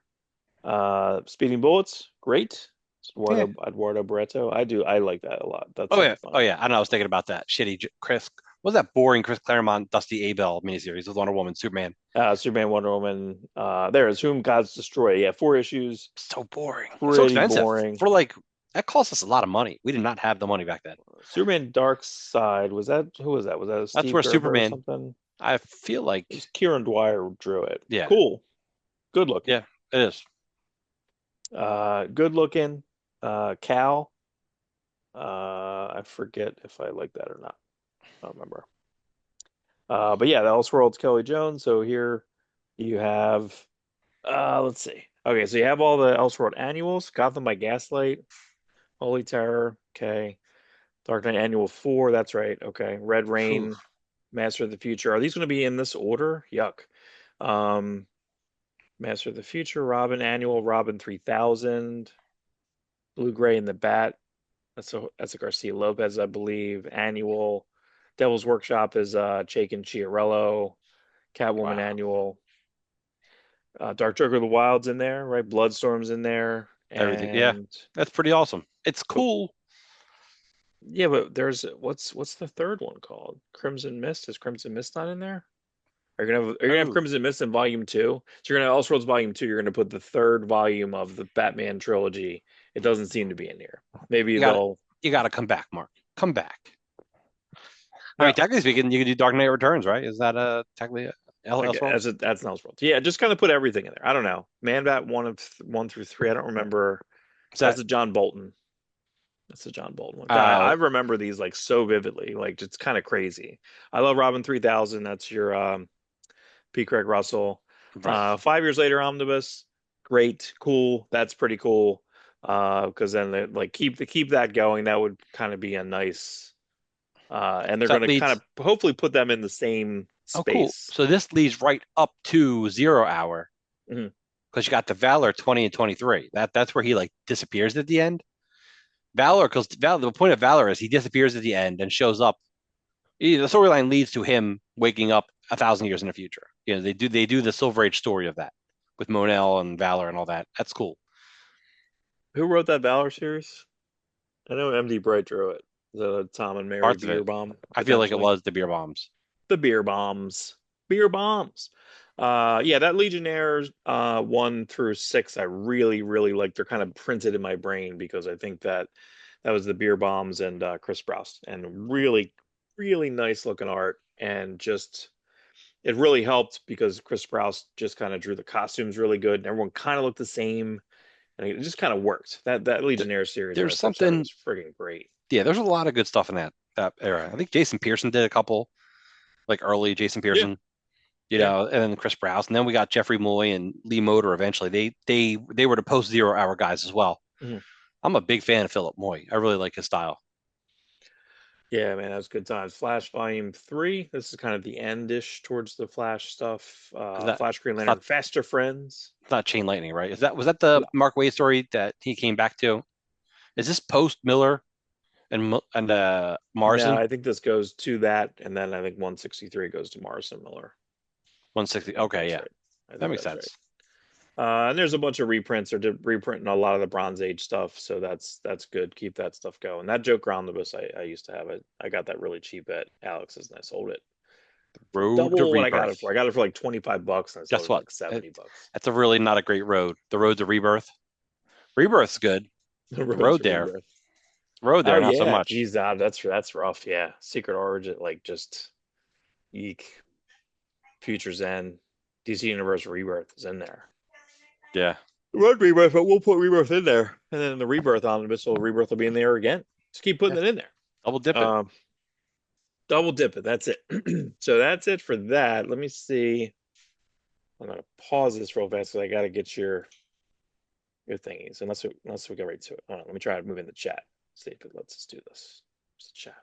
Speeding Bullets, great. yeah. Eduardo Barreto. I like that a lot. That's Oh like a yeah. Oh fun. yeah. I know. I was thinking about that shitty Chris. What was that boring Chris Claremont Dusty Abel miniseries with Wonder Woman Superman? Superman, Wonder Woman. There is Whom Gods Destroy. Yeah, 4 issues. So boring. So Pretty expensive boring. for like that cost us a lot of money. We did not have the money back then. Superman Dark Side. Was that who was that? Was that That's Steve where Gerber or Superman. something? I feel It was like Kieran Dwyer drew it. yeah, Cool. Good looking. yeah, it is. Good looking. Cal. I forget if I like that or not. I don't remember. But yeah, the Elseworlds Kelly Jones. So here you have let's see. Okay, so you have all the Elseworld annuals, Gotham by Gaslight, Holy Terror, okay. Dark Knight Annual 4, that's right. Okay. Red Phew. Rain, Master of the Future. Are these going to be in this order? Yuck. Um, Master of the Future, Robin Annual, Robin 3000, Blue Gray and the Bat. That's a Garcia Lopez, I believe. Annual. Devil's Workshop is Chaykin Chiarello, Catwoman Wow. Annual. Dark Joker of the Wild's in there, right? Bloodstorm's in there. Everything. Yeah, And that's pretty awesome. It's cool. yeah, but there's what's the third one called? Crimson Mist? Is Crimson Mist not in there? Are you gonna have Oh, Crimson Mist in Volume 2? So you're gonna have Elseworlds Volume 2, you're gonna put the third volume of the Batman trilogy. It doesn't seem to be in here. Maybe you got to they'll you got to come back, Mark. Come back. I mean, no. technically speaking, you could do Dark Knight Returns, right? Is that technically Okay, Elseworlds? that's an Elseworlds. Yeah, just kind of put everything in there. I don't know. Man Bat 1 through 3. I don't remember. Is That's that a John Bolton. That's a John Bolton one. God, I uh remember these like so vividly. Like it's kind of crazy. I love Robin 3000. That's your P. Craig Russell. right? 5 years later, Omnibus. great, cool. That's pretty cool. Because then they, like keep that going. That would kind of be a nice. And they're So going that to kind leads. of hopefully put them in the same Oh, cool. space. So this leads right up to 0 hour Mhm. because you got the Valor 20 and 23. That's where he like disappears at the end. Valor, because the point of Valor is he disappears at the end and shows up. The storyline leads to him waking up 1,000 years in the future. They do the Silver Age story of that with Monel and Valor and all that. That's cool. Who wrote that Valor series? I know MD Bright drew it. The Tom and Mary Parts of beer it. bomb, I feel like it potentially. was the beer bombs. The beer bombs. Beer bombs. Yeah, that Legionnaires 1 through 6, I really, really like. They're kind of printed in my brain because I think that was the beer bombs and Chris Sprouse, and really, really nice looking art, and just it really helped because Chris Sprouse just kind of drew the costumes really good, and everyone kind of looked the same, and it just kind of worked. That Legionnaire series when I There's first started something. was friggin' great. Yeah, there's a lot of good stuff in that era. I think Jason Pearson did a couple, like early Jason Yeah, Pearson, yeah. and then Chris Sprouse, and then we got Jeffrey Moy and Lee Moder eventually. They were the post 0 hour guys as well. Mhm. I'm a big fan of Philip Moy. I really like his style. Yeah, man, that was good times. Flash Volume 3. This is kind of the end-ish towards the Flash stuff. Is that Flash Green it's not Lantern, Faster Friends. it's not Chain Lightning, right? Was that the No, Mark Waid story that he came back to? Is this post Miller and no, Morrison I think this goes to that, and then I think 163 goes to Morrison Miller. 160? I think Okay, that's yeah, right. I that think makes that's right. sense. And there's a bunch of reprints. They're reprinting a lot of the Bronze Age stuff, so that's good. Keep that stuff going. That Joker Omnibus, I used to have it. I got that really cheap at Alex's, and I sold it for Road to double what I got it Rebirth. for. I got it for like 25 bucks, and I sold Guess it for what? like 70 bucks. That's a really not a great road. The road to Rebirth. Rebirth's good. The The Road road to there, Rebirth. road Oh there, not so yeah, much. geez, that's rough. Yeah, Secret Origin, like just eek. Future's End, DC Universe Rebirth is in there. Yeah, Road Rebirth, but we'll put Rebirth in there, and then the Rebirth Omnibus, so Rebirth will be in there again. Just keep yeah. putting it in there. Double dipping. Um, double dip it. That's it. So that's it for that. Let me see. I'm gonna pause this real fast because I gotta get your thingies. Unless we go right to it. Hold on, let me try to move in the chat. See if it lets us do this. Just chat.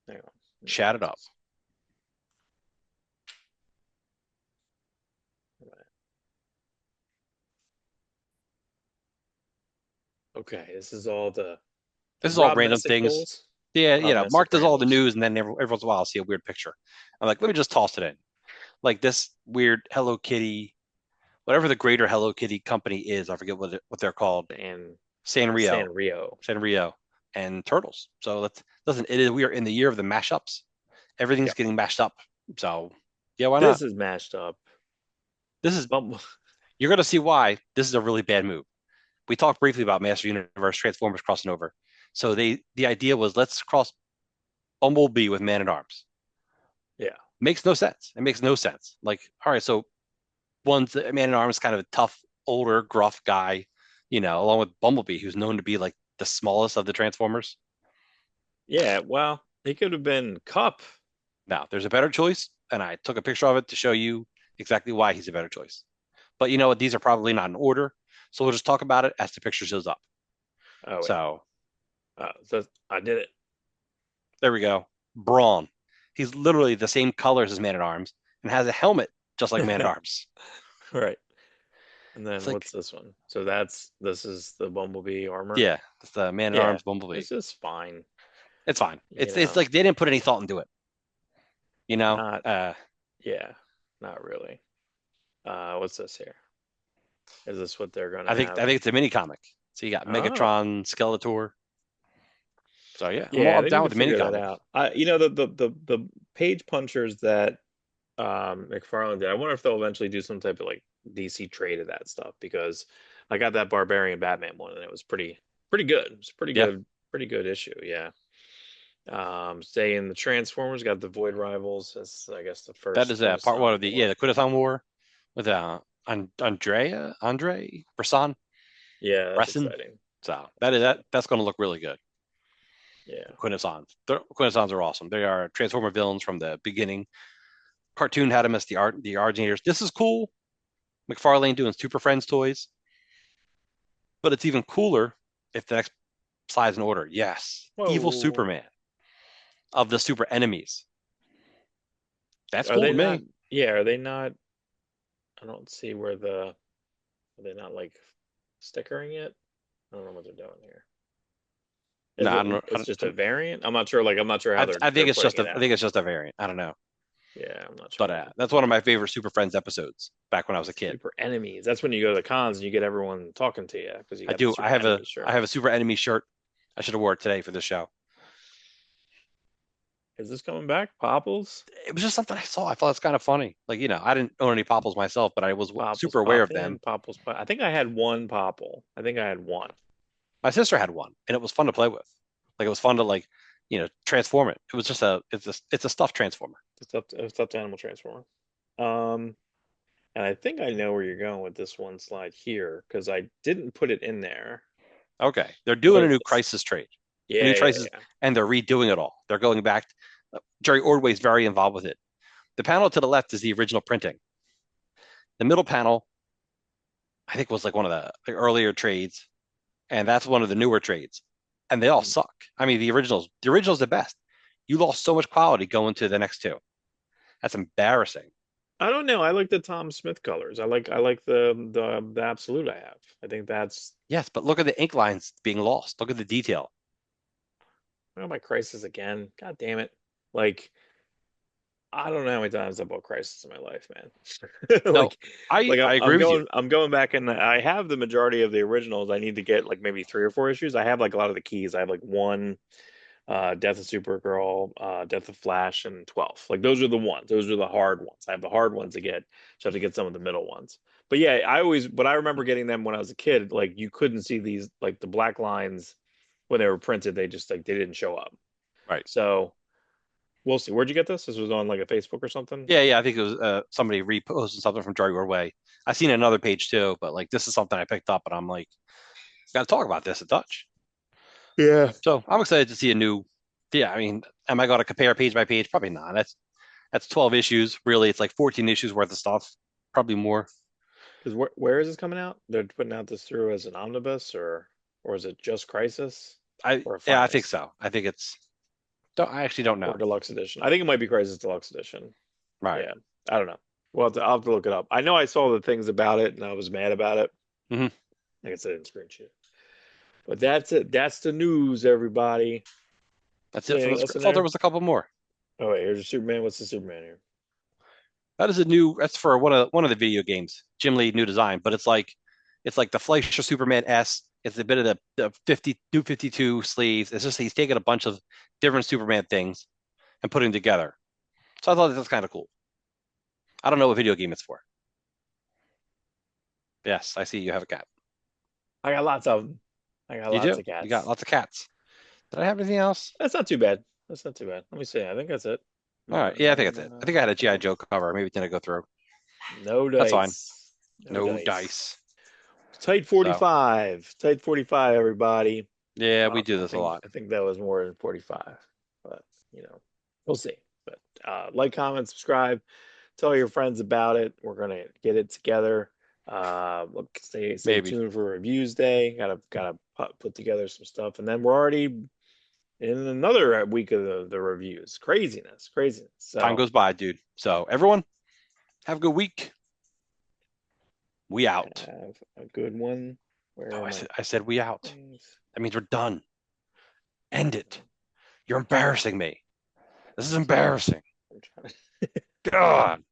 Hang on. Chat it up. Okay, this is all the This is all Rob random Messick things. pulls. Yeah, Rob Mark Messick does all the rambles. news, and then every once in a while I'll see a weird picture. I'm like, let me just toss it in. Like this weird Hello Kitty, whatever the greater Hello Kitty company is. I forget what they're called. And Sanrio, Sanrio. Sanrio, and Turtles. So let's listen. It is we are in the year of the mashups. Everything's Yep. getting mashed up. So yeah, why not? This is mashed up. This is Bumble. you're gonna see why this is a really bad move. We talked briefly about Master Universe Transformers crossing over. So the idea was let's cross Bumblebee with Man at Arms. Yeah. Makes no sense. It makes no sense. Like, all right, so one's Man at Arms, kind of a tough, older, gruff guy, along with Bumblebee, who's known to be like the smallest of the Transformers. Yeah. Well, he could have been Cup. Now, there's a better choice, and I took a picture of it to show you exactly why he's a better choice. But you know what? These are probably not in order, so we'll just talk about it as the picture shows up. Oh wait. So So I did it. there we go. Brawn. He's literally the same colors as Man at Arms and has a helmet just like Man at Arms. Right. And It's then like, what's this one? So this is the Bumblebee armor. yeah, it's the Man at Yeah. Arms Bumblebee. This is fine. It's fine. You It's know, like they didn't put any thought into it. You know, not uh, yeah, not really. What's this here? Is this what they're gonna I think have? I think it's a mini comic. So you got Oh, Megatron, Skeletor. So yeah, yeah, I'm they need down to with the mini figure that comic. out. The page punchers that McFarlane did. I wonder if they'll eventually do some type of like DC trade of that stuff because I got that Barbarian Batman one and it was pretty good. It was Yeah, pretty good issue. Yeah. Stay in the Transformers. Got the Void Rivals. That's I guess the that first is part one Quintesson of the War. the Quintesson War with Andre Bresson Yeah, that's Bresson. exciting. So That's exciting. that's going to look really good. Yeah. Quintessons. The Quintessons are awesome. They are Transformer villains from the beginning. Cartoon had them as the originators. This is cool. McFarlane doing Super Friends toys. But it's even cooler if the next slide's in order. Yes, Evil Whoa. Superman of the super enemies. That's Are cool they to not? me. Yeah, are they not? I don't see where the. Are they not like stickering it? I don't know what they're doing here. No, Is I it? don't know. It's just a variant. I'm not sure. Like I'm not sure how I they're think it's putting just it a. I out. think it's just a variant. I don't know. Yeah, I'm not But sure. that's one of my favorite Super Friends episodes back when I was a kid. Super enemies. That's when you go to the cons and you get everyone talking to you because you I got the do. super enemy I shirt. have a Super Enemy shirt. I should have wore it today for the show. Is this coming back? Popples? It was just something I saw. I thought it's kind of funny. Like, I didn't own any Popples myself, but I was Popples super aware pop of them. in, Popples pop. I think I had one Popple. I think I had one. My sister had one, and it was fun to play with. Like, it was fun to transform it. It was just it's a stuffed transformer. It's stuffed animal transformer. Um, and I think I know where you're going with this one slide here because I didn't put it in there. Okay, they're What doing a is new this? Crisis trade, a new Yeah, yeah, Crisis, yeah. and they're redoing it all. They're going back. Jerry Ordway's very involved with it. The panel to the left is the original printing. The middle panel, I think, was like one of the earlier trades, and that's one of the newer trades, and they all Hmm. suck. I mean, the original's the best. You lost so much quality going to the next two. That's embarrassing. I don't know. I like the Tom Smith colors. I like the absolute I have. I think that's Yes, but look at the ink lines being lost. Look at the detail. oh my Crisis again. God damn it. Like I don't know how many times I bought Crisis in my life, man. No, Like, I like I agree with you. I'm going back and I have the majority of the originals. I need to get like maybe three or four issues. I have like a lot of the keys. I have like one, Death of Supergirl, Death of Flash, and 12. Like those are the ones. Those are the hard ones. I have the hard ones to get. So I have to get some of the middle ones. But yeah, but I remember getting them when I was a kid. Like you couldn't see these like the black lines when they were printed. They just like they didn't show up. Right. So we'll see. Where'd you get this? This was on like a Facebook or something. Yeah, yeah. I think it was somebody reposted something from Jerry Way. I seen another page too, but like this is something I picked up, and I'm like, got to talk about this a touch. Yeah. So I'm excited to see a new. Yeah, I mean, am I going to compare page by page? Probably not. That's 12 issues. Really, it's like 14 issues worth of stuff. Probably more. Because where is this coming out? They're putting out this through as an omnibus or is it just Crisis or a Yeah, I think finest so. I think it's. I actually don't or know. deluxe edition? I think it might be Crisis Deluxe Edition. Right. Yeah, I don't know. Well, I'll have to look it up. I know I saw the things about it and I was mad about it. Hmm. Like I said in screenshot. But that's it. That's the news, everybody. That's See it from anything the else script. in I thought there there? was a couple more. Oh wait, here's a Superman. What's the Superman here? That is a new. That's for one of the video games. Jim Lee new design, but it's like the Fleischer Superman S. It's a bit of the 52 sleeves. It's just he's taking a bunch of different Superman things and putting them together. So I thought that's kind of cool. I don't know what video game it's for. Yes, I see you have a cat. I got lots of them. I got You lots do. of You got cats. lots of cats. Did I have anything else? That's not too bad. That's not too bad. Let me see. I think that's it. All right. Yeah, I think that's it. I think I had a GI Um, Joe cover. Maybe it didn't go through. no That's fine. dice. No No dice. dice. Tight So 45. Tight 45, everybody. yeah, we Well, do I this a think lot. I think that was more than 45. But, we'll see. But like, comment, subscribe, tell your friends about it. We're gonna get it together. Look, stay Maybe. tuned for reviews day. Gotta put together some stuff, and then we're already in another week of the reviews. Craziness, craziness. Time So goes by, dude. So everyone, have a good week. We out. have a good one. No, Where are my I said we out. things? That means we're done. End it. You're embarrassing me. This is embarrassing. I'm trying God.